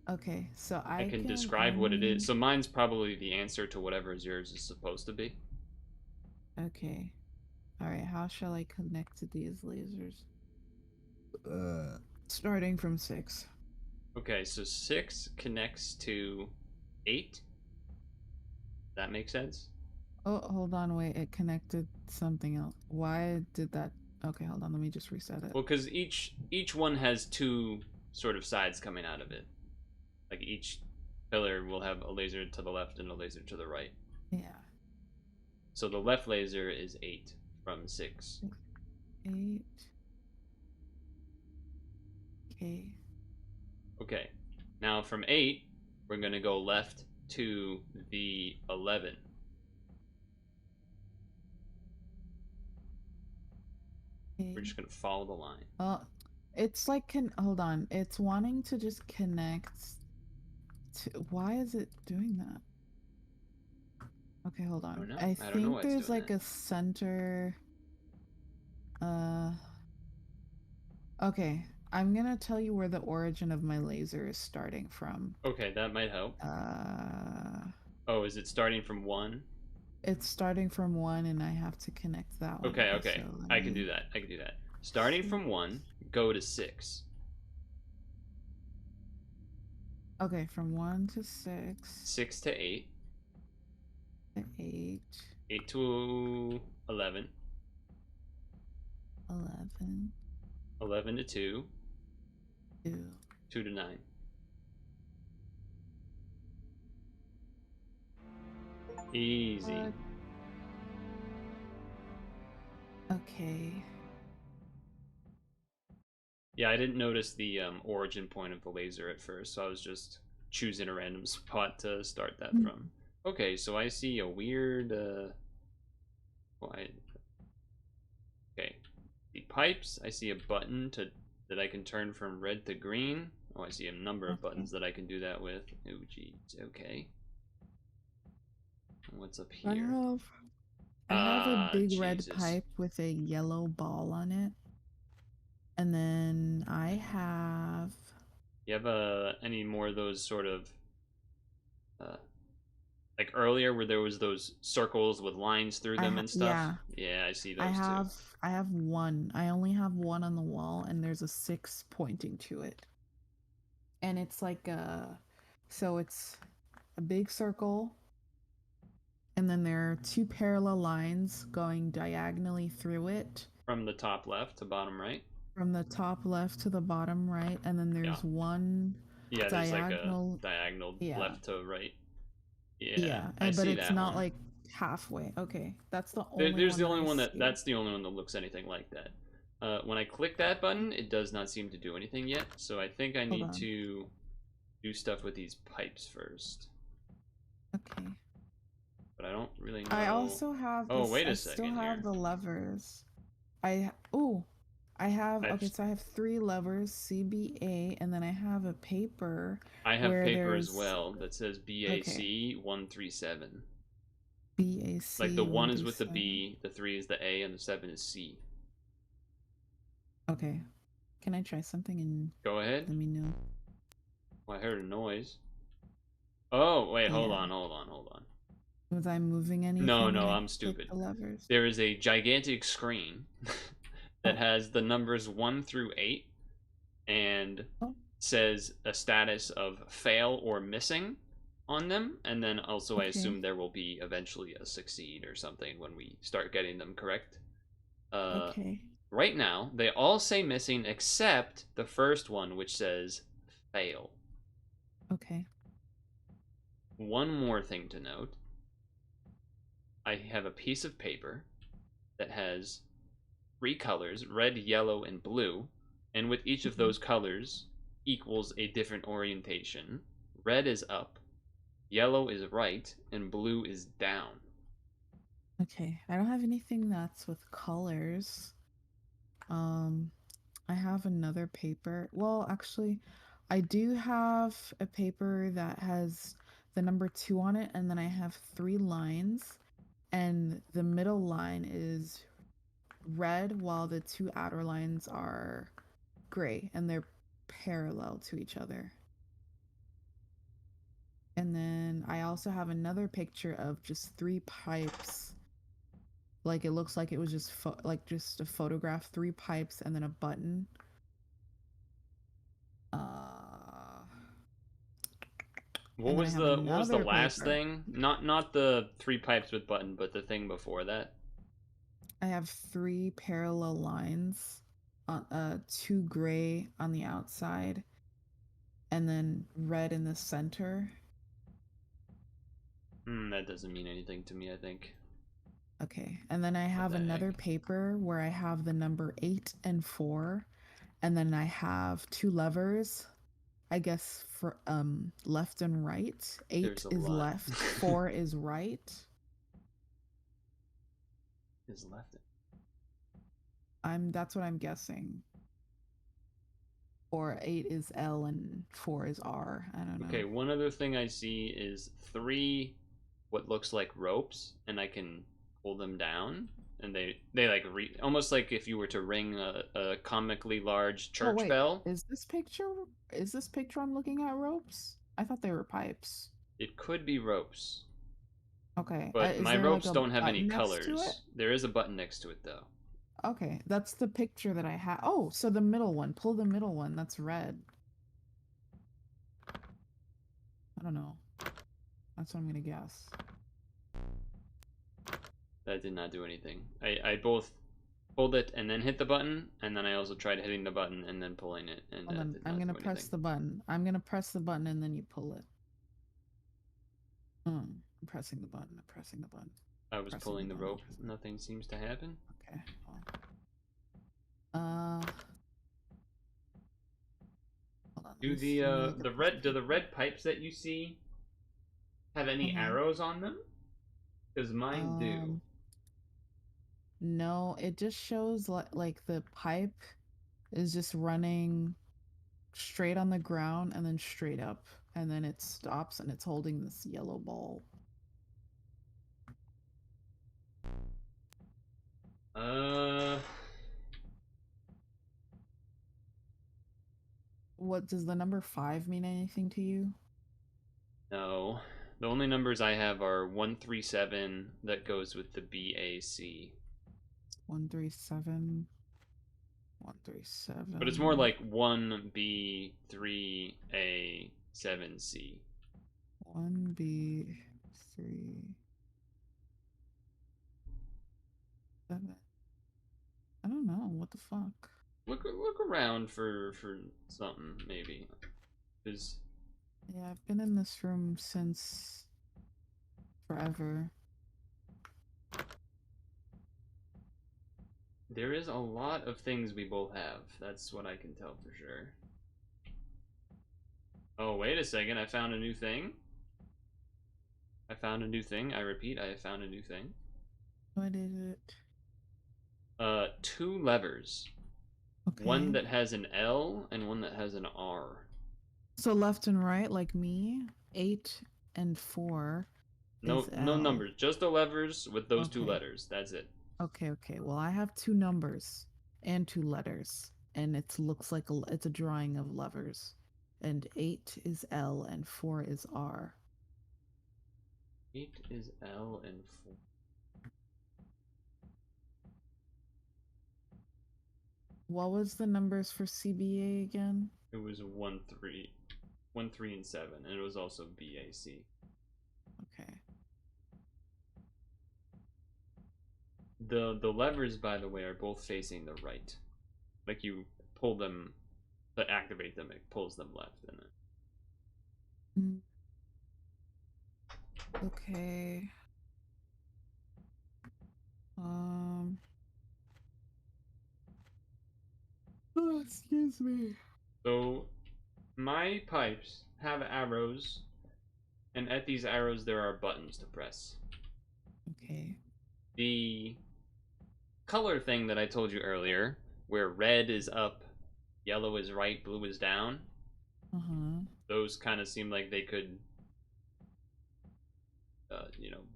Okay, so I can describe what it is. So mine's probably the answer to whatever yours is supposed to be. Okay. Alright, how shall I connect to these lasers? Starting from 6. Okay, so 6 connects to 8. That makes sense? Oh, hold on, wait, it connected something else. Why did that? Okay, hold on, let me just reset it. Well, because each one has 2 sort of sides coming out of it. Like each pillar will have a laser to the left and a laser to the right. Yeah. So the left laser is 8 from 6. 8. Okay. Okay. Now from 8, we're going to go left to the 11. Okay. We're just going to follow the line. It's like, hold on. It's wanting to just connect to, why is it doing that? Okay, hold on. I think there's like a center. Okay, I'm gonna tell you where the origin of my laser is starting from. Okay, that might help. Oh, is it starting from 1? It's starting from 1 and I have to connect that one. Okay, okay. So I can do that. Starting from 1, go to 6. Okay, from 1 to 6. 6 to 8. 8. 8 to 11. 11, 11 to 2, 2. 2 to 9. Easy. What? Okay. Yeah, I didn't notice the origin point of the laser at first, so I was just choosing a random spot to start that from. Okay, so I see a weird okay. The pipes, I see a button that I can turn from red to green. Oh, I see a number of Okay. buttons that I can do that with. Oh, geez. Okay. What's up I here? have a big red Jesus. pipe with a yellow ball on it. And then I have You have any more of those sort of uh, like earlier where there was those circles with lines through them and stuff? yeah, Yeah, I see I those too. have I have one. I only have one on the wall and there's a 6 pointing to it. And it's like so it's a big circle and then there are 2 parallel lines going diagonally through it From the top left to bottom right? from the top left to the bottom right, and then Yeah. there's one Yeah, there's like a diagonal. diagonal Yeah. left to right. Yeah, Yeah, I but see it's that not one. like halfway. Okay, that's the only There's one the that only I one see. that's the only one that looks anything like that. When I click that button, it does not seem to do anything yet, so I think I Hold need on. to do stuff with these pipes first. Okay. But I don't really know. I also have Oh, this. wait I a still second have here. the levers. I have. I've, Okay, so I have 3 levers, CBA, and then I have a paper I have where paper as there's well that says okay BAC 137. Like the BAC 1 one is through with the 7. B, the 3 is the A, and the 7 is C. Okay, can I try something and Go ahead. let me know? Oh, I heard a noise. Oh, wait, hold Yeah. on. Was I moving anything? No, when no, I I'm clicked stupid. the levers? There is a gigantic screen that Oh. has the numbers 1 through 8 and Oh. says a status of fail or missing on them, and then also I Okay. assume there will be eventually a succeed or something when we start getting them correct. Okay. Right now, they all say missing except the first one, which says fail. Okay. One more thing to note. I have a piece of paper that has 3 colors, red, yellow, and blue, and with each of those colors equals a different orientation. Red is up, yellow is right, and blue is down. Okay. I don't have anything that's with colors. I have another paper. Well, actually, I do have a paper that has the number 2 on it, and then I have 3 lines, and the middle line is red while the 2 outer lines are gray, and they're parallel to each other. And then I also have another picture of just 3 pipes. Like it looks like it was just just a photograph, 3 pipes and then a button. What And then I was have the another last paper. thing? Not the 3 pipes with button, but the thing before that. I have 3 parallel lines on 2 gray on the outside and then red in the center. That doesn't mean anything to me, I think. Okay. And then I have the another heck? paper where I have the number 8 and 4, and then I have 2 levers. I guess for left and right. 8 There's a is lot. left, 4 is right. Is left. That's what I'm guessing. Or 8 is L and 4 is R. I don't know. Okay, one other thing I see is 3 what looks like ropes, and I can pull them down, and they like almost like if you were to ring a comically large church wait, bell. is this picture I'm looking at ropes? I thought they were pipes. It could be ropes, Okay. but Is my there like ropes a don't have any button next to it? colors. There is a button next to it though. Okay, that's the picture that I have. Oh, so the middle one. Pull the middle one. That's red. I don't know. That's what I'm gonna guess. That did not do anything. I both Hold it and then hit the button, and then I also tried hitting the button and then pulling it, and Hold that on. did I'm not gonna do press anything. the button. I'm gonna press the button and then you pull it. I'm pressing the button. I'm pressing the button. I was Pressing pulling the button, rope. pressing- Nothing seems to happen. Okay. Hold on. Do Let me look at this do the paper. red pipes that you see have any arrows on them? Because mine do. No, it just shows like the pipe is just running straight on the ground and then straight up, and then it stops and it's holding this yellow ball. What does the number 5 mean anything to you? No. The only numbers I have are 137 that goes with the BAC. 137. 137. But it's more like 1B3A7C. 1B3 7. I don't know. What the fuck? Look around for something maybe. Cause Yeah, I've been in this room since forever. there is a lot of things we both have. That's what I can tell for sure. Oh, wait a second. I found a new thing. I found a new thing. I repeat, I have found a new thing. What is it? 2 levers. Okay. One that has an L and one that has an R. So left and right, like me, 8 and 4 No, is no L. numbers. Just the levers with those 2 Okay. letters. That's it. Okay. Well, I have 2 numbers and 2 letters, and it looks like it's a drawing of levers. And 8 is L and 4 is R. 8 is L and 4. What was the numbers for CBA again? It was 1, 3, 1, 3, and 7, and it was also BAC. Okay. The levers, by the way, are both facing the right. Like you pull them to activate them, it pulls them left, and Okay. Oh, excuse me. so my pipes have arrows, and at these arrows there are buttons to press. Okay. The color thing that I told you earlier, where red is up, yellow is right, blue is down, those kind of seem like they could,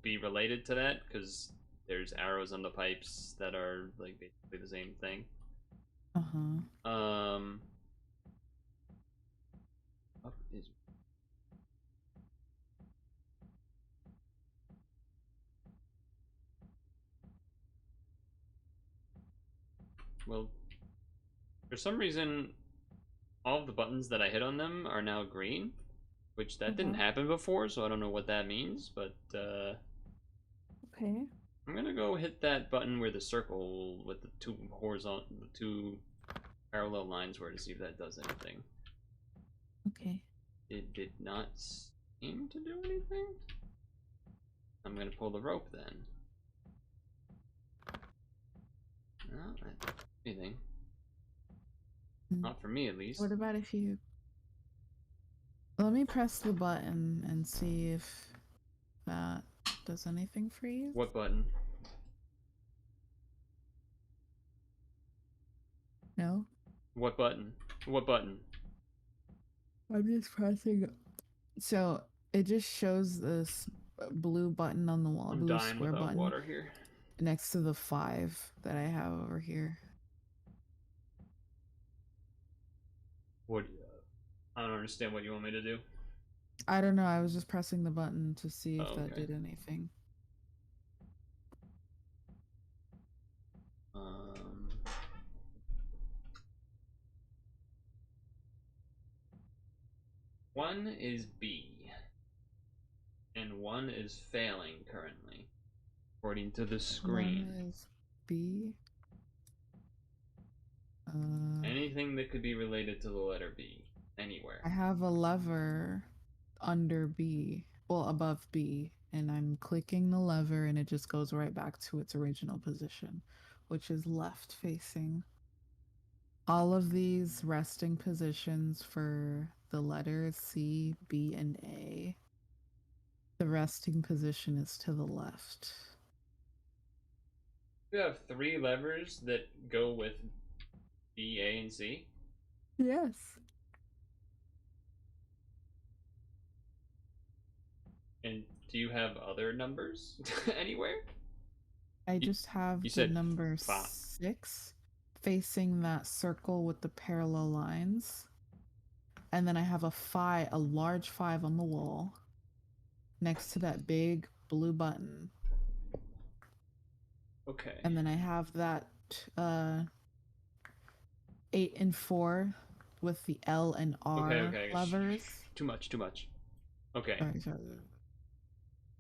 be related to that, because there's arrows on the pipes that are like basically the same thing. Up is well, for some reason, all of the buttons that I hit on them are now green, which that didn't happen before, so I don't know what that means, but Okay. I'm gonna go hit that button where the circle with the 2 parallel lines were to see if that does anything. Okay. It did not seem to do anything. I'm gonna pull the rope then. No, anything. Not for me, at least. What about if you... Let me press the button and see if that does anything for you. What button? No? What button? What button? I'm just pressing... So, it just shows this blue button on the wall, I'm blue dying square without button water here. next to the 5 that I have over here. What? I don't understand what you want me to do. I don't know, I was just pressing the button to see if that Okay. did anything. One is B, and one is failing currently, according to the screen. One is B. Anything that could be related to the letter B. Anywhere. I have a lever under B, well, above B, and I'm clicking the lever and it just goes right back to its original position, which is left facing. All of these resting positions for the letters C, B, and A, the resting position is to the left. You have 3 levers that go with B, A, and C? Yes. And do you have other numbers anywhere? I just have you the said number 5. 6 facing that circle with the parallel lines. And then I have a large 5 on the wall next to that big blue button. Okay. And then I have that 8 and 4 with the L and R Okay. levers. Too much. Okay. Sorry.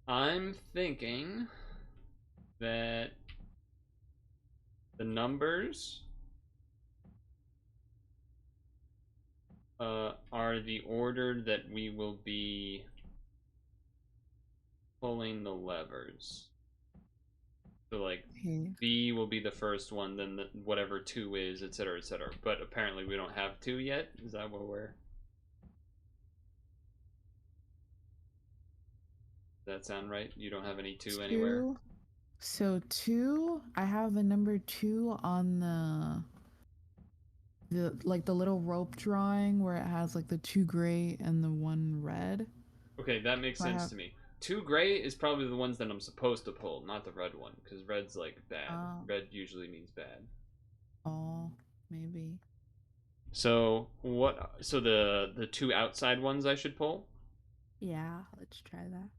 I'm thinking that the numbers are the order that we will be pulling the levers. So like Okay. B will be the first one, then whatever 2 is, etc., etc. But apparently we don't have 2 yet. Is that what we're? Does that sound right? You don't have any 2 anywhere? So 2, I have the number 2 on the like the little rope drawing where it has like the 2 gray and the 1 red. Okay, that makes sense to me. 2 gray is probably the ones that I'm supposed to pull, not the red one, because red's like bad. Red usually means bad. Oh, maybe. So what? So the 2 outside ones I should pull? Yeah, let's try that.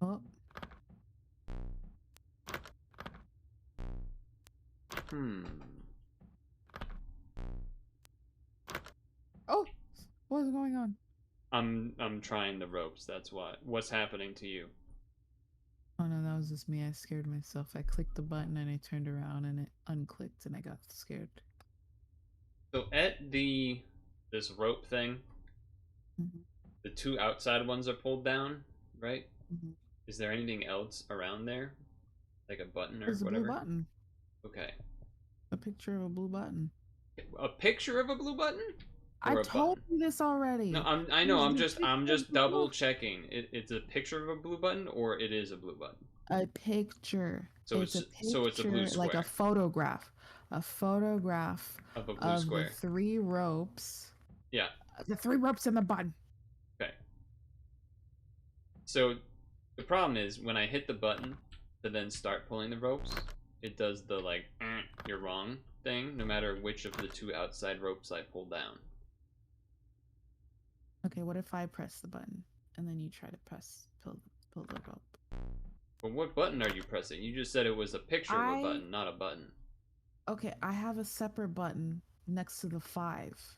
Oh. Oh, what's going on? I'm trying the ropes. That's why. What's happening to you? Oh no, that was just me. I scared myself. I clicked the button and I turned around and it unclicked and I got scared. So at this rope thing, the 2 outside ones are pulled down, right? Is there anything else around there, like a button or There's whatever? There's a blue button. Okay. A picture of a blue button. A picture of a blue button? I told you this already. No, I know. I'm just double checking. It's a picture of a blue button, or it is a blue button. A picture. So it's a blue square, like a photograph. A photograph of a blue square. The 3 ropes. Yeah. The 3 ropes and the button. Okay. So the problem is when I hit the button to then start pulling the ropes, it does the like you're wrong thing, no matter which of the 2 outside ropes I pull down. Okay, what if I press the button and then you try to pull the rope? But what button are you pressing? You just said it was a picture of a button, not a button. Okay, I have a separate button next to the 5.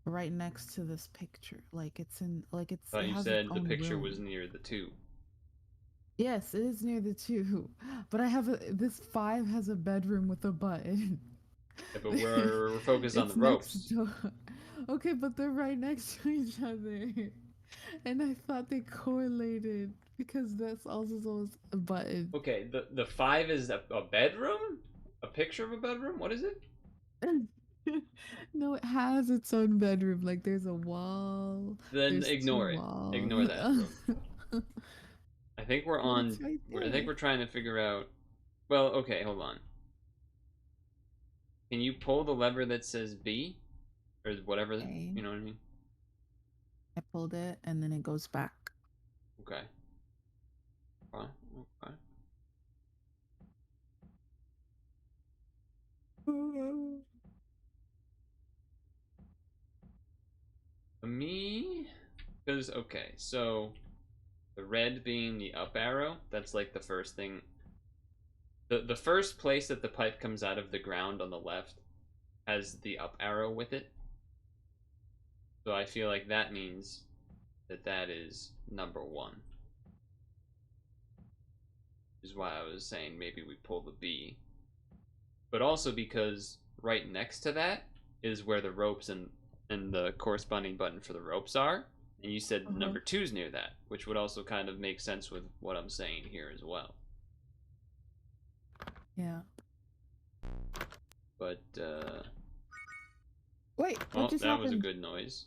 Right next to this picture. Like it's in like it's I thought you said the picture was near the 2. Yes, it is near the 2. But I have this 5 has a bedroom with a button. Yeah, but we're focused on the ropes. Okay, but they're right next to each other. And I thought they correlated because that's also a button. Okay, the 5 is a bedroom? A picture of a bedroom? What is it? No, it has its own bedroom. Like there's a wall. Then ignore it. Walls. Ignore that. I think we're on. Right I think we're trying to figure out. Well, okay, hold on. Can you pull the lever that says B, or whatever? Okay. You know what I mean? I pulled it, and then it goes back. Okay. Okay. Me, because okay, so the red being the up arrow, that's like the first thing. The first place that the pipe comes out of the ground on the left has the up arrow with it. So I feel like that means that is number 1. is why I was saying maybe we pull the B. But also because right next to that is where the ropes and the corresponding button for the ropes are. And you said number 2's near that, which would also kind of make sense with what I'm saying here as well. Yeah. But, Wait, what just that happened? was a good noise.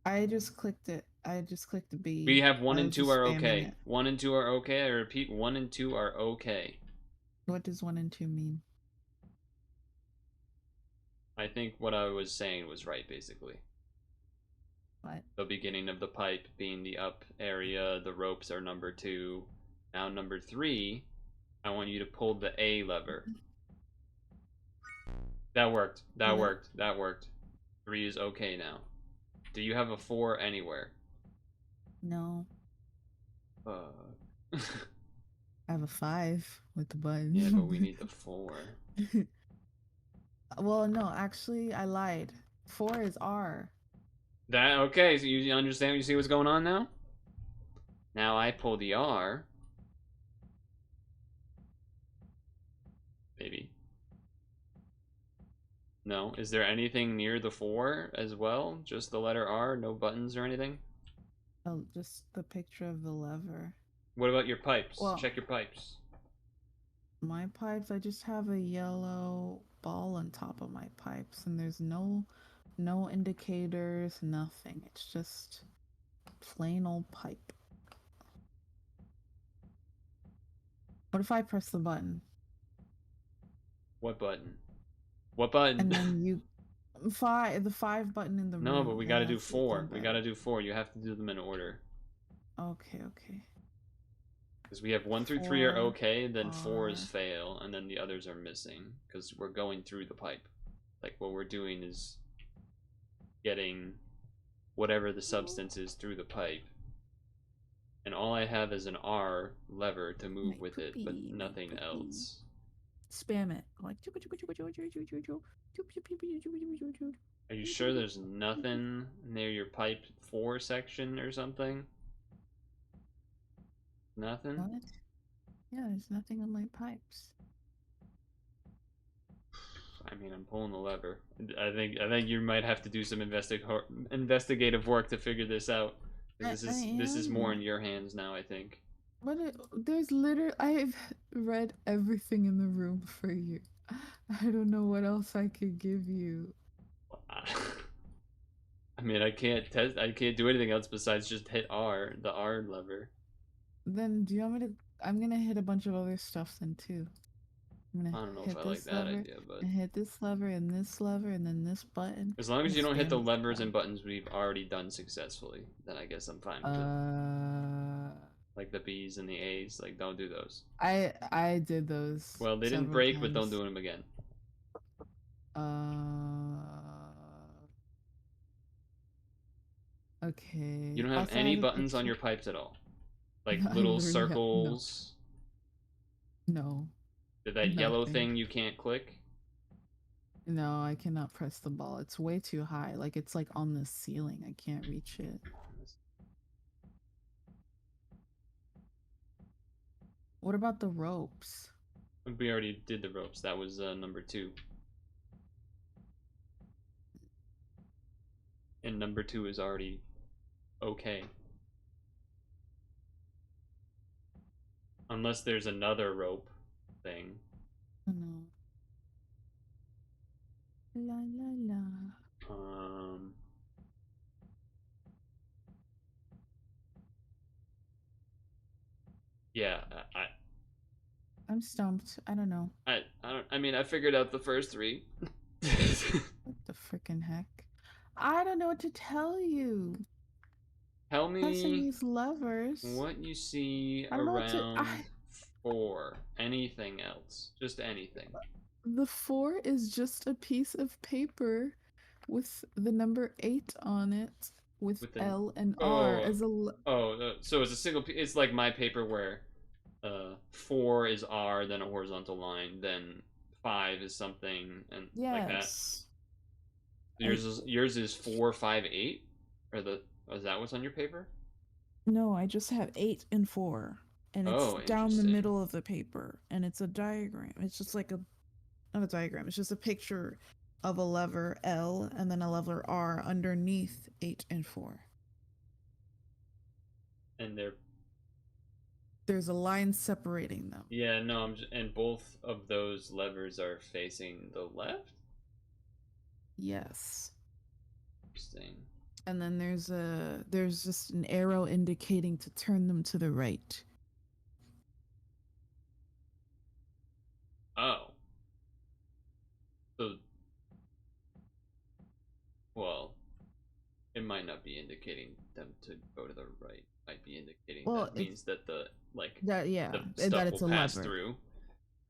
I just clicked it. I just clicked the B. We have 1 and 2 are spamming okay. it. 1 and 2 are okay. I repeat, 1 and 2 are okay. What does 1 and 2 mean? I think what I was saying was right, basically. What? The beginning of the pipe being the up area, the ropes are number 2. Now number 3, I want you to pull the A lever. That worked. That worked. That worked. 3 is okay now. Do you have a 4 anywhere? No. I I have a 5 with the button. Yeah, but we need the 4. Well, no, actually, I lied. 4 is R. That okay? So you understand? You see what's going on now? Now I pull the R. Maybe. No. Is there anything near the 4 as well? Just the letter R? No buttons or anything? Oh, just the picture of the lever. What about your pipes? Well, check your pipes. My pipes, I just have a yellow ball on top of my pipes, and there's no indicators, nothing. It's just plain old pipe. What if I press the button? What button? What button? And then you the 5 button in the room. No, but we gotta do that's 4. We gotta do 4. You have to do them in order. Okay. Because we have 1 through 3 are 4 okay, then 4 is are- fail, and then the others are missing. Because we're going through the pipe. Like, what we're doing is getting whatever the substance is through the pipe. And all I have is an R lever to move My with it, but poopy, my nothing poopy. else. Spam it. Like Are you sure there's nothing near your pipe 4 section or something? Nothing? What? Yeah, there's nothing on my pipes. I mean, I'm pulling the lever. I think you might have to do some investigative work to figure this out. This is more in your hands now, I think. There's literally, I've read everything in the room for you. I don't know what else I could give you. I mean, I can't do anything else besides just hit R, the R lever. Then do you want me to? I'm gonna hit a bunch of other stuff then too. I'm gonna I don't know hit if I like this that lever, idea, but and hit this lever and this lever and then this button. as long as you and don't hit the spam this levers button. and buttons we've already done successfully, then I guess I'm fine with it. Like the B's and the A's, like don't do those. I did those. Well, they didn't several break, but don't times. do them again. Okay. You don't have Also, I any a buttons on picture- your pipes at all. Like I little literally have- circles. No. That yellow Nothing. thing you can't click. No, I cannot press the ball. It's way too high. Like it's like on the ceiling. I can't reach it. What about the ropes? We already did the ropes. That was number 2. And number 2 is already okay. Unless there's another rope thing. Oh no. La la la. Yeah, I'm stumped. I don't know. I mean, I figured out the first 3. What the freaking heck? I don't know what to tell you. Tell Pressing me these levers. what you see I don't know what to- around 4. Anything else? Just anything. The 4 is just a piece of paper with the number 8 on it, with L and R as a. So it's a single. It's like my paper where 4 is R, then a horizontal line, then 5 is something, and like that. Yours is 4, 5, 8, or is that what's on your paper? No, I just have 8 and 4. and it's Oh, down the interesting. middle of the paper, and it's a diagram. It's just like not a diagram. It's just a picture of a lever L and then a lever R underneath 8 and 4. And There's a line separating them. yeah, no, and both of those levers are facing the left? Yes. Interesting. And then there's just an arrow indicating to turn them to the right. Oh. So, well, it might not be indicating them to go to the right. It might be indicating that means that the stuff that will it's a pass lever. through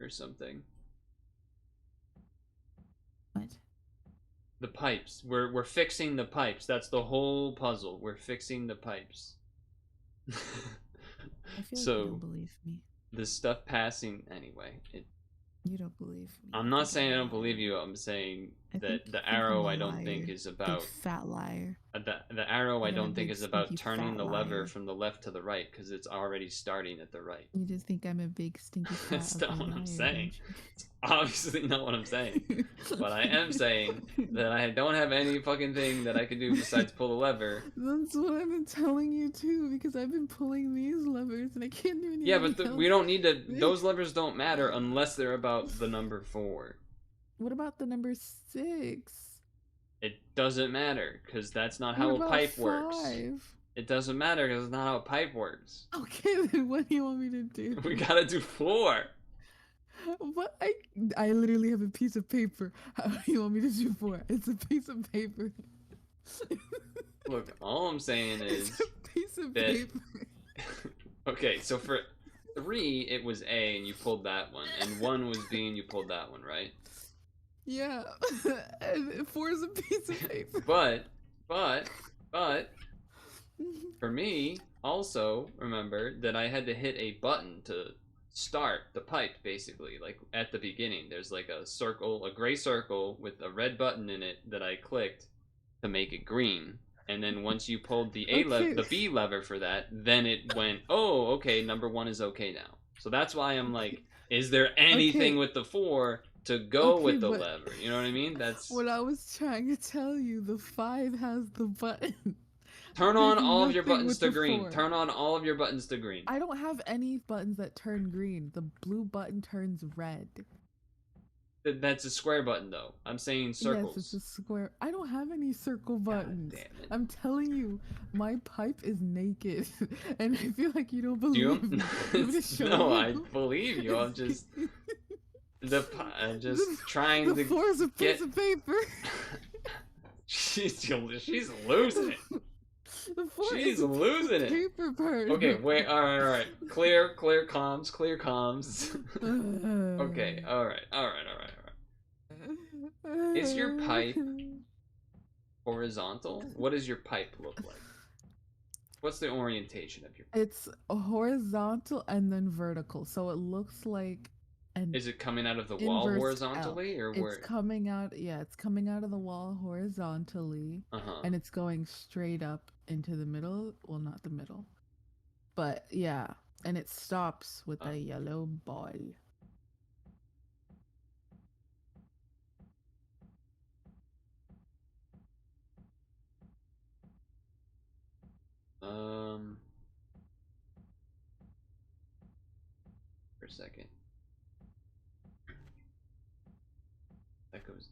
or something. What? The pipes. We're fixing the pipes. That's the whole puzzle. We're fixing the pipes. I feel So, like you don't believe me. the stuff passing anyway. You don't believe me. I'm not saying I don't believe you. I'm saying that the arrow I don't think is about big fat liar. the arrow I Like I'm a don't think big is about stinky turning fat the lever liar. from the left to the right because it's already starting at the right. You just think I'm a big stinky fat That's not ugly what I'm liar, saying. don't It's obviously not what I'm saying. you? But I am saying that I don't have any fucking thing that I can do besides pull the lever. That's what I've been telling you too, because I've been pulling these levers and I can't do anything. Yeah, but else. we don't need to. Those levers don't matter unless they're about the number 4. What about the number 6? It doesn't matter because that's not What how a about pipe 5? works. It doesn't matter because it's not how a pipe works. Okay, then what do you want me to do? We gotta do 4. What? I literally have a piece of paper. How do you want me to do 4? It's a piece of paper. Look, all I'm saying is It's a piece of that. paper. Okay, so for 3, it was A and you pulled that one, and 1 was B and you pulled that one, right? Yeah. And 4 is a piece of paper. But, for me, also remember that I had to hit a button to start the pipe, basically. Like at the beginning, there's like a circle, a gray circle with a red button in it that I clicked to make it green. And then once you pulled the the B lever for that, then it went, oh, okay, number 1 is okay now. So that's why I'm like, is there anything with the 4 to go with the lever? You know what I mean? That's what I was trying to tell you. The 5 has the button. Turn on all of your buttons to the green. 4. Turn on all of your buttons to green. I don't have any buttons that turn green. The blue button turns red. That's a square button, though. I'm saying circles. Yes, it's a square. I don't have any circle buttons. God damn it. I'm telling you, my pipe is naked, and I feel like you don't believe me. No, I believe you. I'm just trying to 4 is a piece of paper. She's losing it. She's losing it. Paper part. Okay, wait. All right. Clear comms. Clear comms. Okay. All right. Is your pipe horizontal? What does your pipe look like? What's the orientation of your pipe? It's horizontal and then vertical, so it looks like an. Is it coming out of the wall horizontally, or where? It's coming out. Yeah, it's coming out of the wall horizontally, and it's going straight up into the middle. Well, not the middle, but yeah, and it stops with a yellow ball. For a second. That goes.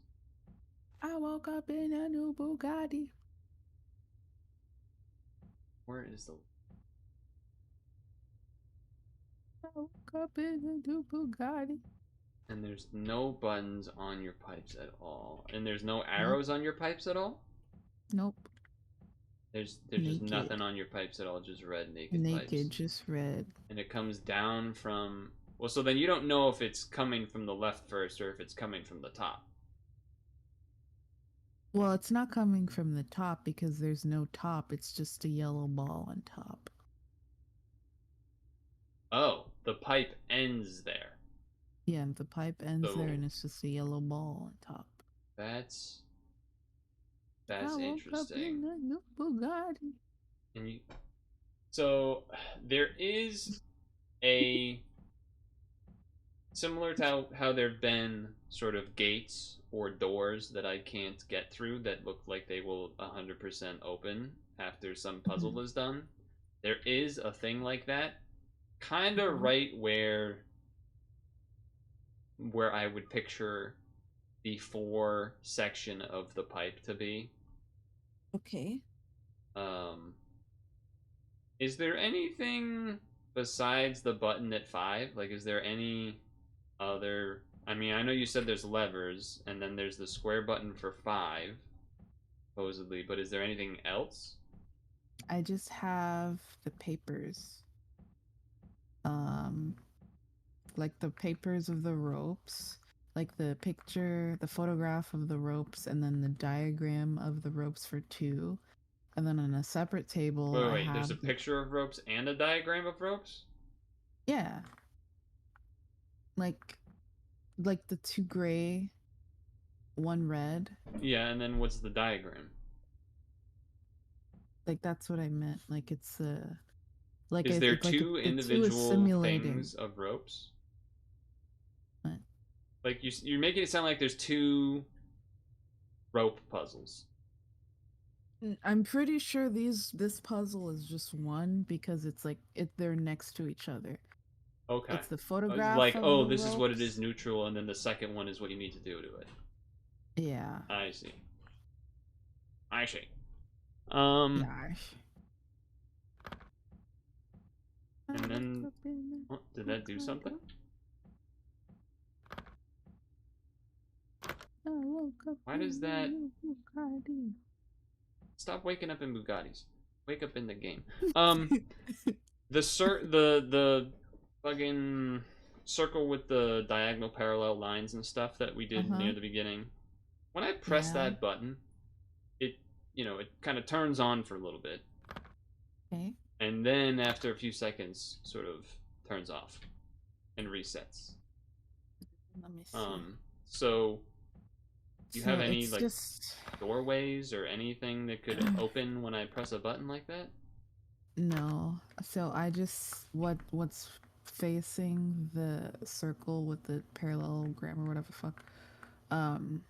I woke up in a new Bugatti. Where is the? I woke up in a new Bugatti. And there's no buttons on your pipes at all. And there's no arrows on your pipes at all? Nope. There's just nothing on your pipes at all, just red naked pipes. Naked, just red. And it comes down from... Well, so then you don't know if it's coming from the left first or if it's coming from the top. Well, it's not coming from the top because there's no top. It's just a yellow ball on top. Oh, the pipe ends there. Yeah, the pipe ends there and it's just a yellow ball on top. That's interesting. And so there is a similar to how there've been sort of gates or doors that I can't get through that look like they will 100% open after some puzzle Mhm. is done. There is a thing like that, kind of Mhm. right where I would picture the fore section of the pipe to be. Okay. Um, is there anything besides the button at 5? Like, is there any other? I mean, I know you said there's levers, and then there's the square button for 5, supposedly, but is there anything else? I just have the papers. Um, like the papers of the ropes, like the picture, the photograph of the ropes, and then the diagram of the ropes for 2. And then on a separate table, Wait, wait, I wait. There's a have the picture of ropes and a diagram of ropes? yeah, like the 2 gray, 1 red. Yeah, and then what's the diagram? Like that's what I meant. Like like Is there it's like two the 2 is individual simulating. things of ropes? What? Like you're making it sound like there's 2 rope puzzles. I'm pretty sure this puzzle is just one because it's like they're next to each other. Okay. It's the photograph Like, of oh, the this is what it is ropes. neutral, and then the second one is what you need to do to it. Yeah. I see. I see. Um, Yeah. I and woke then, up in oh, a did that do Woodcarve. something? I woke up Why does that in a Woodcarve. stop waking up in Bugattis? Wake up in the game. The fucking circle with the diagonal parallel lines and stuff that we did Uh-huh. near the beginning. When I press Yeah. that button, it it kind of turns on for a little bit, Okay. and then after a few seconds, sort of turns off and resets. Let me see. So do you have So any it's like just doorways or anything that could open when I press a button like that? no. So I just what's facing the circle with the parallelogram or whatever the fuck. Um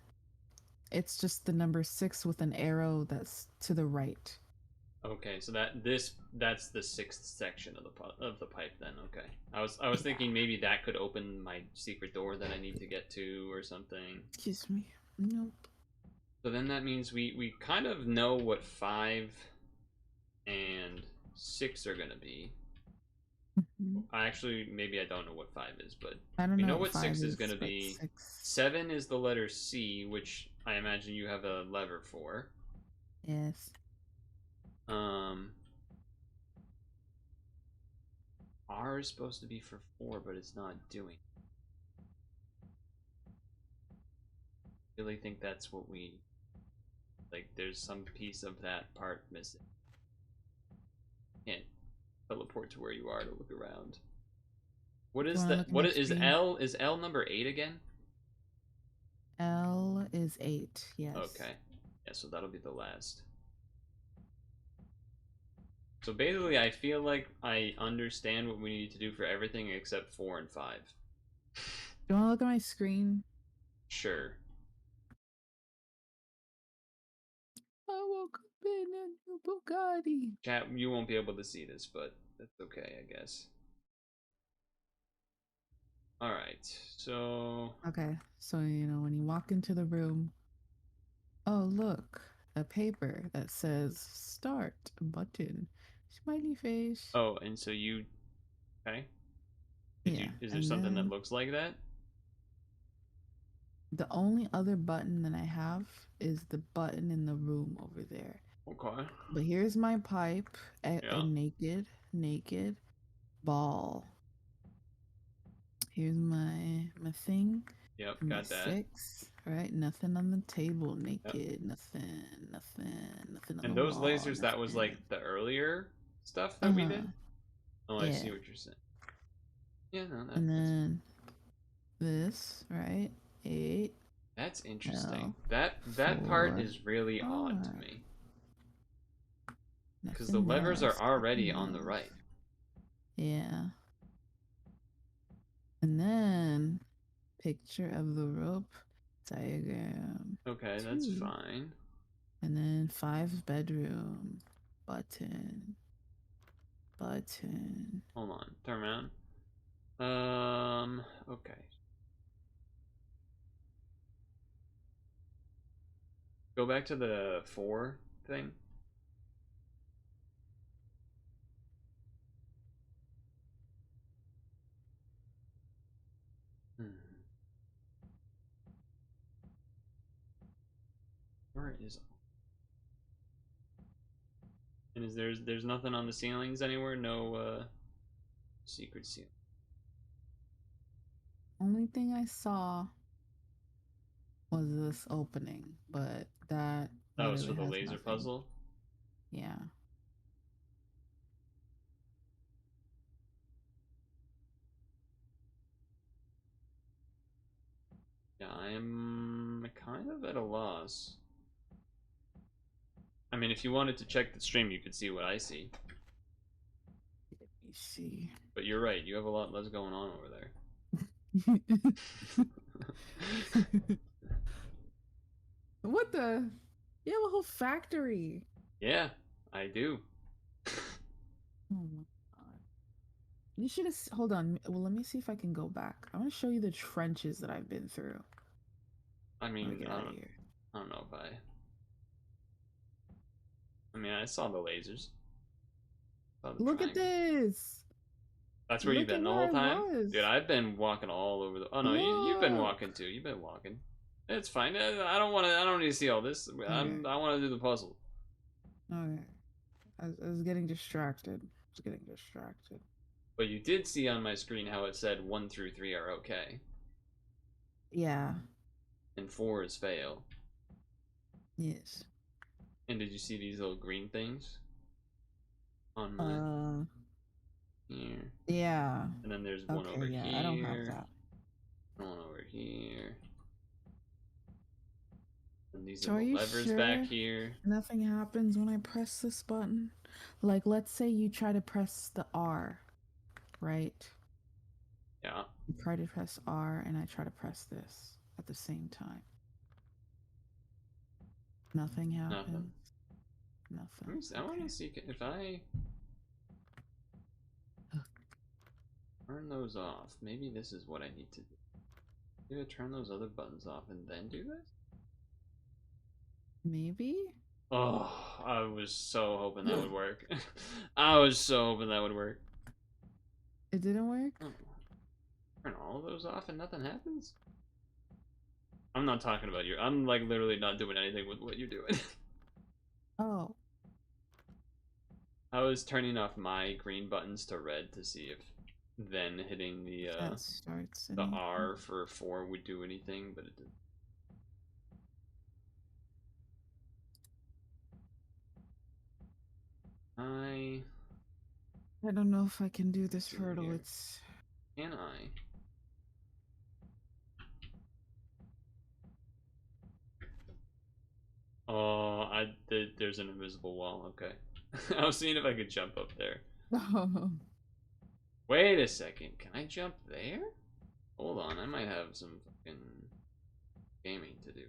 it's just the number 6 with an arrow that's to the right. Okay, so that's the 6th section of the pipe then. Okay, I was Yeah. thinking maybe that could open my secret door that I need to get to or something. Excuse me. Nope. So then that means we kind of know what 5 and 6 are gonna be. Mhm. Actually, maybe I don't know what 5 is, but I don't we know know what what 5 6 is is, gonna but be. 6. 7 is the letter C, which I imagine you have a lever for. Yes. Um, R is supposed to be for 4, but it's not doing. I really think that's what we like. There's some piece of that part missing. Can't teleport to where you are to look around. What Do you is want to that? look at my What is screen? L? Is L number 8 again? L is 8. Yes. Okay. Yeah, so that'll be the last. So basically, I feel like I understand what we need to do for everything except 4 and 5. Do you want to look at my screen? Sure. I woke up in a new Bugatti. Chat, you won't be able to see this, but that's okay, I guess. Alright, so... Okay, so when you walk into the room, oh look, a paper that says start button, smiley face. Oh, and so you... Okay. Yeah, Is there and something that then looks like that? the only other button that I have is the button in the room over there. Okay. But here's my pipe, a Yeah. naked ball. Here's my thing. Yep, And my got that. 6, right? Nothing on the table, Yep. naked, nothing on And the those wall, lasers, that was like nothing. the earlier stuff that we Uh-huh. did? Oh, I see Yeah. what you're saying. Yeah, no, And that's then this, right? 8, that's interesting. L, That part 4, is really odd to R. me. Because the Nothing levers there. are already Skipping on the those. right. Yeah. And then picture of the rope diagram. Okay, that's 2. fine. And then 5 bedroom. Button. Button. Hold on, turn around. Okay. Go back to the 4 thing. Where is? And there's nothing on the ceilings anywhere? No secret ceiling. Only thing I saw was this opening, but that That was for literally the has laser nothing. puzzle. Yeah. Yeah, I am kind of at a loss. I mean, if you wanted to check the stream, you could see what I see. Let me see. But you're right, you have a lot less going on over there. What the? You have a whole factory. Yeah, I do. Oh my god. You should have. Hold on. Well, let me see if I can go back. I want to show you the trenches that I've been through. I Let me mean, get out of here. I don't know if I mean, I saw the lasers. Saw the Look at triangle. this. That's where you've Look at been the where whole I time? was. Dude, I've been walking all over the... Oh, no, you've been Look. walking, too. You've been walking. It's fine. I don't need to see all this. Okay. I want to do the puzzle. Okay. I was getting distracted. But you did see on my screen how it said 1 through 3 are okay. Yeah. And 4 is fail. Yes. And did you see these little green things? On my... Here. Yeah. And then there's one over yeah, here. I don't have that. One over here. And these So are are the you levers sure back here. nothing happens when I press this button? Like, let's say you try to press the R, right? Yeah. You try to press R and I try to press this at the same time. Nothing happens. Nothing. I want to see if I turn those off. Maybe this is what I need to do. Maybe I turn those other buttons off and then do this? Maybe? Oh, I was so hoping that would work. I was so hoping that would work. It didn't work? Oh. Turn all of those off and nothing happens? I'm not talking about you. I'm like literally not doing anything with what you're doing. Oh. I was turning off my green buttons to red to see if then hitting the That starts the anything. R for 4 would do anything, but it didn't. I don't know if I can do this, See Purtle. here. It's... Can I? Oh, there's an invisible wall. Okay. I was seeing if I could jump up there. Wait a second. Can I jump there? Hold on. I might have some fucking gaming to do.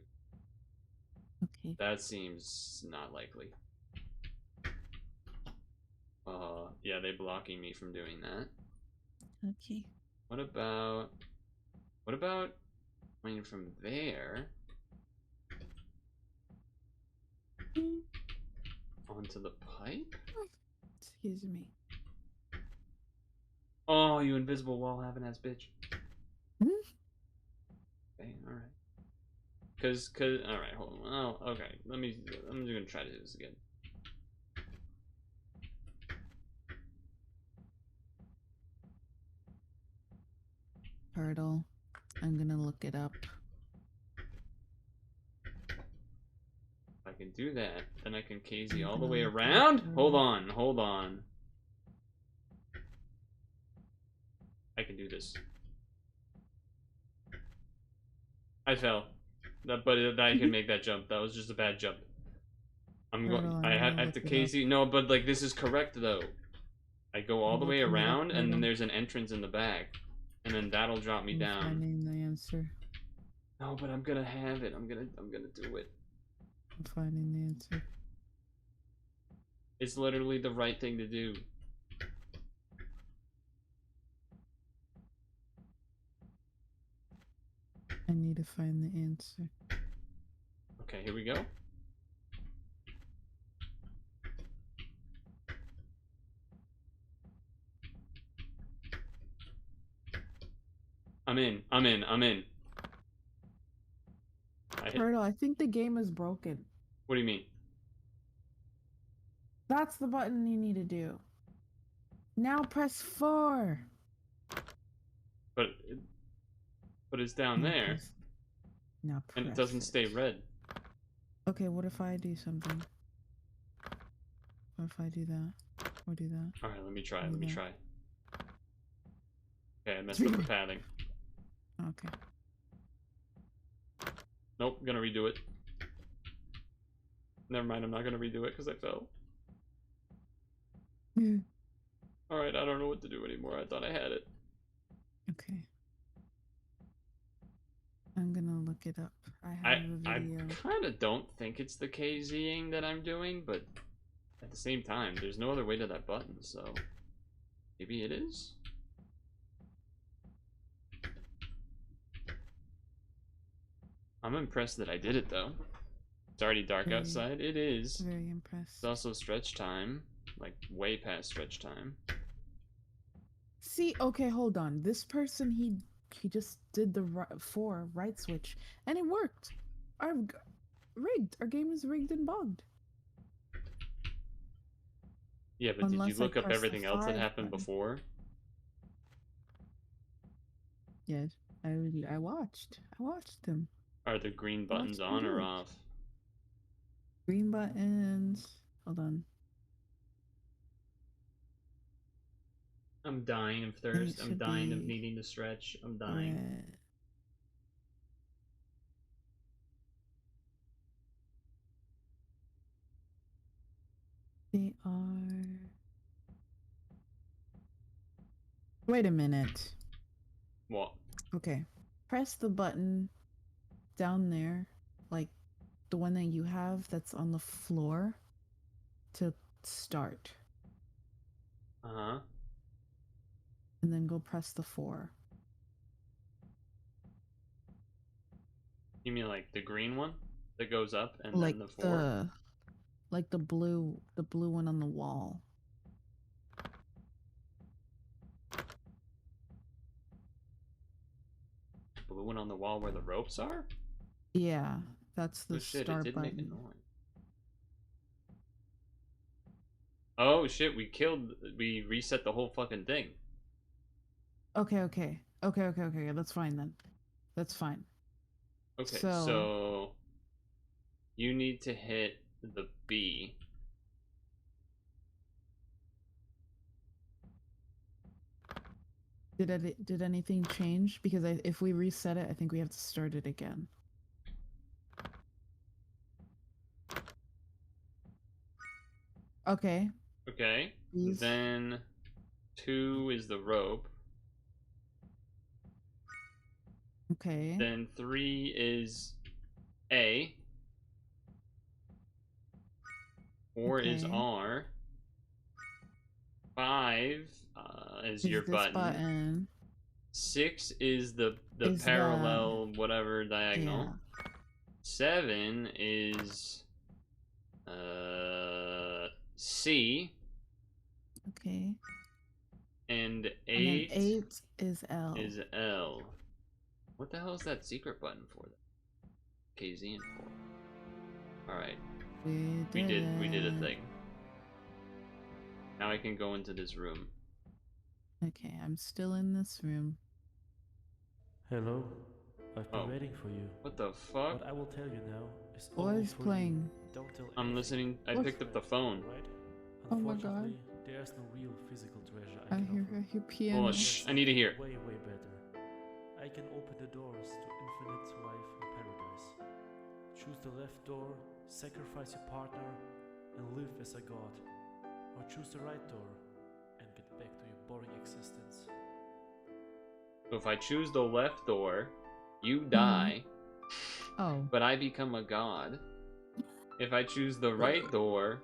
Okay. That seems not likely. Yeah, they're blocking me from doing that. Okay. What about going from there onto the pipe? Excuse me. Oh, you invisible wall having ass bitch. Okay, alright. Alright, hold on. Oh, okay. I'm just gonna try to do this again. Purtle. I'm gonna look it up. If I can do that, then I can KZ all the way around? Hold on. I can do this. I fell. But I can make that jump. That was just a bad jump. I have to KZ. No, but like this is correct though. I go all the way around, and then there's an entrance in the back. and then that'll drop me I'm down. finding the answer. No, but I'm gonna have it. I'm gonna do it. I'm finding the answer. It's literally the right thing to do. I need to find the answer. Okay, here we go. I'm in. Purtle, I think the game is broken. What do you mean? That's the button you need to do. Now press 4. But it's down Now there, press- Now press and it doesn't stay red. Okay, what if I do something? What if I do that? Or do that? All right, let me try. Do Let me that. try. Okay, I messed up the padding. Okay. Nope, gonna redo it. Never mind, I'm not gonna redo it because I fell. Alright, I don't know what to do anymore. I thought I had it. Okay. I'm gonna look it up. I have a video. I kind of don't think it's the KZing that I'm doing, but at the same time, there's no other way to that button, so maybe it is? I'm impressed that I did it, though. It's already dark outside. It is. Very impressed. It's also stretch time. Like, way past stretch time. See, okay, hold on. This person, he just did the right switch, and it worked. Rigged. Our game is rigged and bugged. Yeah, but Unless did you look I up press everything the else that 5 happened button. before? Yes, I watched. I watched them. Are the green Watch buttons them on do or it. off? Green buttons. Hold on. I'm dying of It thirst. I'm should dying of be needing to stretch. I'm dying. red. They are. Wait a minute. What? Okay. Press the button down there, like the one that you have that's on the floor, to start. Uh-huh. And then go press the 4. You mean like the green one that goes up and Like then the 4? like the blue one on the wall. Blue one on the wall where the ropes are? Yeah, that's the Oh shit, it start did button. make a noise. Oh shit, we reset the whole fucking thing. Okay. That's fine then. That's fine. Okay, So- so you need to hit the B. Did anything change? Because if we reset it, I think we have to start it again. Okay. Okay. These- Then 2 is the rope. Okay. Then 3 is A. 4 is Okay. R. 5 is your this button. 6 is the Is parallel whatever diagonal. Yeah. 7 is C, Okay. and And 8 then 8 is L. is L. What the hell is that secret button for? KZ and 4. All right, we did a thing. Now I can go into this room. Okay, I'm still in this room. Hello, I've been Oh. waiting for you. What the fuck? What I will tell you now is What only is for playing? you. Don't tell I'm anything. listening. I What? picked up the phone. Right? Oh my God. Unfortunately, there's no real physical treasure I I can hear offer. piano. Oh, shh! I need to hear. Way better. I can open the doors to infinite life and paradise. Choose the left door, sacrifice your partner, and live as a god. Or choose the right door and get back to your boring existence. So if I choose the left door, you die, Oh. but I become a god. If I choose the right door,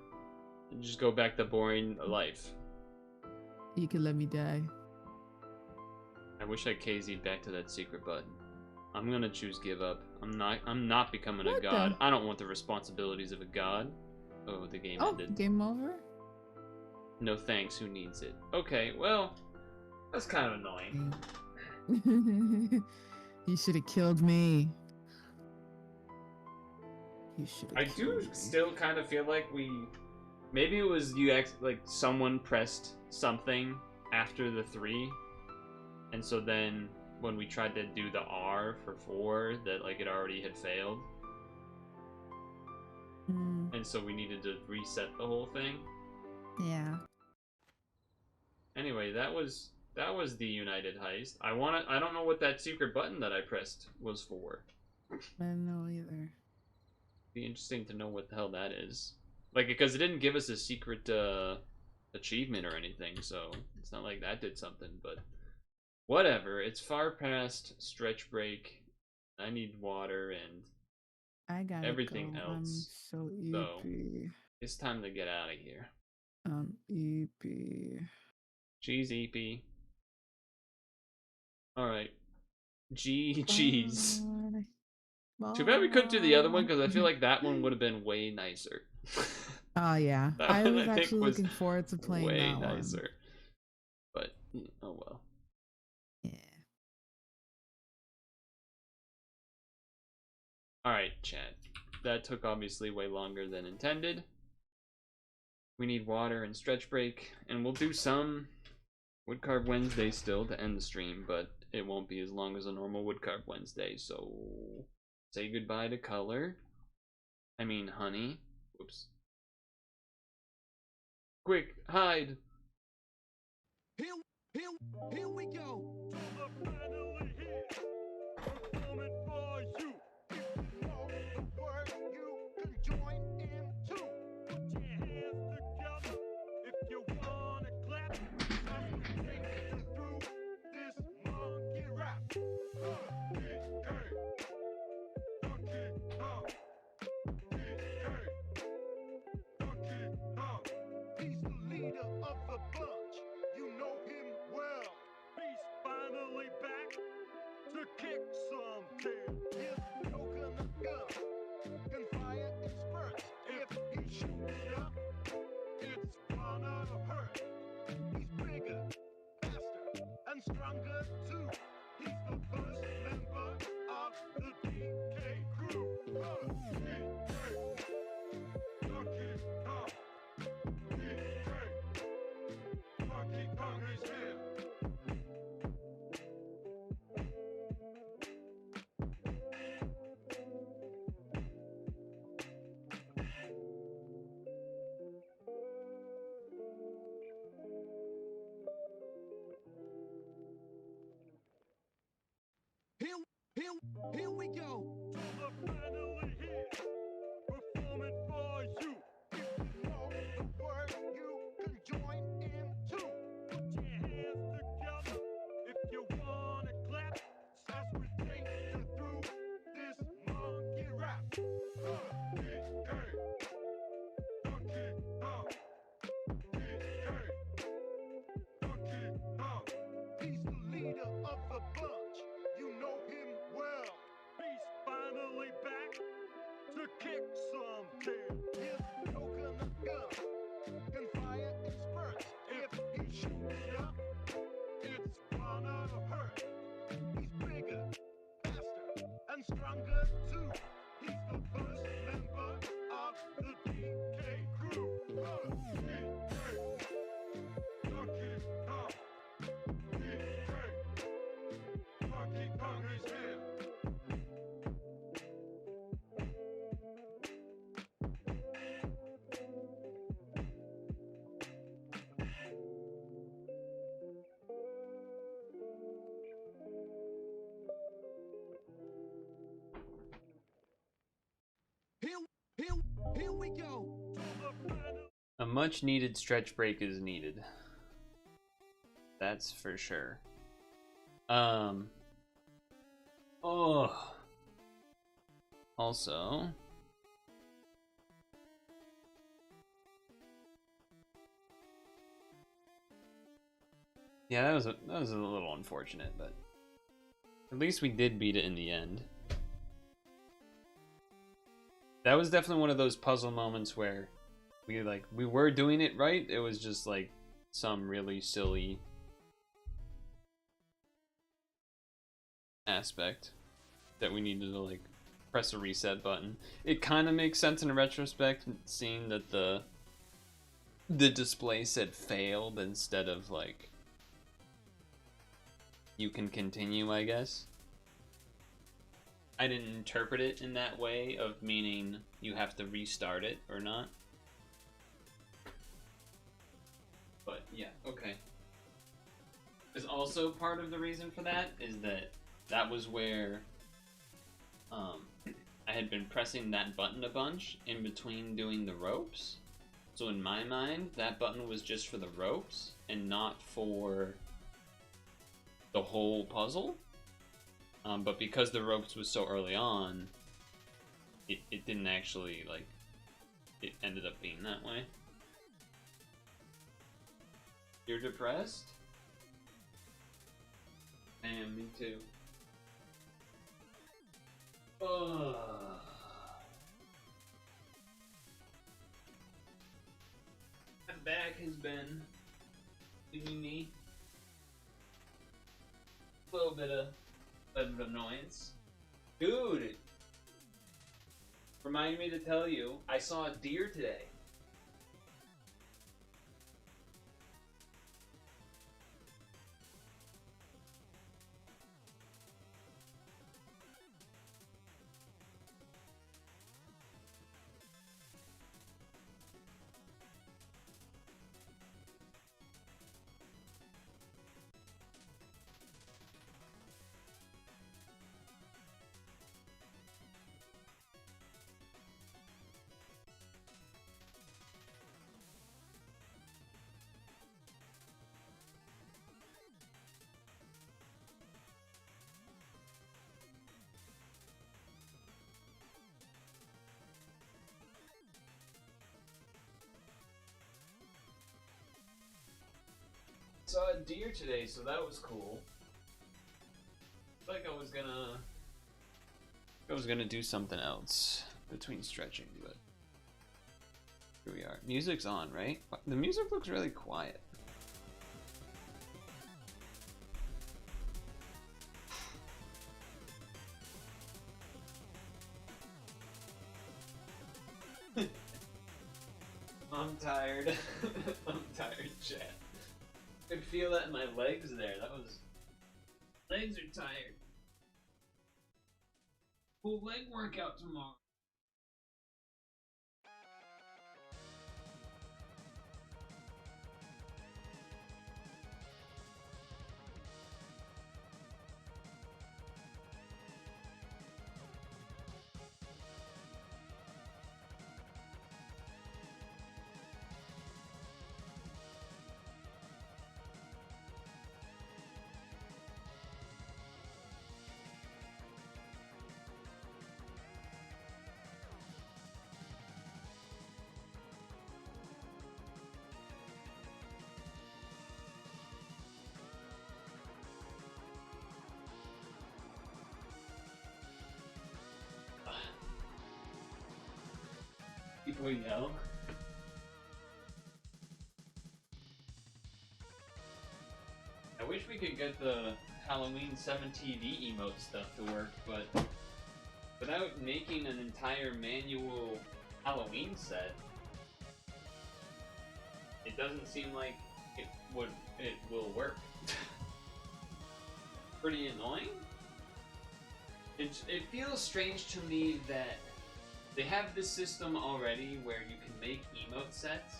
I just go back to boring life. You can let me die. I wish I KZ'd back to that secret button. I'm gonna choose give up. I'm not becoming a What god. the? I don't want the responsibilities of a god. Oh, the game ended. Game over? No thanks, who needs it? Okay, well, that's kind of annoying. You should have killed me. You should have I killed do me. still kind of feel like maybe it was like someone pressed something after the 3, and so then when we tried to do the R for 4, that like it already had failed. And so we needed to reset the whole thing. Yeah. Anyway, that was the United Heist. I don't know what that secret button that I pressed was for. I don't know either. Be interesting to know what the hell that is. Like, because it didn't give us a secret achievement or anything, so it's not like that did something, but whatever. It's far past stretch break. I need water and I gotta everything go. I'm else. so So EP. it's time to get out of here. EP. Cheese EP. Alright. G cheese. Too bad we couldn't do the other one, because I feel like that one would have been way nicer. Oh yeah. That I one, was I think, actually was looking forward to playing way that nicer. But oh well. one. Yeah. Alright, chat. That took obviously way longer than intended. We need water and stretch break, and we'll do some Woodcarve Wednesday still to end the stream, but it won't be as long as a normal Woodcarve Wednesday, so say goodbye to color. I mean honey. Whoops. Quick, hide! Here we go. Finally here. Performing for you. If you know the word, you can join in too. Put your hands together if you wanna clap. As we take you through this monkey rap. Hey, Donkey Kong. Donkey Kong. He's the leader of the bunch. You know him well. He's finally back to kick some tail. His coconut gun can fire in spurts. If he shoots up, it's gonna hurt. He's bigger, faster, and stronger too. He's the first member of the DK crew. Donkey Kong. Donkey Kong is here. Here we go. Finally here. Performing for you. If you know the word, you can join in too. Put your hands together if you wanna clap. As we take you through this monkey rap. Donkey Kong. Donkey Kong. He's the leader of the bunch. You know him well. He's finally back to kick some tail. His coconut gun can fire in spurts. If he shoots up, it's gonna hurt. He's bigger, faster, and stronger too. He's the first member of the DK crew. Donkey Kong. Donkey Kong is here. Here we go. A much needed stretch break is needed. That's for sure. Oh. Also. Yeah, that was a little unfortunate, but at least we did beat it in the end. That was definitely one of those puzzle moments where we were doing it right. It was just like some really silly aspect that we needed to like press a reset button. It kind of makes sense in retrospect, seeing that the display said failed instead of like you can continue, I guess. I didn't interpret it in that way of meaning you have to restart it or not. But yeah, okay. Because also part of the reason for that is that was where I had been pressing that button a bunch in between doing the ropes. So in my mind, that button was just for the ropes and not for the whole puzzle. But because the ropes was so early on, it didn't actually, like, it ended up being that way. You're depressed? I am, me too. My back has been giving me a little bit of annoyance. Dude! Remind me to tell you, I saw a deer today. Saw a deer today, so that was cool. Like I was gonna do something else between stretching, but here we are. Music's on, right? The music looks really quiet. I'm tired. I'm tired, chat. I could feel that in my legs there. Legs are tired. Cool leg workout tomorrow. People yell. I wish we could get the Halloween 7 TV emote stuff to work, but without making an entire manual Halloween set, it doesn't seem like it will work. Pretty annoying. It feels strange to me that they have this system already where you can make emote sets,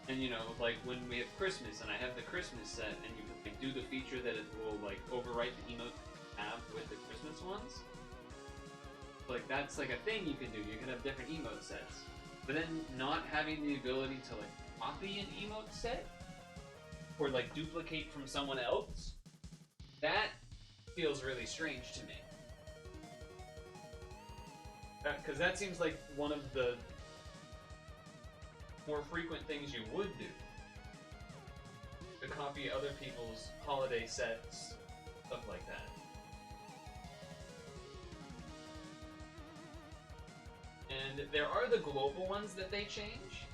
and you know, like when we have Christmas and I have the Christmas set, and you can like, do the feature that it will like overwrite the emote you have with the Christmas ones. Like that's like a thing you can do. You can have different emote sets, but then not having the ability to like copy an emote set or like duplicate from someone else That feels really strange to me. Because that seems like one of the more frequent things you would do. To copy other people's holiday sets, stuff like that. And there are the global ones that they change.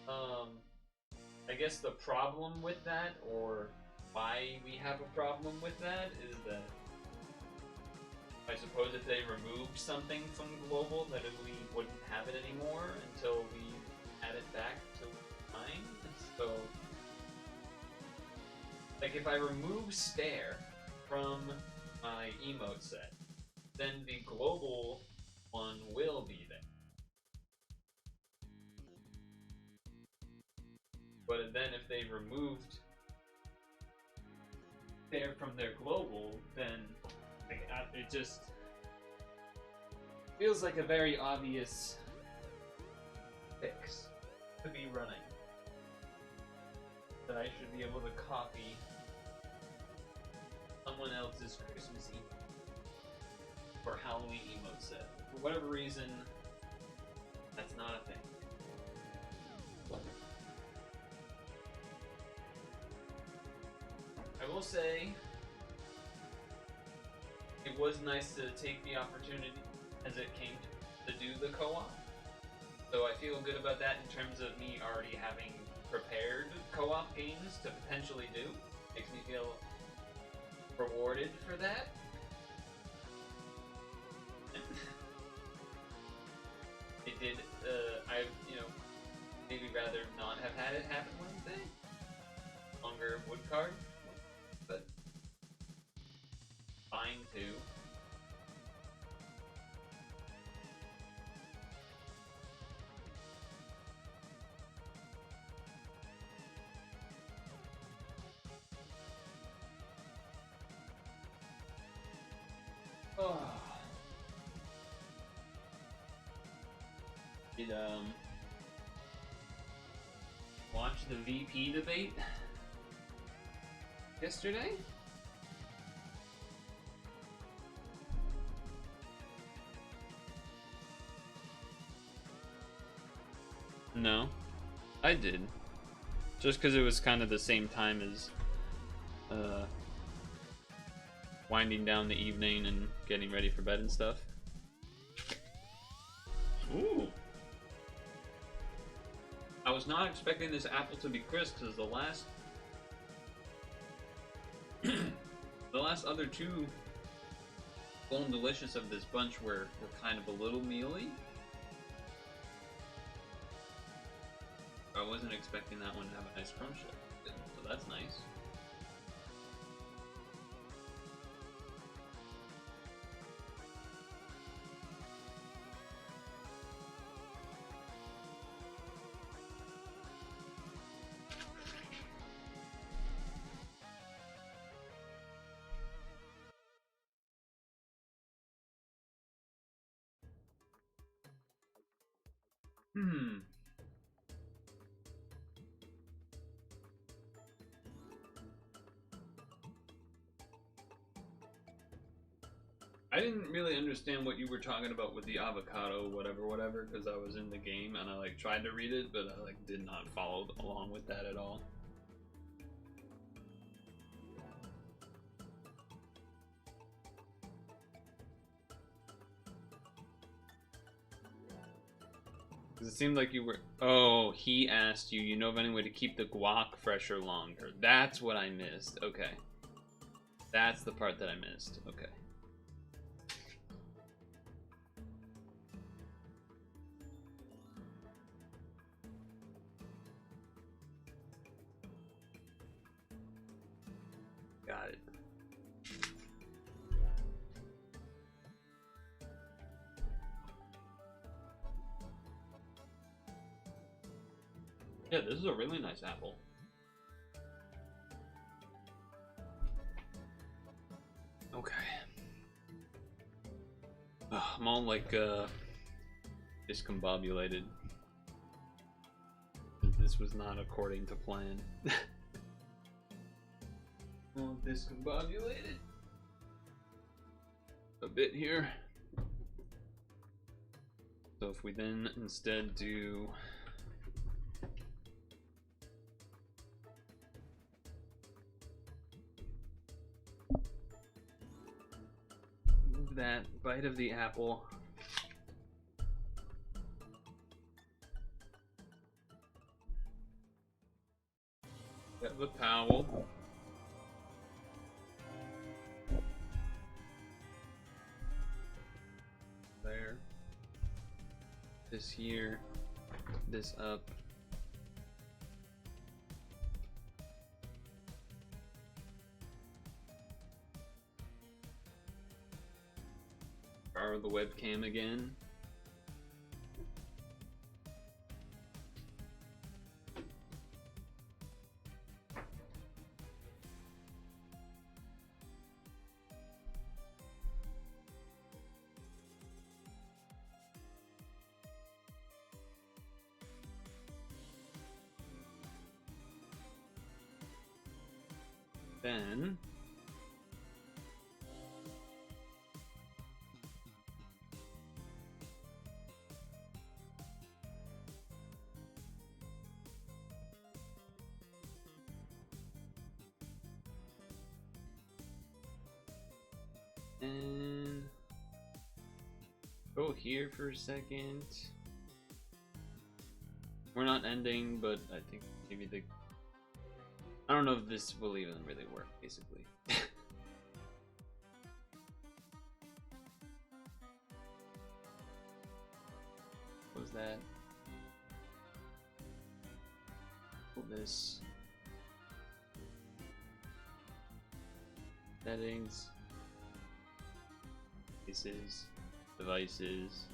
I guess the problem with that, or why we have a problem with that, is that I suppose if they removed something from global, that we wouldn't have it anymore until we add it back to mine. So, like if I remove stare from my emote set, then the global one will be there. But then if they removed stare from their global, then like, it just feels like a very obvious fix to be running. That I should be able to copy someone else's Christmassy or Halloween emote set. For whatever reason, that's not a thing. I will say, it was nice to take the opportunity as it came to do the co-op. So I feel good about that in terms of me already having prepared co-op games to potentially do. Makes me feel rewarded for that. It did, I, maybe rather not have had it happen Wednesday. Longer Woodcarve. But fine too. Oh. Did watch the VP debate yesterday? No, I did. Just because it was kind of the same time as winding down the evening and getting ready for bed and stuff. Ooh. I was not expecting this apple to be crisp because the last other two Golden Delicious of this bunch were kind of a little mealy. I wasn't expecting that one to have a nice crunch like it, so that's nice. I didn't really understand what you were talking about with the avocado, whatever, because I was in the game and I tried to read it, but I did not follow along with that at all. Because it seemed like you were... Oh, he asked you, you know of any way to keep the guac fresher longer. That's what I missed. Okay. That's the part that I missed. Okay. Got it. Yeah, this is a really nice apple. Okay. I'm all discombobulated. This was not according to plan. All discombobulated a bit here. So if we then instead do move that bite of the apple get the towel. There. This here. This up. Borrow the webcam again. Then go here for a second. We're not ending, but I think maybe the I don't know if this will even really work, basically. What was that? Pull this. Settings. Devices. Devices.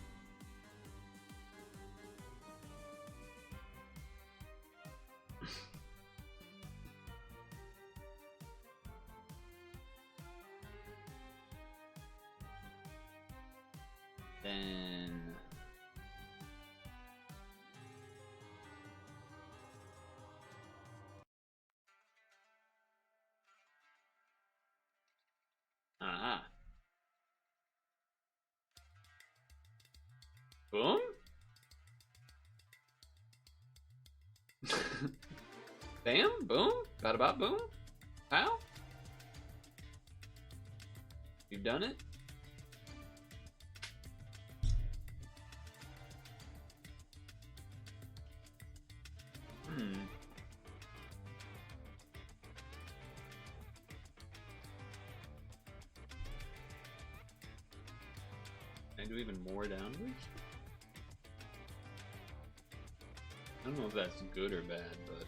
Then aha. Boom. Bam, boom, bada bop boom. How? You've done it? Can I do even more downwards? I don't know if that's good or bad, but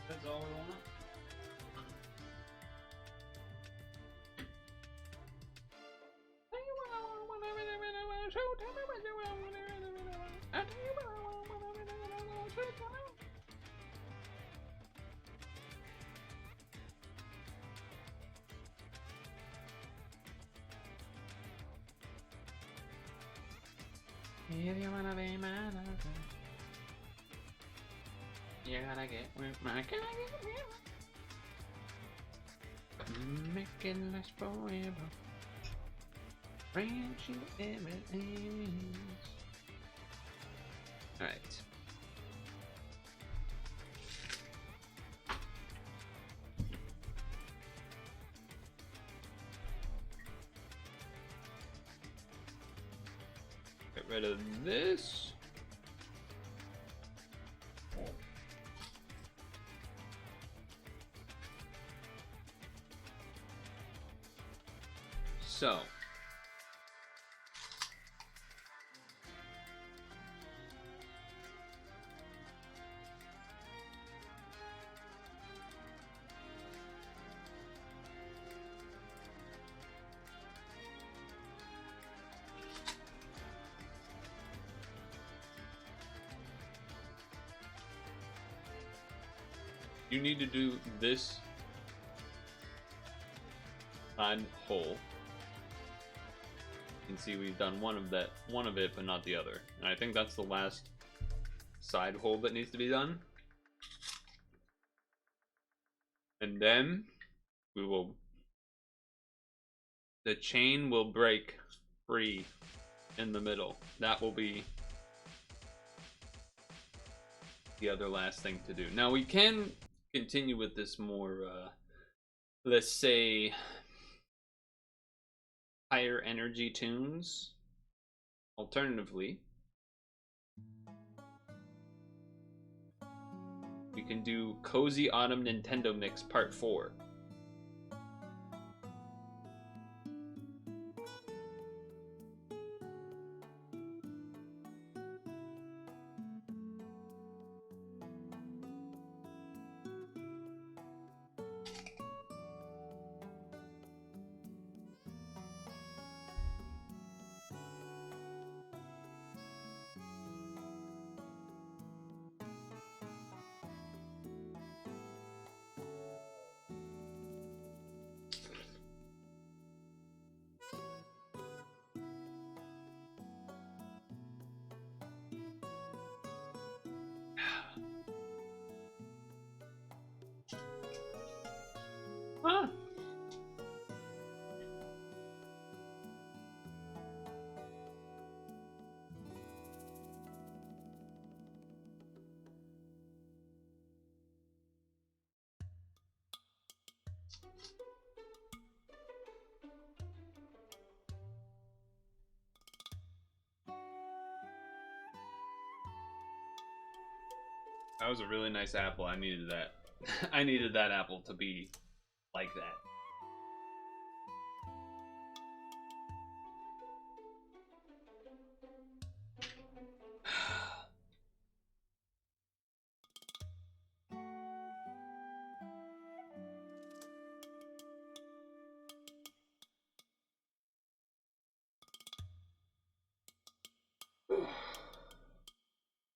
that's all we want. If you wanna be my lover, you gotta get with my make it last forever. Friendship never ends. Alright. Get rid of this. So You need to do this side hole. You can see we've done one of it, but not the other. And I think that's the last side hole that needs to be done. And then the chain will break free in the middle. That will be the other last thing to do. Now we can continue with this more, let's say, higher energy tunes. Alternatively, we can do Cozy Autumn Nintendo Mix Part 4. Ah. That was a really nice apple. I needed that. I needed that apple to be like that.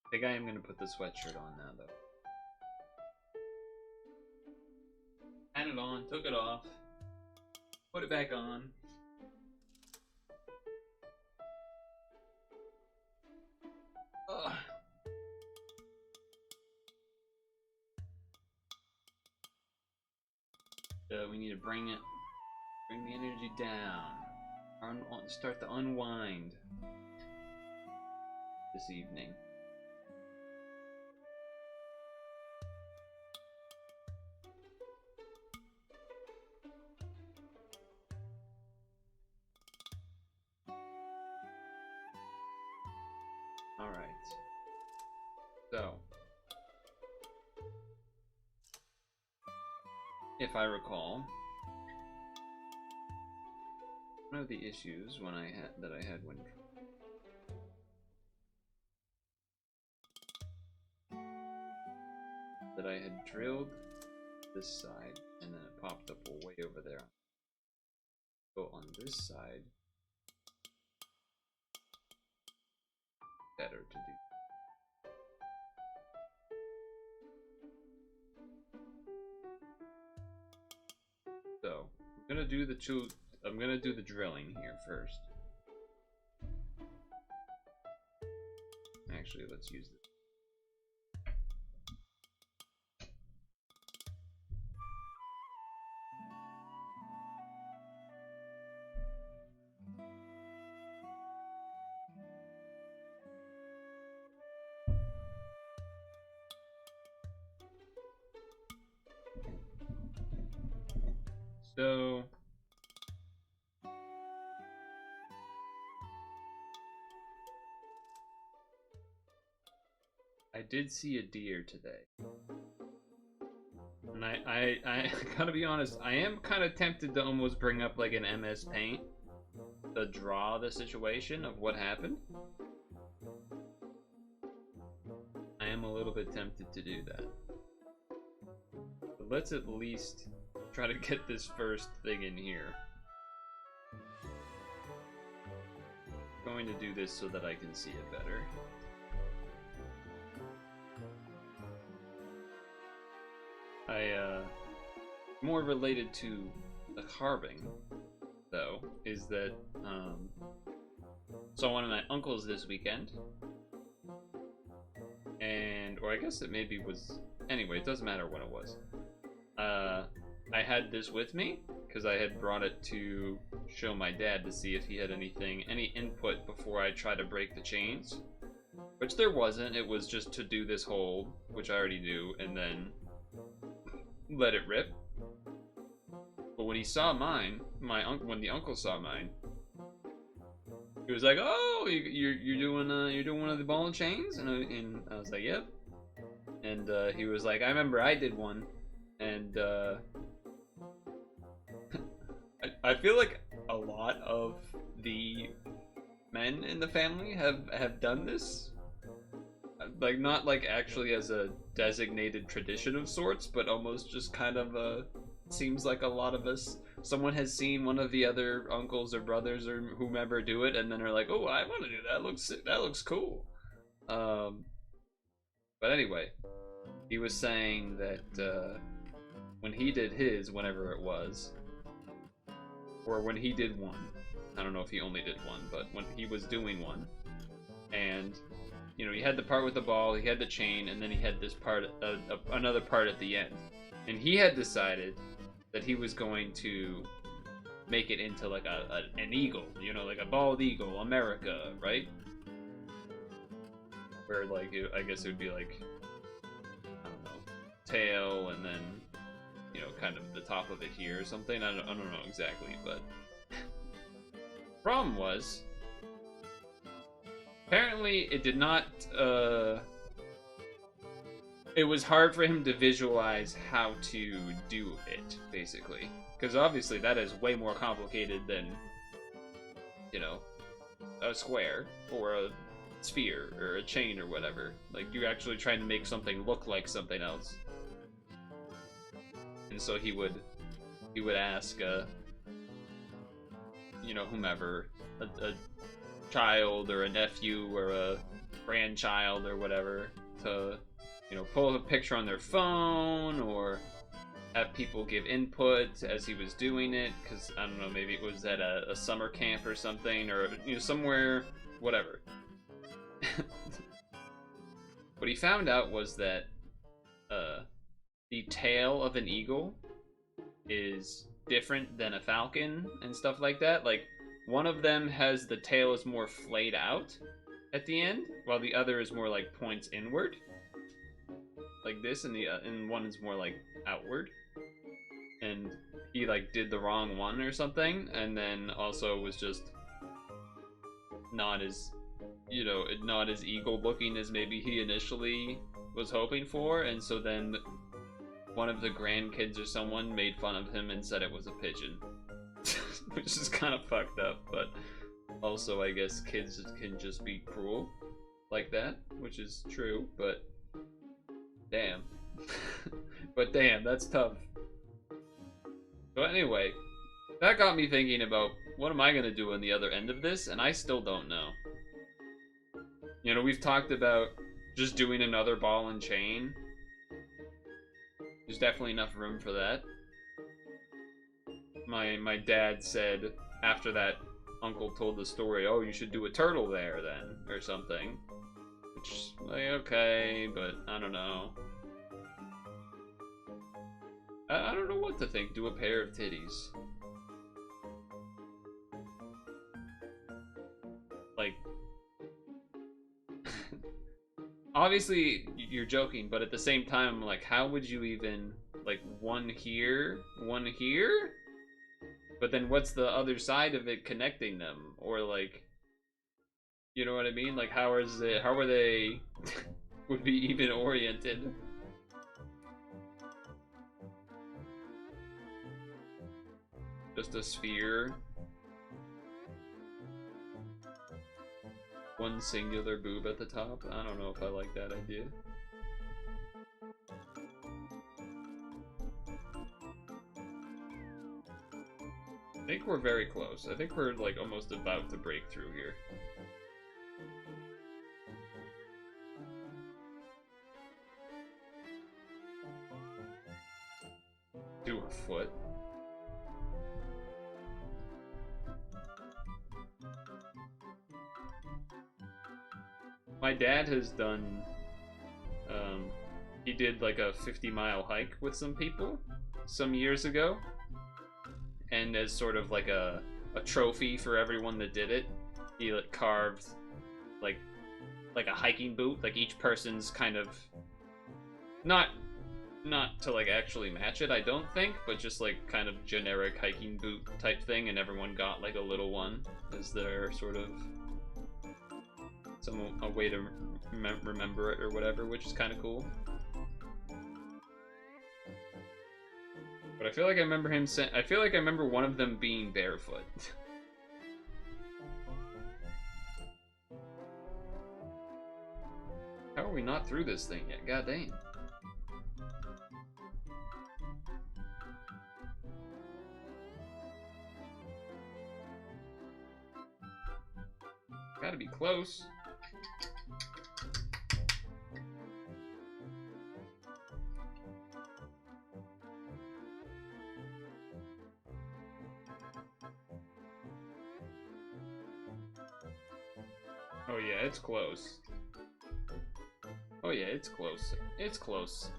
I think I am gonna put the sweatshirt on now, though. Had it on, took it off, put it back on. Ugh. We need to bring the energy down. Start to unwind this evening. Alright. So, if I recall, one of the issues when I had when that I had drilled this side and then it popped up way over there. So on this side, better to do. So I'm gonna do the drilling here first. Actually, let's use this. So I did see a deer today. And I gotta be honest, I am kind of tempted to almost bring up like an MS Paint to draw the situation of what happened. I am a little bit tempted to do that. But let's at least try to get this first thing in here. I'm going to do this so that I can see it better. more related to the carving, though, is that, saw one of my uncles this weekend, or I guess it maybe was, anyway, it doesn't matter when it was. I had this with me, because I had brought it to show my dad to see if he had any input before I try to break the chains. Which there wasn't, it was just to do this hole, which I already do, and then let it rip. But when he saw mine, when the uncle saw mine, he was like, "Oh, you're doing one of the ball and chains?" And I was like, "Yep." And he was like, "I remember I did one," and I feel like a lot of the men in the family have done this. Like, not like actually as a designated tradition of sorts, but almost just kind of seems like a lot of us, someone has seen one of the other uncles or brothers or whomever do it, and then are like, "Oh, I want to do that. That looks cool." But anyway, he was saying that when he did his, whenever it was, or when he did one, I don't know if he only did one, but when he was doing one, and you know, he had the part with the ball, he had the chain, and then he had this part, another part at the end. And he had decided that he was going to make it into like an eagle, you know, like a bald eagle, America, right? Where like, I guess it would be like, I don't know, tail, and then, you know, kind of the top of it here or something. I don't know exactly, but problem was, apparently it did not, it was hard for him to visualize how to do it, basically. Because obviously that is way more complicated than, you know, a square, or a sphere, or a chain, or whatever. Like, you're actually trying to make something look like something else. And so he would ask, you know, whomever, a child or a nephew or a grandchild or whatever, to, you know, pull a picture on their phone or have people give input as he was doing it, because I don't know, maybe it was at a summer camp or something, or, you know, somewhere, whatever. What he found out was that the tail of an eagle is different than a falcon and stuff like that. Like, one of them has the tail is more flayed out at the end, while the other is more like points inward, like this, and one is more like outward. And he like did the wrong one or something, and then also was just not as, you know, not as eagle looking as maybe he initially was hoping for, and so then one of the grandkids or someone made fun of him and said it was a pigeon. Which is kind of fucked up, but also I guess kids can just be cruel like that, which is true, but damn. But damn, that's tough. So anyway, that got me thinking about what am I gonna do on the other end of this, and I still don't know. You know, we've talked about just doing another ball and chain. There's definitely enough room for that. My dad said after that uncle told the story, "Oh, you should do a turtle there then," or something. Which, like, okay, but I don't know. I don't know what to think. Do a pair of titties. Like, obviously you're joking, but at the same time, like, how would you even, like, one here, but then what's the other side of it connecting them? Or like, you know what I mean? Like, how are they would be even oriented? Just a sphere. One singular boob at the top? I don't know if I like that idea. I think we're very close. I think we're like almost about to break through here. do a foot. My dad has done, he did like a 50-mile hike with some people some years ago. And as sort of like a trophy for everyone that did it, he like carved like a hiking boot, like each person's kind of, not to like actually match it, I don't think, but just like kind of generic hiking boot type thing, and everyone got like a little one as their sort of a way to remember it or whatever, which is kind of cool. But I feel like I remember I feel like I remember one of them being barefoot. How are we not through this thing yet? God damn. Gotta be close. Oh yeah, it's close. Oh yeah, it's close. It's close.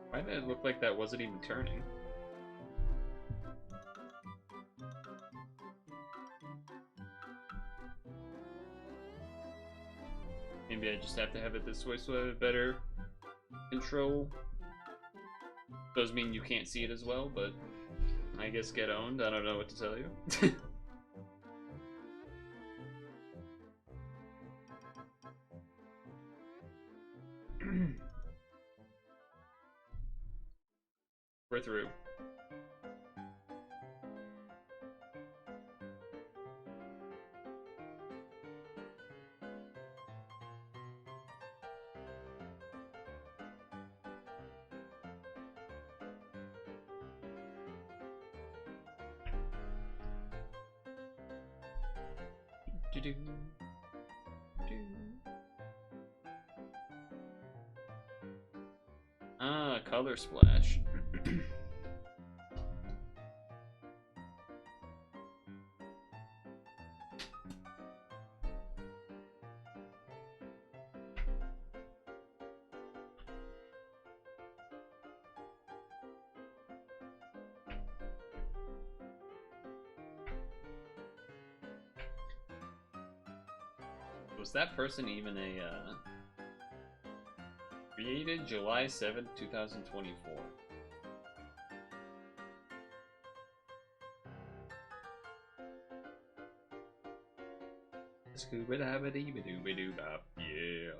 Why did it look like that wasn't even turning? Maybe I just have to have it this way so I have better control. Does mean you can't see it as well, but I guess get owned. I don't know what to tell you. We're through. Ah, color splash. Was that person even a, created July 7th, 2024? Scuba dabba dee ba doo ba doo bop, yeah.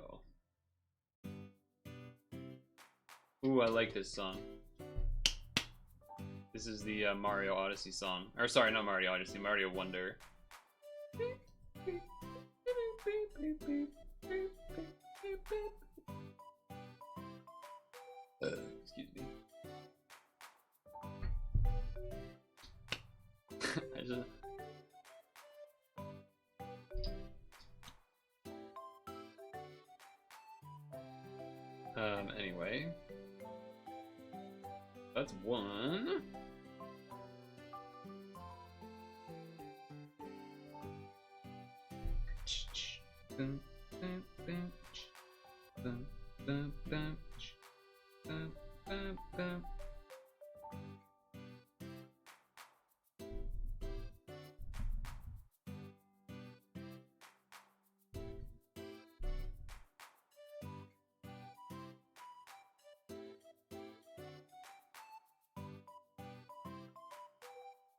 Ooh, I like this song. This is the Mario Odyssey song. Or sorry, not Mario Odyssey, Mario Wonder. Excuse me. I just... Anyway. That's one.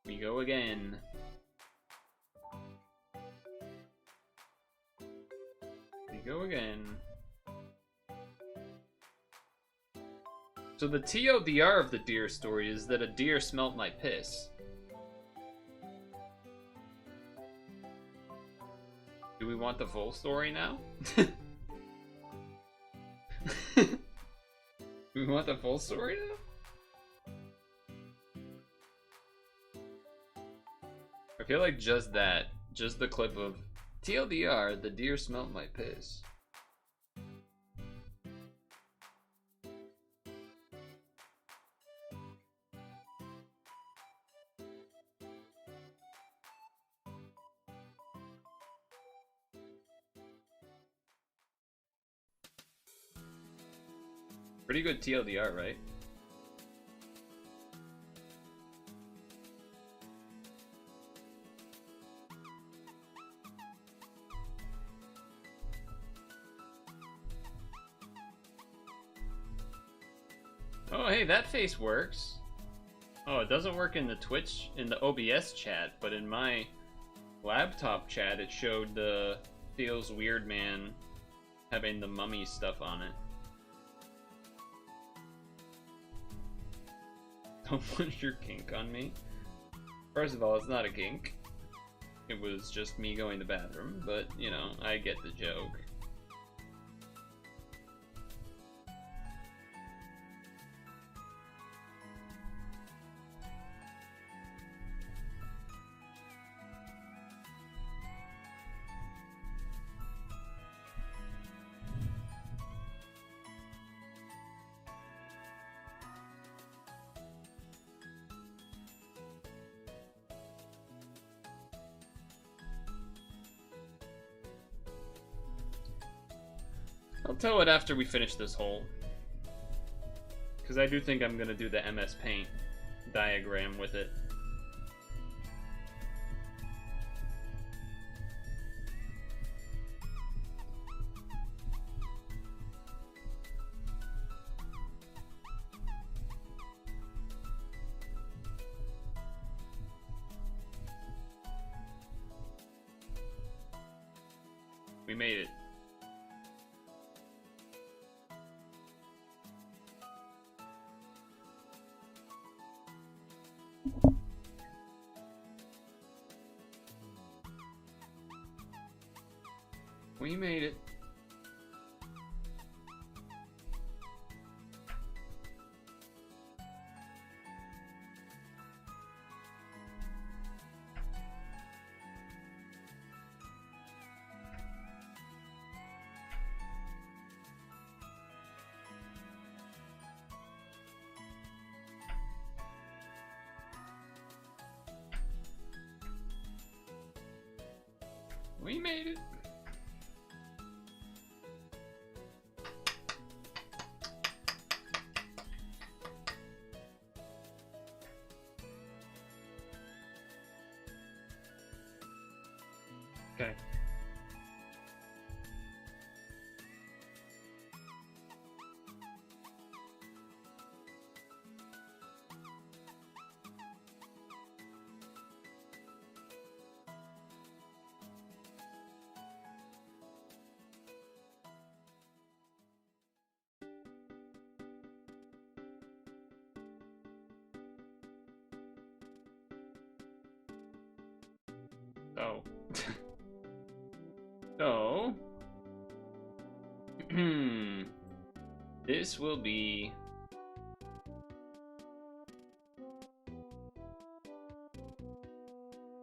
We go again. We go again. So the TLDR of the deer story is that a deer smelt my piss. Do we want the full story now? Do We want the full story now? I feel like just that, just the clip of TLDR, the deer smelt my piss. Pretty good TLDR, right? Oh, hey, that face works. Oh, it doesn't work in the Twitch, in the OBS chat, but in my laptop chat, it showed the Feels Weird Man having the mummy stuff on it. Don't push your kink on me. First of all, it's not a kink. It was just me going to the bathroom, but, you know, I get the joke. I'll tell it after we finish this hole. Because I do think I'm going to do the MS Paint diagram with it. We made it. We made it. We made it. Okay. So. So. This will be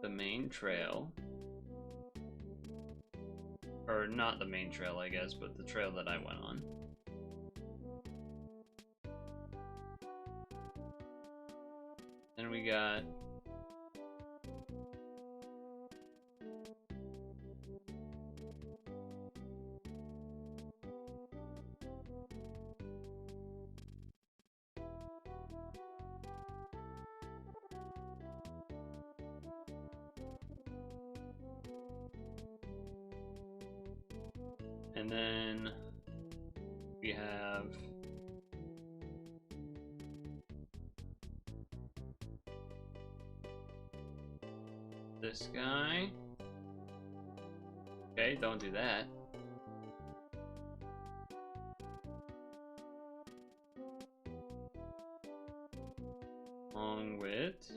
the main trail. Or not the main trail, I guess, but the trail that I went on. Then we got and then we have this guy. Okay, don't do that. Along with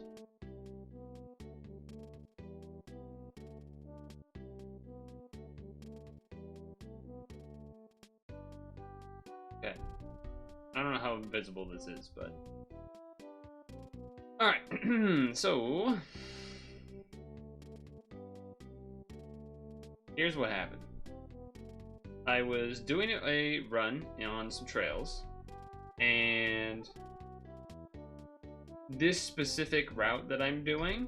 I don't know how visible this is, but... Alright, so... Here's what happened. I was doing a run on some trails, and this specific route that I'm doing,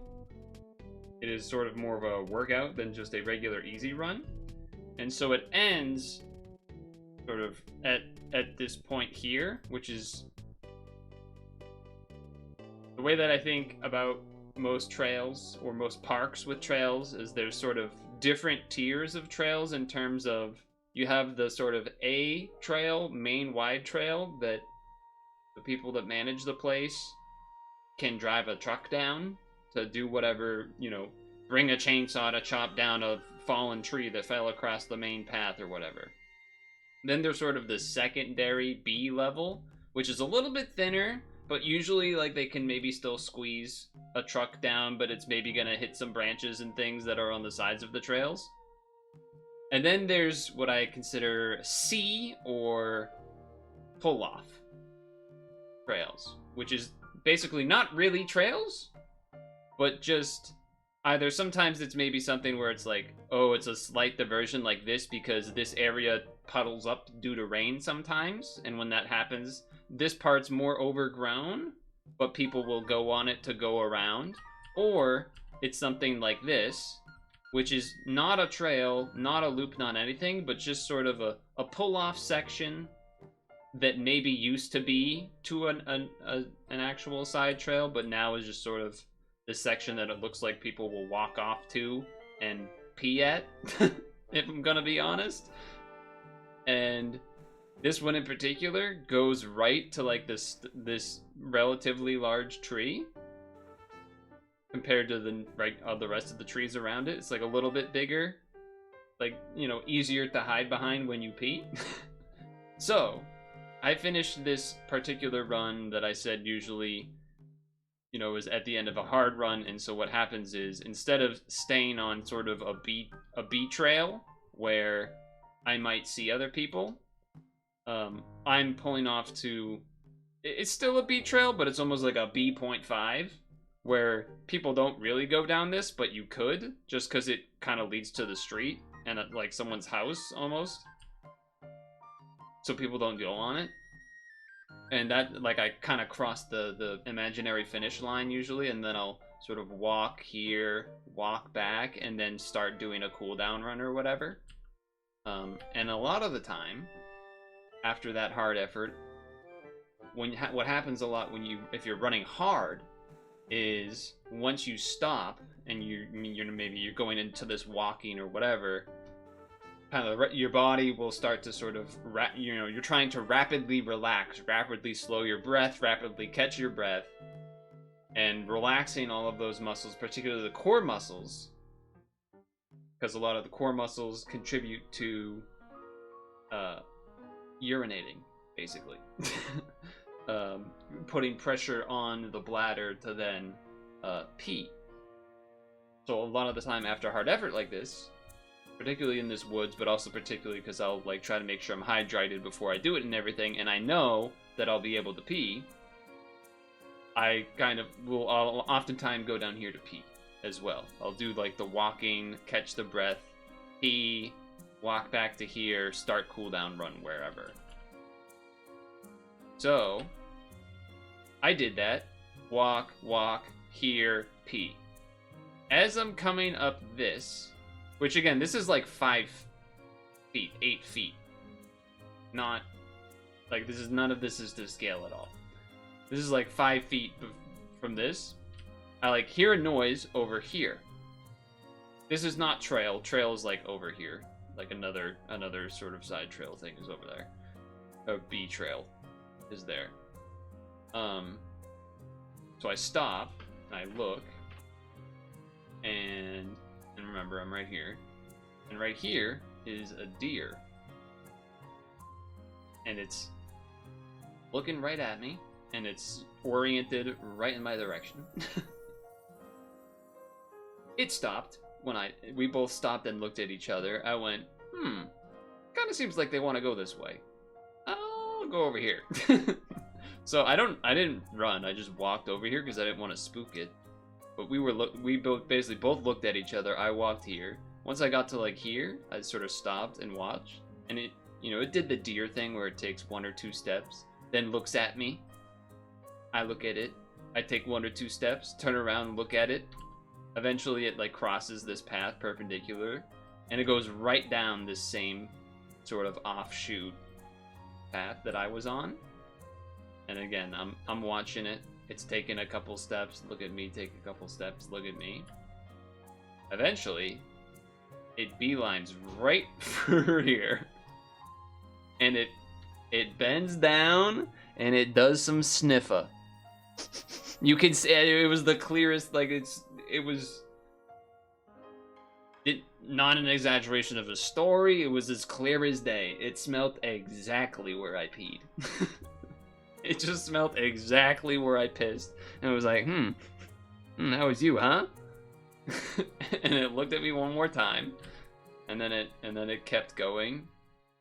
it is sort of more of a workout than just a regular easy run. And so it ends sort of at this point here, which is the way that I think about most trails or most parks with trails is there's sort of different tiers of trails in terms of you have the sort of A trail, main wide trail that the people that manage the place can drive a truck down to do whatever, you know, bring a chainsaw to chop down a fallen tree that fell across the main path or whatever. Then there's sort of the secondary B level, which is a little bit thinner, but usually like they can maybe still squeeze a truck down, but it's maybe gonna hit some branches and things that are on the sides of the trails. And then there's what I consider C or pull-off trails, which is basically not really trails, but just either sometimes it's maybe something where it's like, oh, it's a slight diversion like this because this area puddles up due to rain sometimes, and when that happens, this part's more overgrown, but people will go on it to go around. Or it's something like this, which is not a trail, not a loop, not anything, but just sort of a pull-off section that maybe used to be to an actual side trail, but now is just sort of this section that it looks like people will walk off to and pee at, if I'm gonna be honest. And this one in particular goes right to like this relatively large tree compared to the rest of the trees around it. It's like a little bit bigger, like, you know, easier to hide behind when you pee. So I finished this particular run that I said usually, you know, is at the end of a hard run. And so what happens is instead of staying on sort of a B trail where I might see other people, I'm pulling off to, it's still a B trail, but it's almost like a B.5 where people don't really go down this, but you could just because it kind of leads to the street and like someone's house almost. So people don't go on it. And that, like, I kind of cross the imaginary finish line usually, and then I'll sort of walk here, walk back, and then start doing a cooldown run or whatever. And a lot of the time, after that hard effort, what happens a lot if you're running hard is once you stop and you're going into this walking or whatever, kind of your body will start to sort of, you're trying to rapidly relax, rapidly slow your breath, rapidly catch your breath, and relaxing all of those muscles, particularly the core muscles, because a lot of the core muscles contribute to urinating, basically. Putting pressure on the bladder to then pee. So a lot of the time after hard effort like this, particularly in this woods, but also particularly because I'll like try to make sure I'm hydrated before I do it and everything, and I know that I'll be able to pee, I'll oftentimes go down here to pee as well. I'll do like the walking, catch the breath, pee, walk back to here, start cooldown run wherever. So I did that. Walk, here, pee. As I'm coming up this, which again, this is like 5 feet, 8 feet. Not, like, none of this is to scale at all. This is like 5 feet from this. I like hear a noise over here. This is not trail. Trail is like over here. Like another sort of side trail thing is over there. A B trail is there. So I stop, and I look, and remember, I'm right here. And right here is a deer. And it's looking right at me, and it's oriented right in my direction. It stopped when we both stopped and looked at each other. I went, kind of seems like they want to go this way. don't go over here. So I didn't run. I just walked over here because I didn't want to spook it. But we both basically both looked at each other. I walked here. Once I got to like here, I sort of stopped and watched, and it, you know, it did the deer thing where it takes 1 or 2 steps, then looks at me. I look at it. I take 1 or 2 steps, turn around, look at it. Eventually, it like crosses this path perpendicular, and it goes right down this same sort of offshoot path that I was on. And again, I'm watching it. It's taking a couple steps. Look at me. Take a couple steps. Look at me. Eventually, it beelines right through here, and it bends down and it does some sniffer. You can see it was the clearest. Like it was not an exaggeration of a story. It was as clear as day. It smelled exactly where I peed. It just smelled exactly where I pissed, and it was like, that was you, huh? And it looked at me one more time, and then it kept going,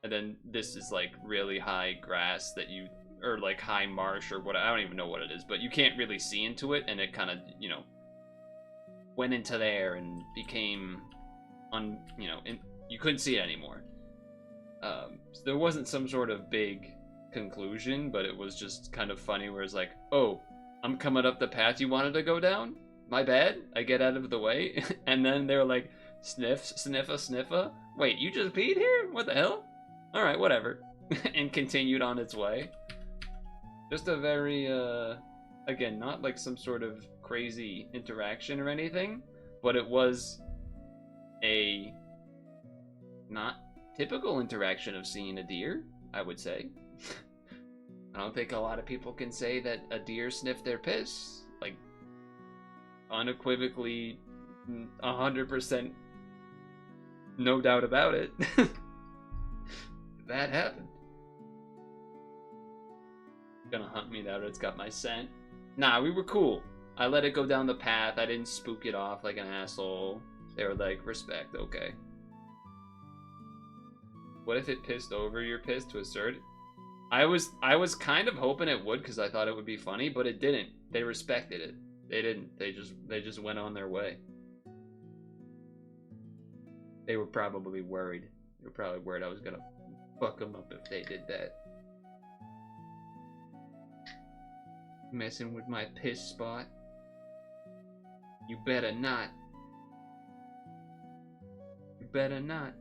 and then this is like really high grass that you, or like high marsh or what, I don't even know what it is, but you can't really see into it, and it kind of, you know, went into there and became you couldn't see it anymore. So there wasn't some sort of big conclusion, but it was just kind of funny where it's like, oh, I'm coming up the path you wanted to go down, my bad. I get out of the way, and then they're like, sniffa, wait, you just peed here? What the hell? All right, whatever. And continued on its way. Just a very again, not like some sort of crazy interaction or anything, but it was a not typical interaction of seeing a deer, I would say. I don't think a lot of people can say that a deer sniffed their piss, like, unequivocally, 100%, no doubt about it. That happened. Gonna hunt me now that it's got my scent. Nah, we were cool. I let it go down the path. I didn't spook it off like an asshole. They were like, respect, okay. What if it pissed over your piss to assert it? I was kind of hoping it would, because I thought it would be funny, but it didn't. They respected it. They didn't. They just went on their way. They were probably worried. They were probably worried I was gonna fuck them up if they did that. Messing with my piss spot. You better not. You better not.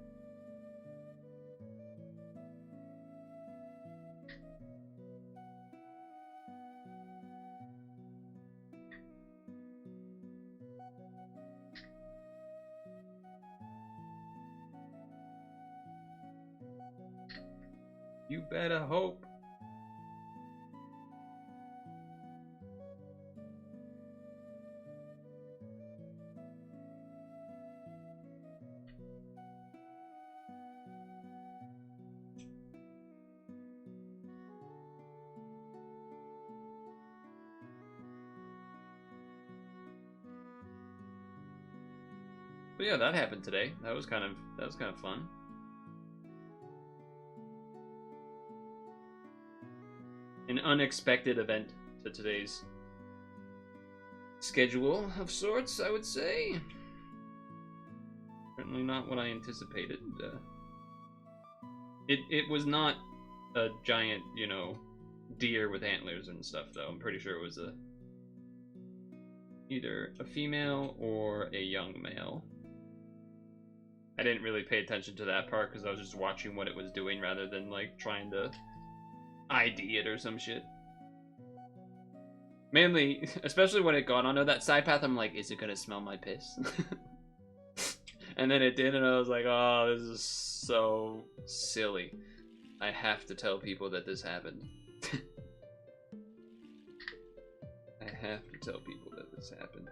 You better hope. But yeah, that happened today. That was kind of fun. An unexpected event to today's schedule of sorts, I would say. Certainly not what I anticipated. It was not a giant, you know, deer with antlers and stuff, though. I'm pretty sure it was either a female or a young male. I didn't really pay attention to that part because I was just watching what it was doing rather than like trying to ID it or some shit. Mainly, especially when it got onto that side path, I'm like, is it gonna smell my piss? And then it did, and I was like, oh, this is so silly. I have to tell people that this happened. I have to tell people that this happened.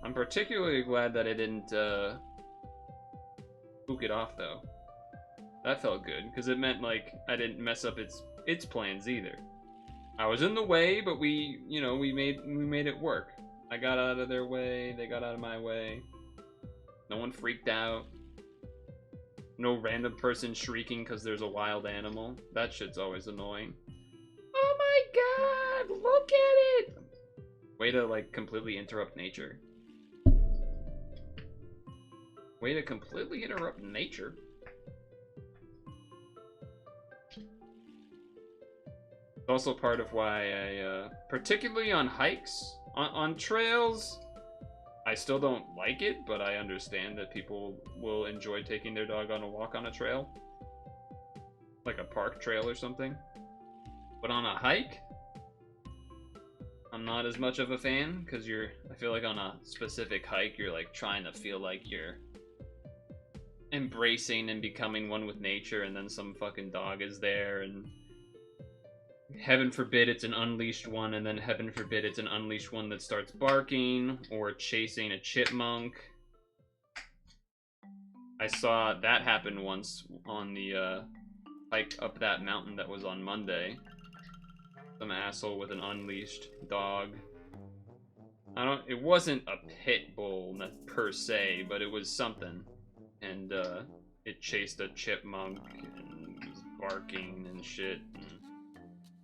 I'm particularly glad that I didn't spook it off, though. That felt good, because it meant, like, I didn't mess up its plans either. I was in the way, but we made it work. I got out of their way, they got out of my way. No one freaked out. No random person shrieking because there's a wild animal. That shit's always annoying. Oh my god, look at it! Way to, like, completely interrupt nature. Way to completely interrupt nature. It's also part of why I, particularly on hikes, on trails, I still don't like it, but I understand that people will enjoy taking their dog on a walk on a trail. Like a park trail or something. But on a hike, I'm not as much of a fan, because I feel like on a specific hike, you're like trying to feel like you're embracing and becoming one with nature, and then some fucking dog is there, and heaven forbid it's an unleashed one, and then heaven forbid it's an unleashed one that starts barking or chasing a chipmunk. I saw that happen once on the hike up that mountain that was on Monday. Some asshole with an unleashed dog. It wasn't a pit bull per se, but it was something. And it chased a chipmunk and was barking and shit. And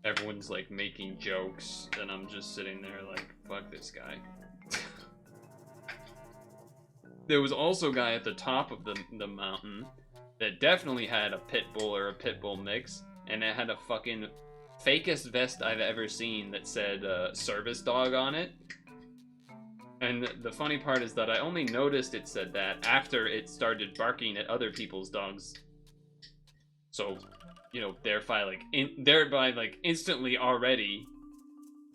everyone's like making jokes, and I'm just sitting there like, fuck this guy. There was also a guy at the top of the mountain that definitely had a pit bull or a pit bull mix, and it had a fucking fakest vest I've ever seen that said service dog on it. And the funny part is that I only noticed it said that after it started barking at other people's dogs. So, you know, thereby like instantly already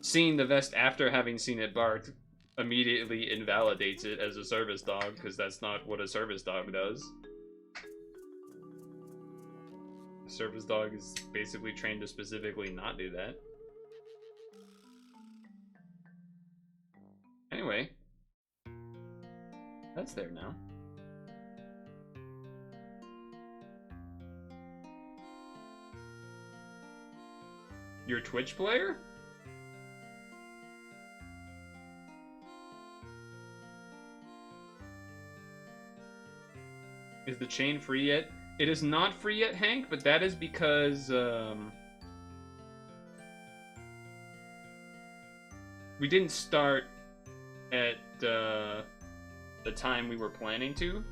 seeing the vest after having seen it barked immediately invalidates it as a service dog, because that's not what a service dog does. A service dog is basically trained to specifically not do that. Anyway, that's there now. Your Twitch player? Is the chain free yet? It is not free yet, Hank, but that is because we didn't start at the time we were planning to.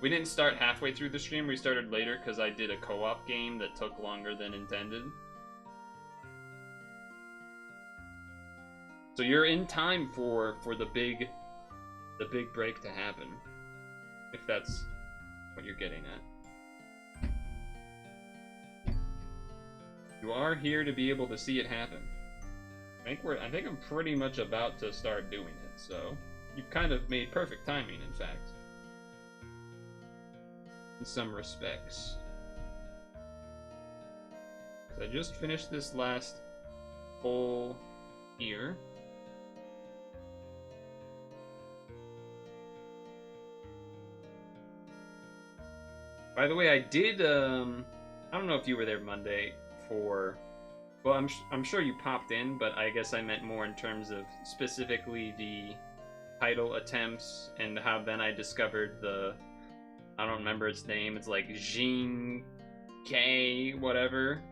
We didn't start halfway through the stream, we started later because I did a co-op game that took longer than intended. So you're in time for the big break to happen, if that's what you're getting at. You are here to be able to see it happen. I think I'm pretty much about to start doing it, so you've kind of made perfect timing, in fact. In some respects. 'Cause I just finished this last hole here. By the way, I did, I don't know if you were there Monday for, well, I'm sure you popped in, but I guess I meant more in terms of specifically the title attempts and how then I discovered I don't remember its name, it's like Jean K, whatever,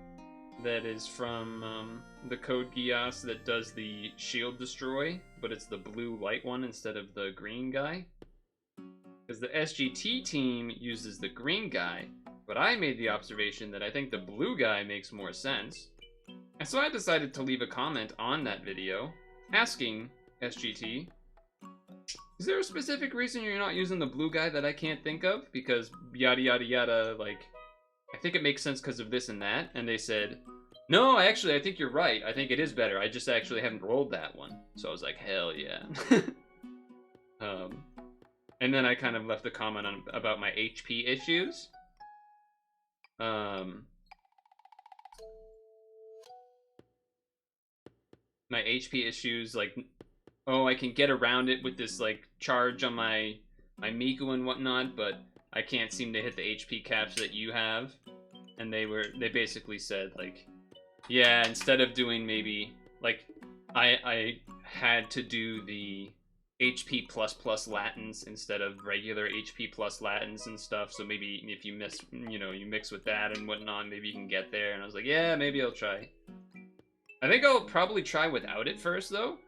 that is from the Code Geass that does the Shield Destroy, but it's the blue light one instead of the green guy. Because the SGT team uses the green guy, but I made the observation that I think the blue guy makes more sense. And so I decided to leave a comment on that video, asking SGT, is there a specific reason you're not using the blue guy that I can't think of? Because yada yada yada, like, I think it makes sense because of this and that. And they said, no, I think you're right. I think it is better. I just actually haven't rolled that one. So I was like, hell yeah. And then I kind of left a comment about my HP issues. My HP issues, like, oh, I can get around it with this, like, charge on my Miku and whatnot, but I can't seem to hit the HP caps that you have. And they basically said, like, yeah, instead of doing maybe, like, I had to do the HP plus Latins instead of regular HP plus Latins and stuff. So maybe if you miss, you mix with that and whatnot, maybe you can get there. And I was like, yeah, maybe I'll try. I think I'll probably try without it first though,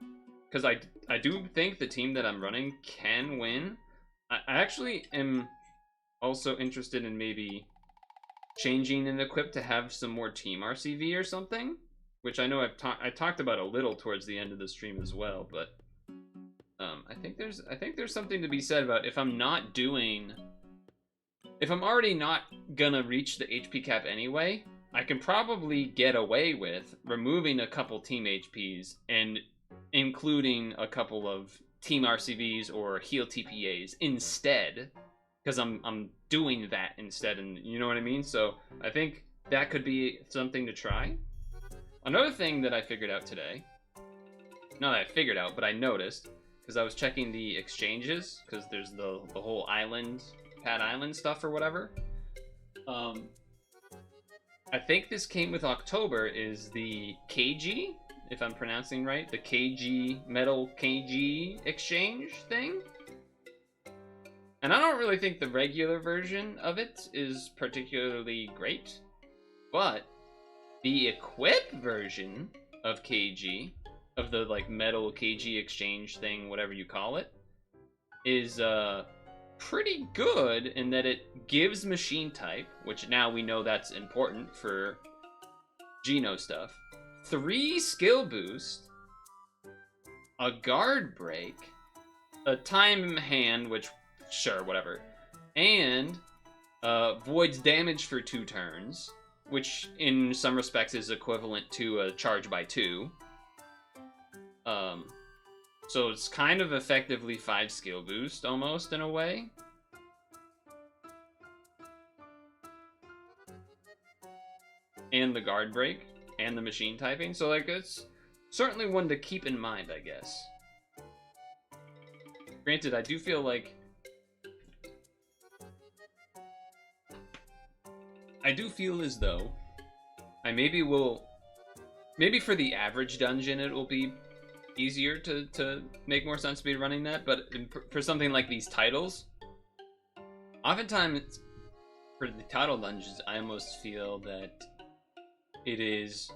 because I do think the team that I'm running can win. I actually am also interested in maybe changing an equip to have some more team RCV or something, which I know I talked about a little towards the end of the stream as well, but I think there's something to be said about if I'm already not gonna reach the HP cap anyway, I can probably get away with removing a couple team HPs and including a couple of team RCVs or heal TPAs instead, because I'm doing that instead, and you know what I mean? So I think that could be something to try. Another thing that I figured out today, not that I figured out, but I noticed, because I was checking the exchanges, because there's the whole Pad Island stuff or whatever. I think this came with October, is the KG, if I'm pronouncing right, the KG, metal KG exchange thing. And I don't really think the regular version of it is particularly great, but the equip version of KG, of the like metal KG exchange thing, whatever you call it, is pretty good in that it gives machine type, which now we know that's important for Geno stuff, 3 skill boost, a guard break, a time hand, which sure, whatever, and voids damage for 2 turns, which in some respects is equivalent to a charge by 2. So it's kind of effectively 5 skill boost almost in a way. And the guard break and the machine typing. So like it's certainly one to keep in mind, I guess. Granted, I do feel like as though I maybe for the average dungeon it will be easier to make more sense to be running that, but for something like these titles, oftentimes for the title dungeons, I almost feel that it is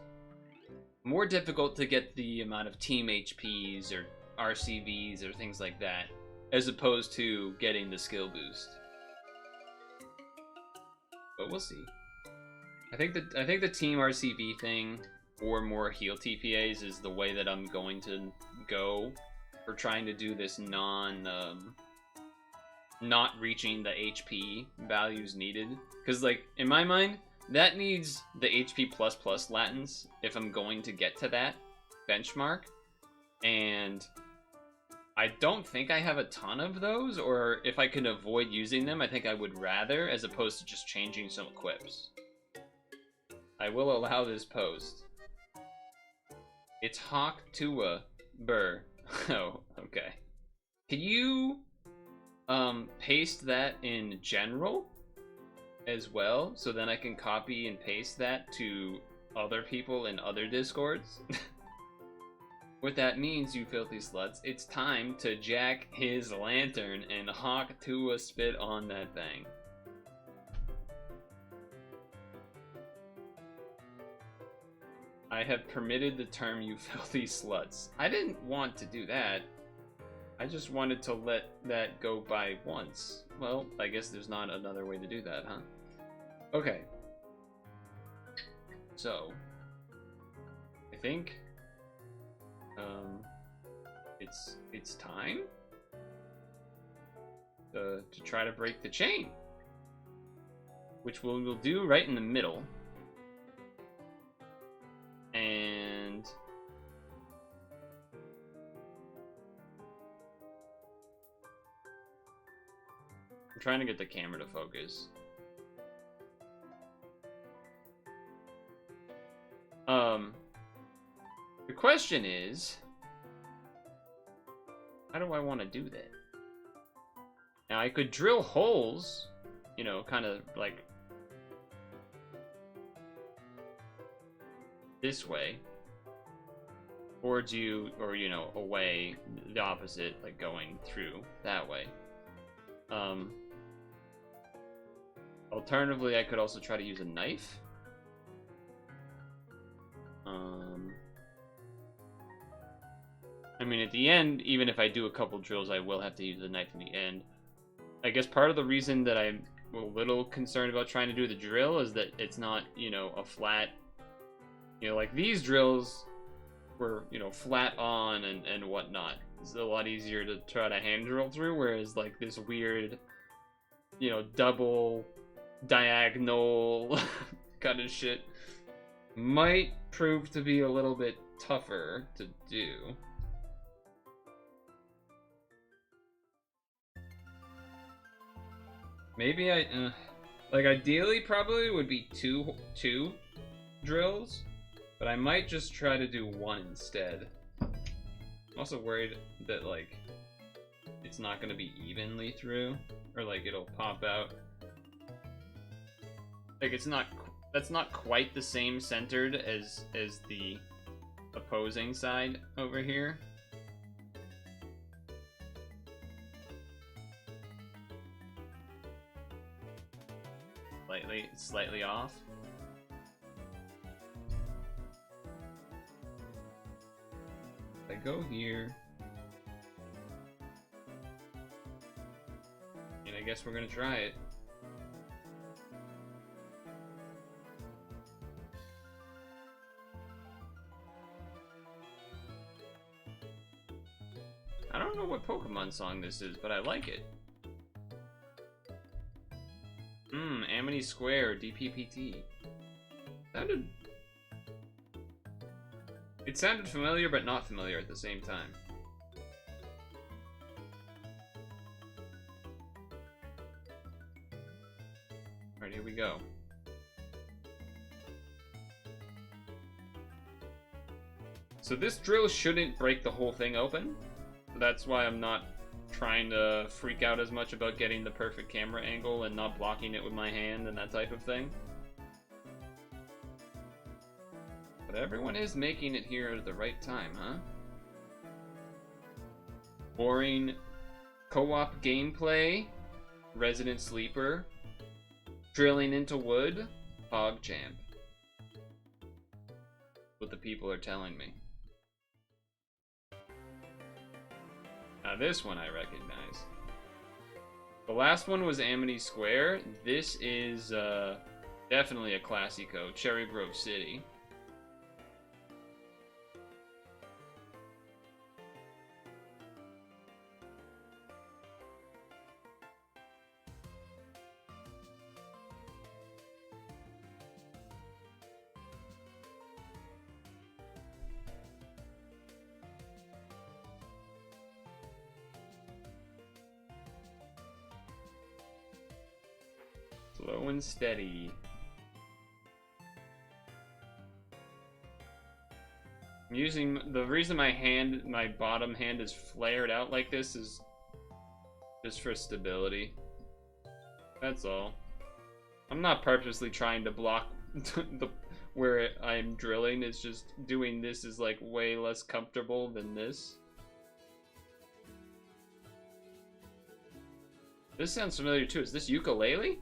more difficult to get the amount of team HPs or RCVs or things like that, as opposed to getting the skill boost. But we'll see. I think the team RCV thing or more heal TPAs is the way that I'm going to go for trying to do this not reaching the HP values needed. Because like in my mind, that needs the HP plus Latins if I'm going to get to that benchmark. And I don't think I have a ton of those, or if I can avoid using them, I think I would rather, as opposed to just changing some equips. I will allow this post. It's Hawk Tua Burr. Oh, okay. Can you paste that in general as well, so then I can copy and paste that to other people in other Discords? What that means, you filthy sluts, it's time to jack his lantern and Hawk Tua spit on that thing. I have permitted the term, you filthy sluts. I didn't want to do that. I just wanted to let that go by once. Well, I guess there's not another way to do that, huh? Okay. So, I think it's time to try to break the chain, which we'll do right in the middle. And I'm trying to get the camera to focus. The question is, how do I want to do that? Now I could drill holes, you know, kind of like this way. towards you, or, you know, away, the opposite, like going through that way. Alternatively, I could also try to use a knife. I mean, at the end, even if I do a couple drills, I will have to use the knife in the end. I guess part of the reason that I'm a little concerned about trying to do the drill is that it's not, you know, a flat, you know, like these drills were, you know, flat on and whatnot. It's a lot easier to try to hand drill through, whereas like this weird, you know, double diagonal kind of shit might prove to be a little bit tougher to do. Maybe like ideally probably would be two drills, but I might just try to do one instead. I'm also worried that like it's not gonna be evenly through, or like it'll pop out. Like that's not quite the same centered as the opposing side over here. Slightly off. I go here, and I guess we're gonna try it. I don't know what Pokemon song this is, but I like it. Amity Square, DPPT. It sounded familiar, but not familiar at the same time. Alright, here we go. So this drill shouldn't break the whole thing open. That's why I'm not trying to freak out as much about getting the perfect camera angle and not blocking it with my hand and that type of thing. But everyone is making it here at the right time, huh? Boring co-op gameplay, Resident Sleeper, drilling into wood, PogChamp. What the people are telling me. Now this one I recognize. The last one was Amity Square. This is definitely a Classico, Cherry Grove City. Slow and steady. I'm using the reason my bottom hand is flared out like this is just for stability. That's all. I'm not purposely trying to block where I'm drilling. It's just doing this is like way less comfortable than this. This sounds familiar too. Is this ukulele?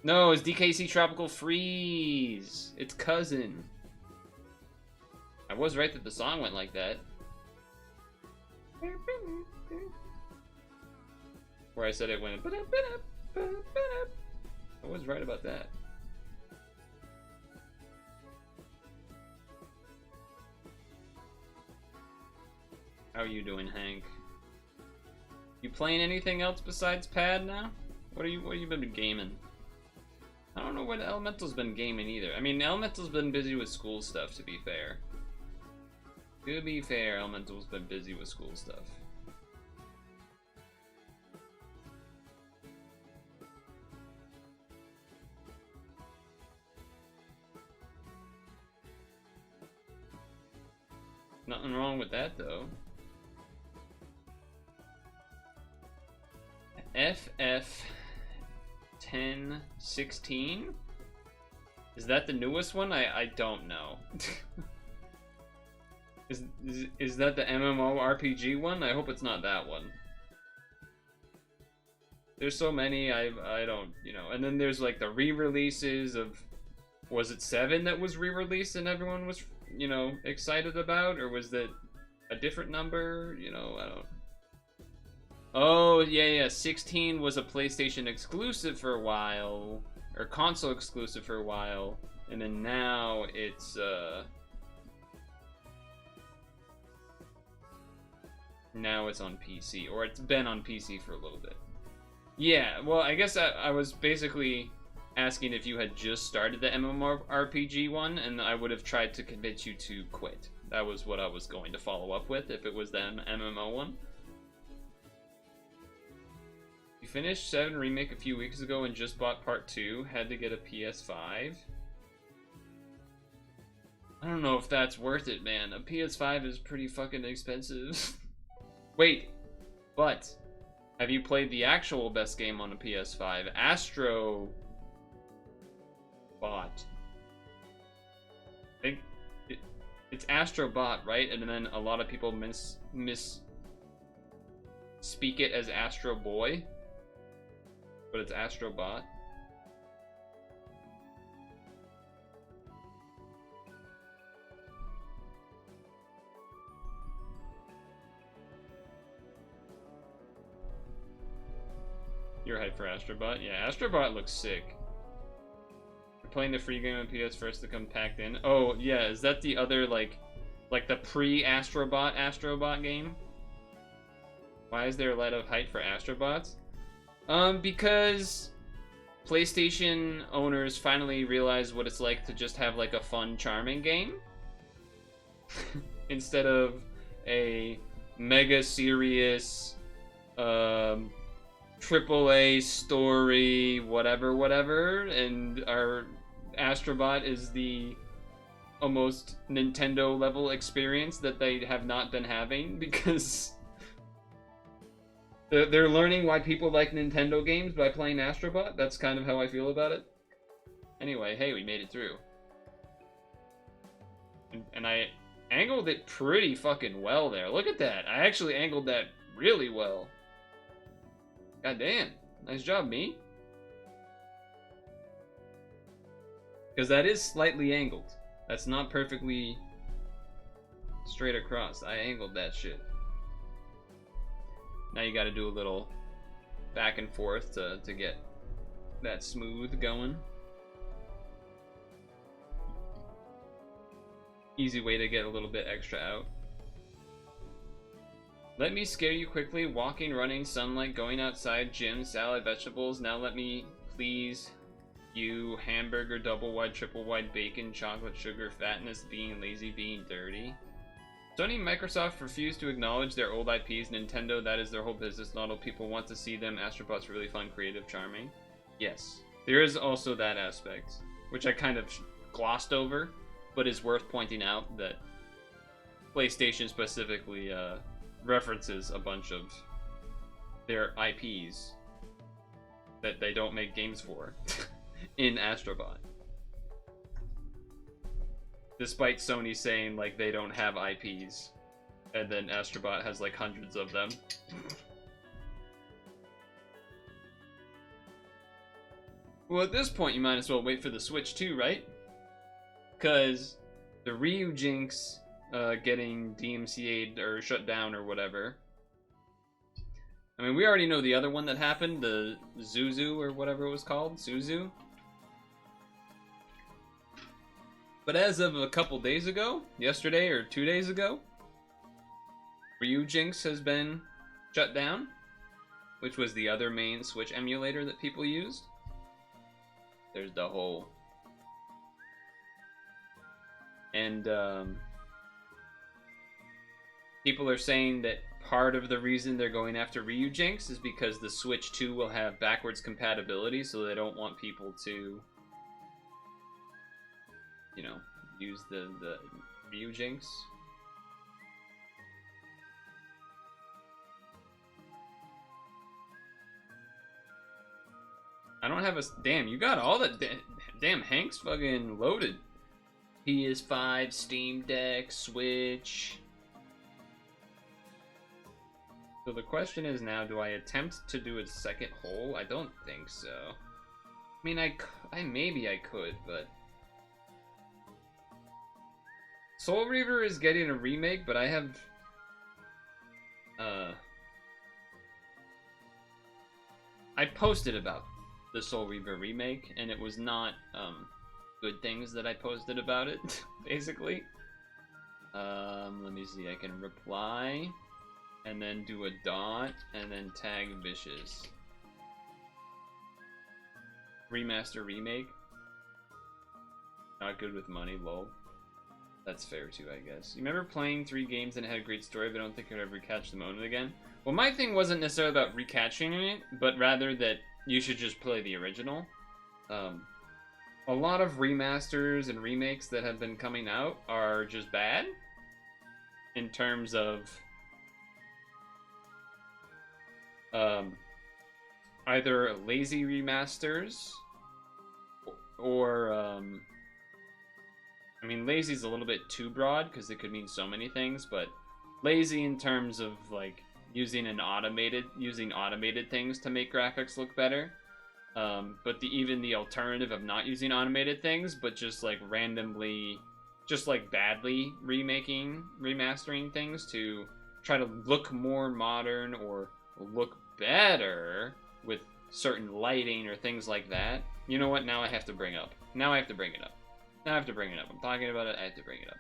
No, it's DKC Tropical Freeze. It's cousin. I was right that the song went like that. Where I said it went. I was right about that. How are you doing, Hank? You playing anything else besides Pad now? What have you been gaming? I don't know what Elemental's been gaming either. I mean, Elemental's been busy with school stuff, to be fair. To be fair, Elemental's been busy with school stuff. Nothing wrong with that, though. FF 1016. Is that the newest one? I don't know. Is that the MMORPG one? I hope it's not that one. There's so many, I don't, you know. And then there's like the re-releases of, was it 7 that was re-released and everyone was, you know, excited about? Or was that a different number? You know, I don't. Oh, yeah, 16 was a PlayStation exclusive for a while, or console exclusive for a while, and then now it's, now it's on PC, or it's been on PC for a little bit. Yeah, well, I guess I was basically asking if you had just started the MMORPG one, and I would have tried to convince you to quit. That was what I was going to follow up with, if it was the MMO one. You finished 7 Remake a few weeks ago and just bought Part 2. Had to get a PS5. I don't know if that's worth it, man. A PS5 is pretty fucking expensive. Wait, but have you played the actual best game on a PS5? Astro Bot. I think it's Astro Bot, right? And then a lot of people speak it as Astro Boy, but it's Astro Bot. You're hyped for Astrobot? Yeah, Astrobot looks sick. You're playing the free game on PS first to come packed in. Oh, yeah, is that the other, like the pre-Astrobot game? Why is there a lot of hype for Astrobots? Because PlayStation owners finally realized what it's like to just have, like, a fun, charming game. Instead of a mega serious, AAA story, whatever, and our Astrobot is the almost Nintendo level experience that they have not been having, because they're learning why people like Nintendo games by playing Astrobot. That's kind of how I feel about it. Anyway, hey, we made it through. And I angled it pretty fucking well there. Look at that. I actually angled that really well. God damn. Nice job, me. Because that is slightly angled. That's not perfectly straight across. I angled that shit. Now you gotta do a little back and forth to get that smooth going. Easy way to get a little bit extra out. Let me scare you quickly. Walking, running, sunlight, going outside, gym, salad, vegetables. Now let me please you. Hamburger, double wide, triple wide, bacon, chocolate, sugar, fatness, being lazy, being dirty. Sony and Microsoft refuse to acknowledge their old IPs. Nintendo, that is their whole business model. People want to see them. Astrobot's really fun, creative, charming. Yes. There is also that aspect, which I kind of glossed over, but is worth pointing out that PlayStation specifically references a bunch of their IPs that they don't make games for in Astrobot. Despite Sony saying like they don't have IPs, and then Astrobot has like hundreds of them. Well, at this point you might as well wait for the Switch too, right? Because the Ryu Jinx getting DMCA'd or shut down or whatever. I mean, we already know the other one that happened, the Zuzu or whatever it was called, Zuzu. But as of a couple days ago, yesterday or 2 days ago, Ryu Jinx has been shut down, which was the other main Switch emulator that people used. There's the whole. And people are saying that part of the reason they're going after Ryu Jinx is because the Switch 2 will have backwards compatibility, so they don't want people to, you know, use the Ryu Jinx. I don't have a... Damn, you got all the... Damn, Hank's fucking loaded. PS5, Steam Deck, Switch. So the question is now, do I attempt to do a second hole? I don't think so. I mean, maybe I could, but... Soul Reaver is getting a remake, but I have... I posted about the Soul Reaver remake, and it was not, good things that I posted about it, basically. Let me see, I can reply, and then do a dot, and then tag Vicious. Remaster remake. Not good with money, lol. That's fair too, I guess. You remember playing 3 games and it had a great story, but I don't think I'd ever catch the moment again? Well, my thing wasn't necessarily about recatching it, but rather that you should just play the original. A lot of remasters and remakes that have been coming out are just bad. In terms of... either lazy remasters, or, I mean, lazy is a little bit too broad, because it could mean so many things, but lazy in terms of, like, using automated things to make graphics look better. But even the alternative of not using automated things, but just like randomly, just like badly remastering things to try to look more modern or look better with certain lighting or things like that. You know what? Now I have to bring up. Now I have to bring it up. Now I have to bring it up. I'm talking about it. I have to bring it up.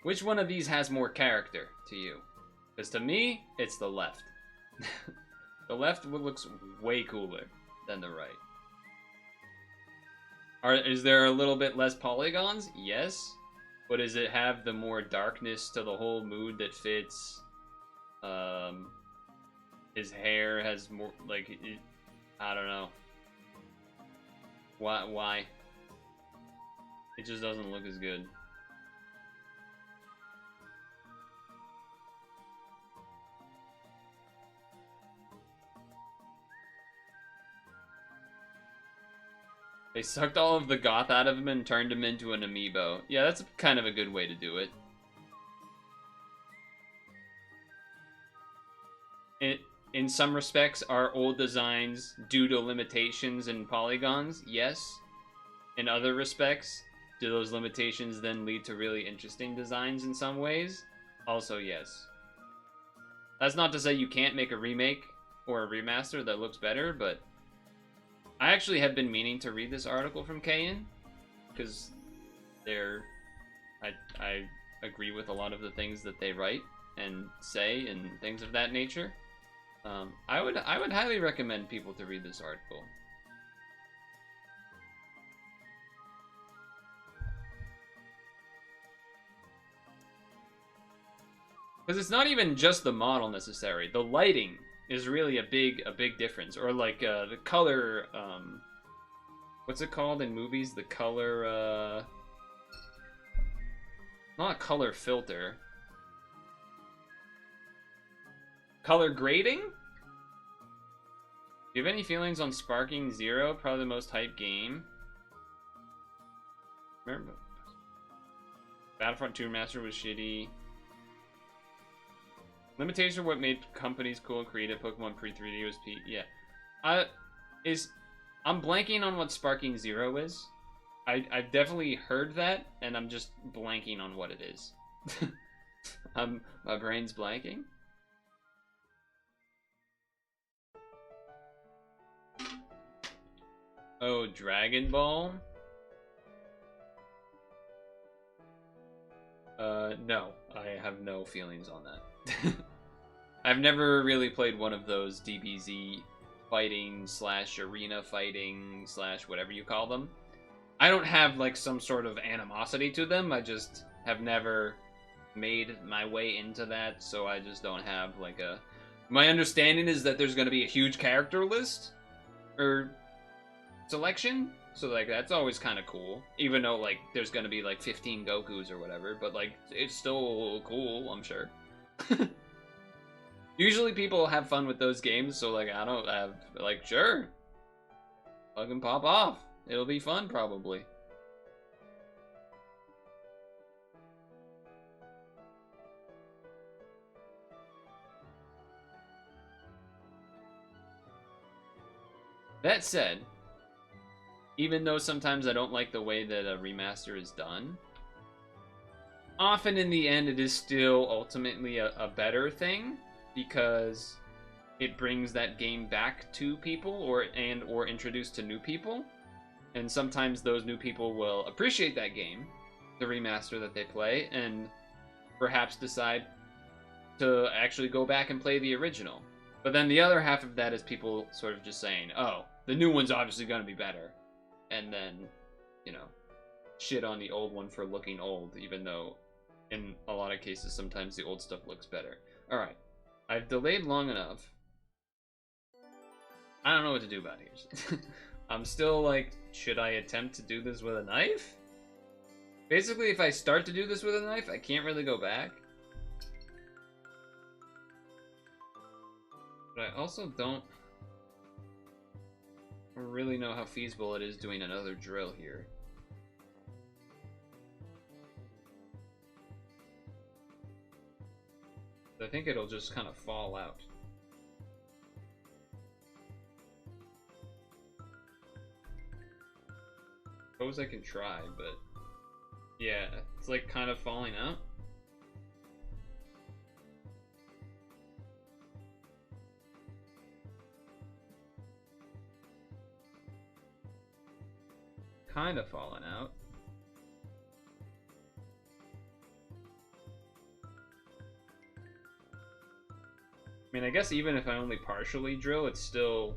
Which one of these has more character to you? Because to me, it's the left. The left looks way cooler than the right. Is there a little bit less polygons? Yes. But does it have the more darkness to the whole mood that fits? His hair has more, like, I don't know. Why? It just doesn't look as good. They sucked all of the goth out of him and turned him into an amiibo. Yeah, that's kind of a good way to do it. In some respects, are old designs due to limitations in polygons? Yes. In other respects, do those limitations then lead to really interesting designs in some ways? Also, yes. That's not to say you can't make a remake or a remaster that looks better, but I actually have been meaning to read this article from Kayan, because I agree with a lot of the things that they write and say and things of that nature. I would highly recommend people to read this article. Because it's not even just the model necessarily. The lighting is really a big difference. Or like the color, what's it called in movies? The color, not color filter. Color grading? Do you have any feelings on Sparking Zero? Probably the most hyped game. Remember? Battlefront 2 Remaster was shitty. Limitations are what made companies cool and creative. Pokemon pre-3D was Pete. Yeah. I'm blanking on what Sparking Zero is. I've definitely heard that, and I'm just blanking on what it is. My brain's blanking. Oh, Dragon Ball? No. I have no feelings on that. I've never really played one of those DBZ fighting / arena fighting / whatever you call them. I don't have like some sort of animosity to them. I just have never made my way into that, so I just don't have like a... My understanding is that there's going to be a huge character list, or selection. So like that's always kind of cool, even though like there's gonna be like 15 Gokus or whatever, but like it's still cool, I'm sure. Usually people have fun with those games, so like I don't have like sure, fucking pop off. It'll be fun probably. That said, even though sometimes I don't like the way that a remaster is done, often in the end it is still ultimately a better thing because it brings that game back to people or introduced to new people. And sometimes those new people will appreciate that game, the remaster that they play, and perhaps decide to actually go back and play the original. But then the other half of that is people sort of just saying, oh, the new one's obviously going to be better. And then, you know, shit on the old one for looking old, even though in a lot of cases sometimes the old stuff looks better. Alright, I've delayed long enough. I don't know what to do about it. I'm still like, should I attempt to do this with a knife? Basically, if I start to do this with a knife, I can't really go back. But I also don't really know how feasible it is doing another drill here. I think it'll just kind of fall out. Suppose I can try, but yeah, it's like kind of falling out. Kind of falling out. I mean, I guess even if I only partially drill, it's still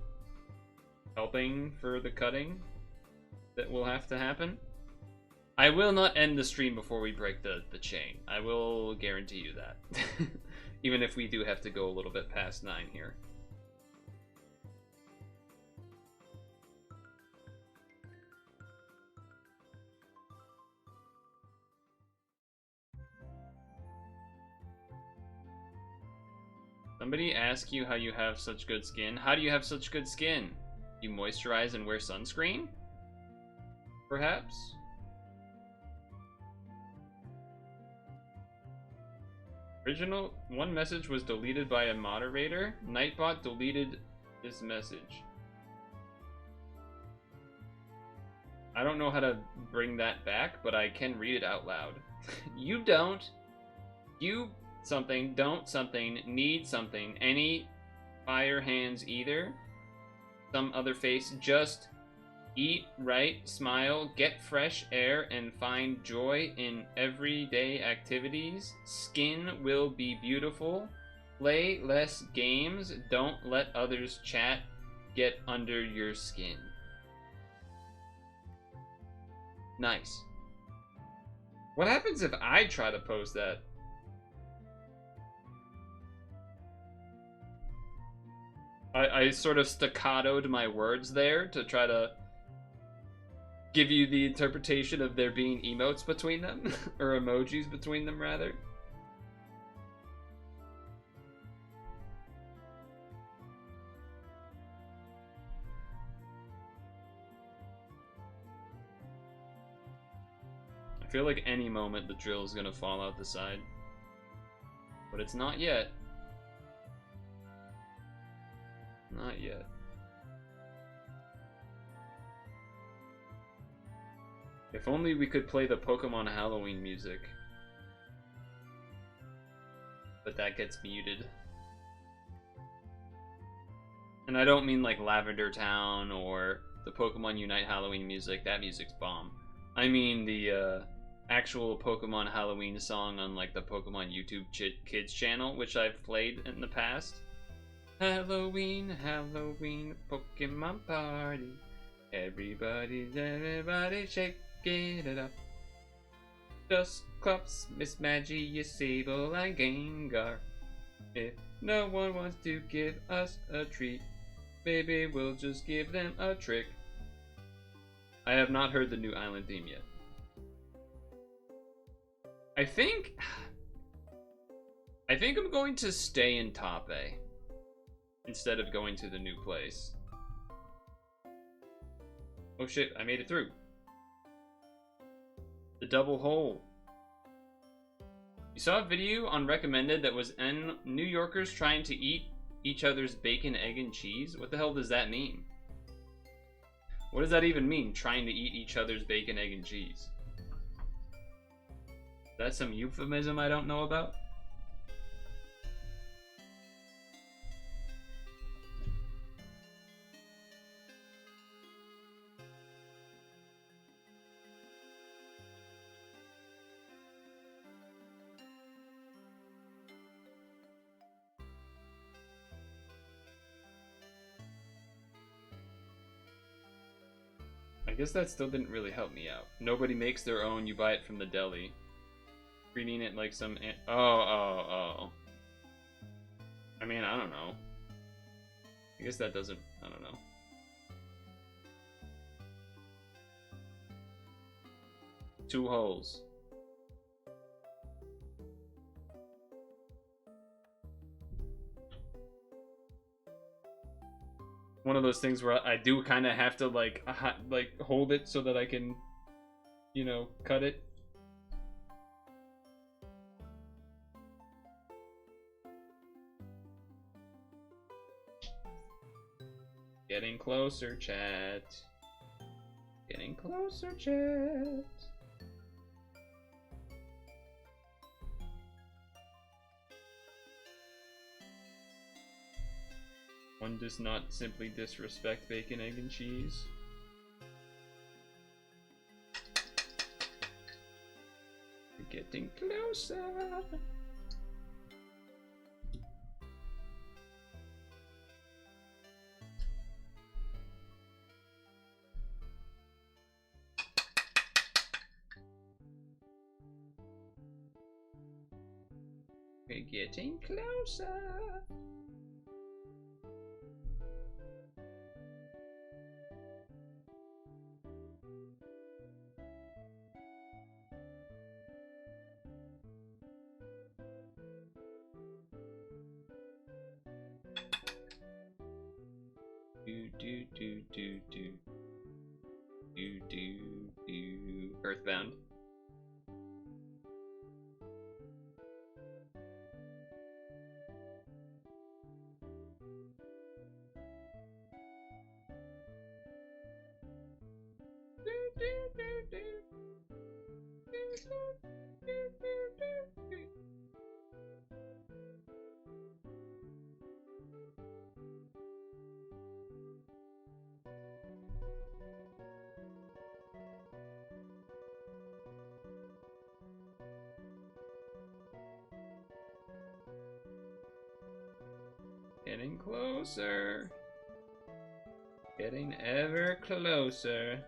helping for the cutting that will have to happen. I will not end the stream before we break the chain. I will guarantee you that. Even if we do have to go a little bit past 9 here. Somebody ask you how you have such good skin. How do you have such good skin? You moisturize and wear sunscreen? Perhaps? Original one message was deleted by a moderator. Nightbot deleted this message. I don't know how to bring that back, but I can read it out loud. You don't. You something, don't something, need something, any fire hands either. Some other face, just eat right, smile, get fresh air, and find joy in everyday activities. Skin will be beautiful. Play less games. Don't let others chat get under your skin. Nice. What happens if I try to post that? I sort of staccatoed my words there to try to give you the interpretation of there being emotes between them, or emojis between them, rather. I feel like any moment the drill is gonna fall out the side, but it's not yet. Not yet. If only we could play the Pokemon Halloween music. But that gets muted. And I don't mean like Lavender Town or the Pokemon Unite Halloween music. That music's bomb. I mean the actual Pokemon Halloween song on like the Pokemon YouTube Kids channel, which I've played in the past. Halloween, Halloween, Pokemon party. Everybody shaking it up. Dusclops, Miss Magia, Sable, and Gengar. If no one wants to give us a treat, Baby, we'll just give them a trick. I have not heard the new island theme yet. I think I'm going to stay in Tape instead of going to the new place. Oh shit, I made it through. The double hole. You saw a video on Recommended that was New Yorkers trying to eat each other's bacon, egg, and cheese? What the hell does that mean? What does that even mean, trying to eat each other's bacon, egg, and cheese? That's some euphemism I don't know about? I guess that still didn't really help me out. Nobody makes their own, you buy it from the deli. Reading it like some... Oh. I mean, I don't know. I guess that doesn't... I don't know. Two holes. One of those things where I do kind of have to like hold it so that I can, you know, cut it. Getting closer, chat. Getting closer, chat. One does not simply disrespect bacon, egg, and cheese. We're getting closer. We're getting closer. Earthbound. Getting closer. Getting ever closer.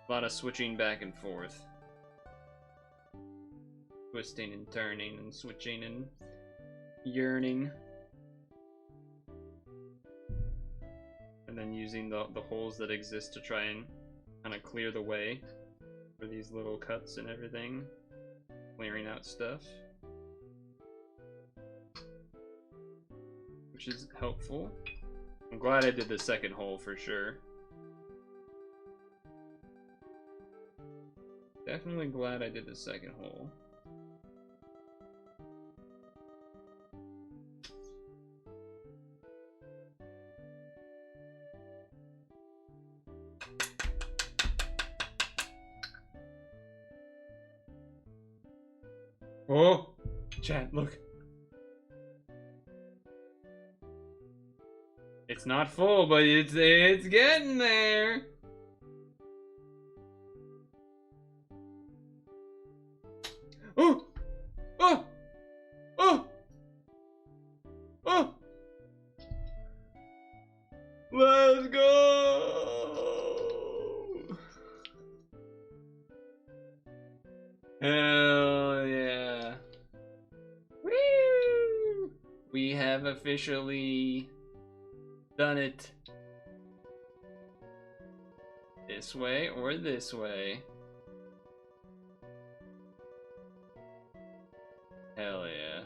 A lot of switching back and forth. Twisting and turning and switching and yearning. And then using the holes that exist to try and kind of clear the way for these little cuts and everything. Clearing out stuff. Which is helpful. I'm glad I did the second hole for sure. Definitely glad I did the second hole. Oh! Chat, look. It's not full, but it's getting there. Oh! Oh! Oh! Oh! Let's go! Hell yeah. Woo! officially done it. This way or this way. Hell yeah.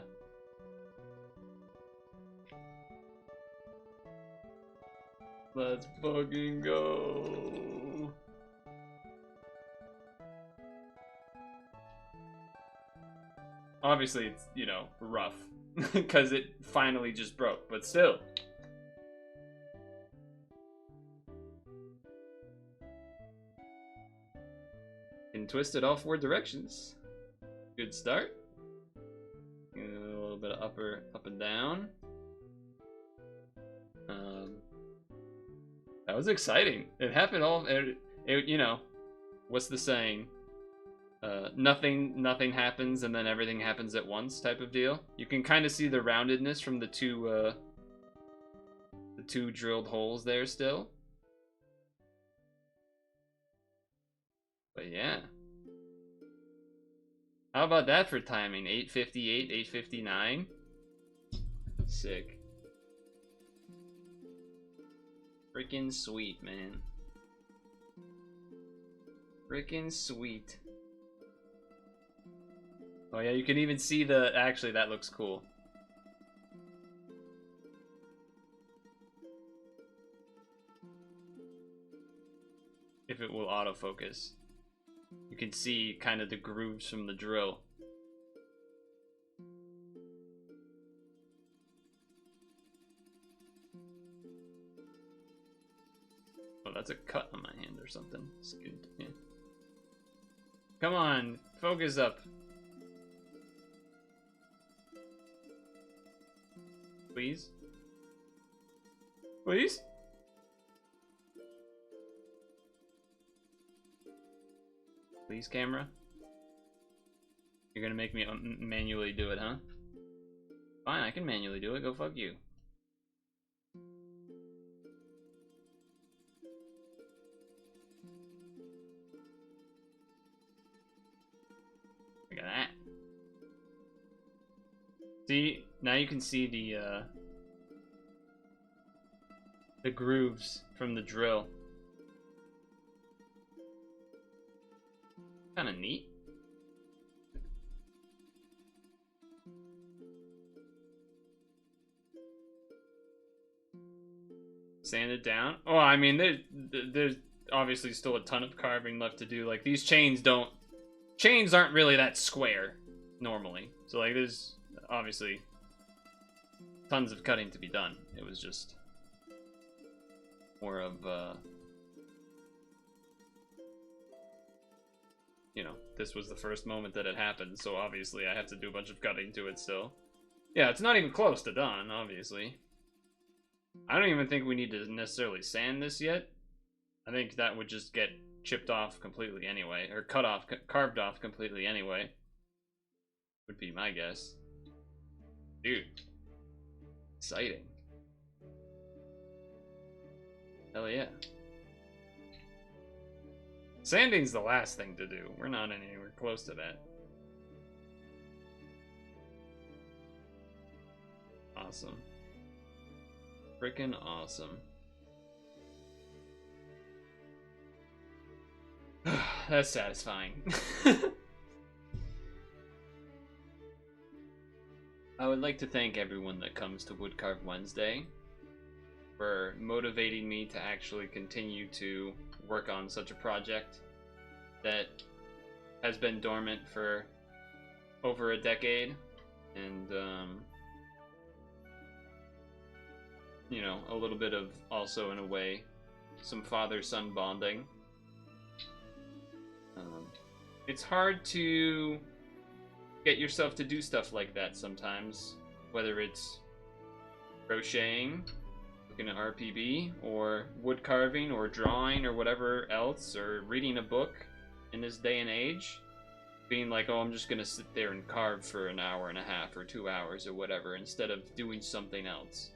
Let's fucking go. Obviously, it's, you know, rough. Because it finally just broke, but still. Can twist it all 4 directions. Good start. A little bit of up and down. That was exciting. It happened all. You know, what's the saying? Nothing happens and then everything happens at once type of deal. You can kind of see the roundedness from the two drilled holes there still. But yeah. How about that for timing? 8:58, 8:59. Sick. Freaking sweet, man. Freaking sweet. Oh yeah, you can even see the... Actually, that looks cool. If it will autofocus. You can see kind of the grooves from the drill. Oh, that's a cut on my hand or something. Skinned, yeah. Come on, focus up. Please? Please? Please, camera? You're gonna make me manually do it, huh? Fine, I can manually do it. Go fuck you. Look at that. See, now you can see the grooves from the drill. Kind of neat. Sand it down. Oh, I mean, there's obviously still a ton of carving left to do. Like, these chains aren't really that square normally. So, like, there's obviously tons of cutting to be done. It was just more of, you know, this was the first moment that it happened, so obviously I have to do a bunch of cutting to it still. Yeah, it's not even close to done, obviously. I don't even think we need to necessarily sand this yet. I think that would just get chipped off completely anyway, or carved off completely anyway. Would be my guess. Dude. Exciting. Hell yeah. Sanding's the last thing to do. We're not anywhere close to that. Awesome. Frickin' awesome. That's satisfying. I would like to thank everyone that comes to Woodcarve Wednesday for motivating me to actually continue to work on such a project that has been dormant for over a decade, and you know, a little bit of also, in a way, some father-son bonding. It's hard to get yourself to do stuff like that sometimes, whether it's crocheting, looking at RPB, or wood carving, or drawing, or whatever else, or reading a book in this day and age. Being like, oh, I'm just gonna sit there and carve for an hour and a half or 2 hours or whatever, instead of doing something else.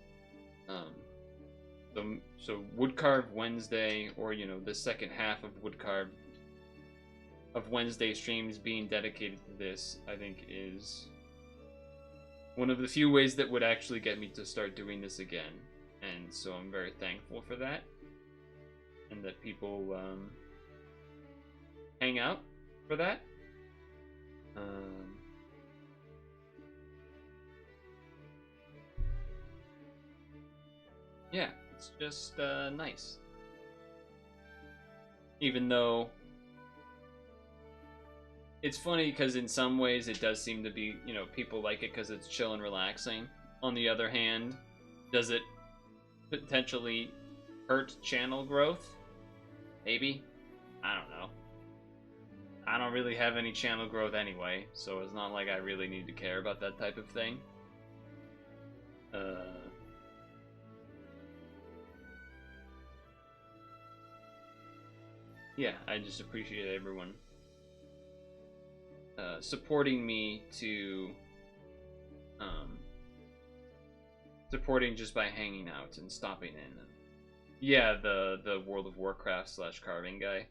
So Woodcarve Wednesday, or, you know, the second half of Woodcarve, of Wednesday streams being dedicated to this, I think is one of the few ways that would actually get me to start doing this again. And so I'm very thankful for that. And that people hang out for that. Yeah, it's just nice. Even though it's funny because in some ways it does seem to be, you know, people like it because it's chill and relaxing. On the other hand, does it potentially hurt channel growth? Maybe. I don't know. I don't really have any channel growth anyway, so it's not like I really need to care about that type of thing. Yeah, I just appreciate everyone supporting me to supporting just by hanging out and stopping in. Yeah, the World of Warcraft / carving guy.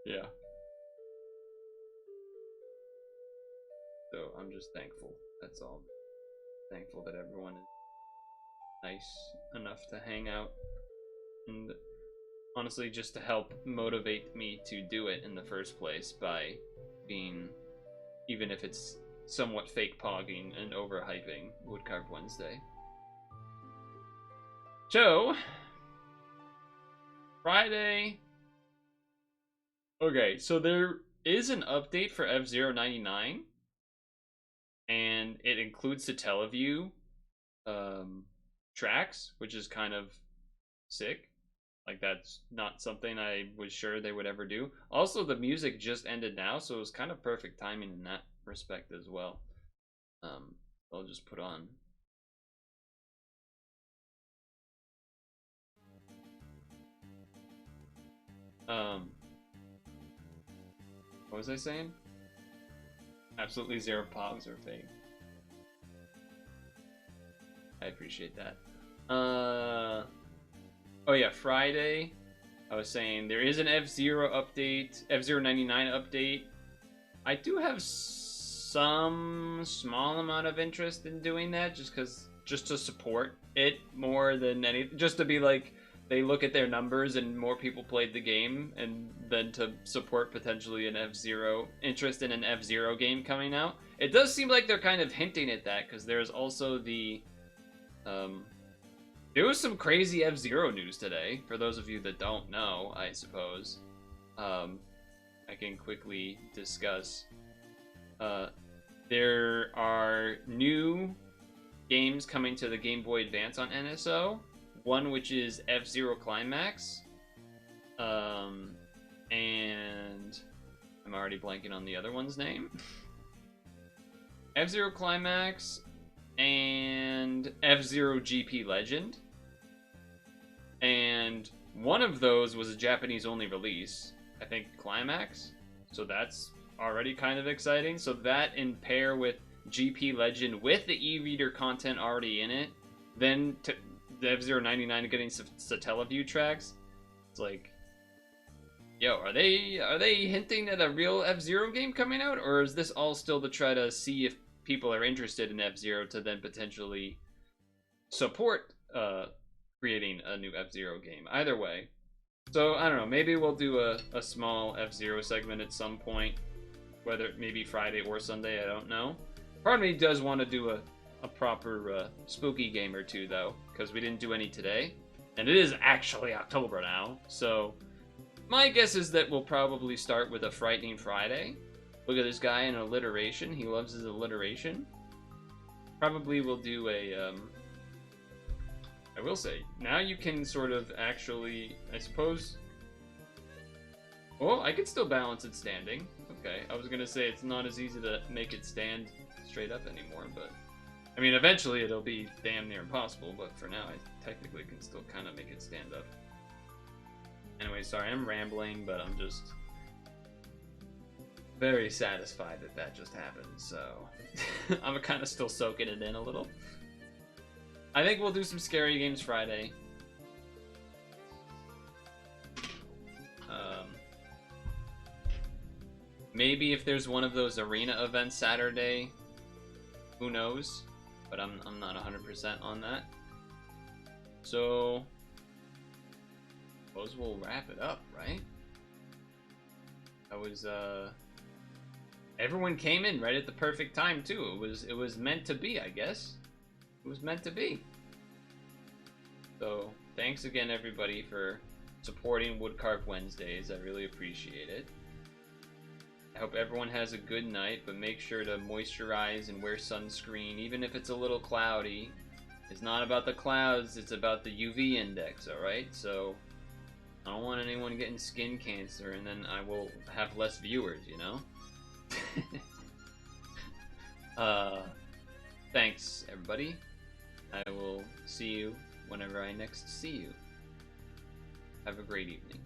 Yeah. So I'm just thankful. That's all. Thankful that everyone is nice enough to hang out. And honestly, just to help motivate me to do it in the first place by being, even if it's somewhat fake pogging and overhyping Woodcarve Wednesday. So, Friday. Okay, so there is an update for F099, and it includes Satellaview tracks, which is kind of sick. Like, that's not something I was sure they would ever do. Also, the music just ended now, so it was kind of perfect timing in that respect as well. I'll just put on. What was I saying? Absolutely zero pogs or fake. I appreciate that. Oh yeah, Friday, I was saying there is an F0 update, F099 update. I do have some small amount of interest in doing that, just to support it more than anything, just to be like, they look at their numbers and more people played the game, and then to support potentially an F0 interest in an F0 game coming out. It does seem like they're kind of hinting at that, because there's also the there was some crazy F0 news today, for those of you that don't know, I suppose. I can quickly discuss. There are new games coming to the Game Boy Advance on NSO. One which is F0 Climax. And I'm already blanking on the other one's name. F0 Climax and F0 GP Legend. And one of those was a Japanese only release, I think Climax. So that's already kind of exciting. So that in pair with GP Legend with the e-reader content already in it, then the F099 getting Satellaview tracks. It's like, yo, are they hinting at a real F0 game coming out, or is this all still to try to see if people are interested in F0 to then potentially support creating a new F0 game? Either way. So, I don't know, maybe we'll do a small F0 segment at some point, whether it may be Friday or Sunday, I don't know. Part of me does want to do a proper spooky game or two, though, because we didn't do any today. And it is actually October now, so my guess is that we'll probably start with a Frightening Friday. Look at this guy in alliteration. He loves his alliteration. Probably we'll do a, I will say, now you can sort of actually, I suppose, well, I could still balance it standing. Okay, I was going to say it's not as easy to make it stand straight up anymore, but I mean, eventually it'll be damn near impossible, but for now I technically can still kind of make it stand up. Anyway, sorry, I'm rambling, but I'm just very satisfied that that just happened, so I'm kind of still soaking it in a little. I think we'll do some scary games Friday. Maybe if there's one of those arena events Saturday, who knows? But I'm not 100% on that. So, suppose we'll wrap it up, right? That was everyone came in right at the perfect time too. It was meant to be, I guess. It was meant to be. So, thanks again everybody for supporting Woodcarve Wednesdays. I really appreciate it. I hope everyone has a good night, but make sure to moisturize and wear sunscreen, even if it's a little cloudy. It's not about the clouds, it's about the UV index, alright? So, I don't want anyone getting skin cancer, and then I will have less viewers, you know? Thanks, everybody. I will see you whenever I next see you. Have a great evening.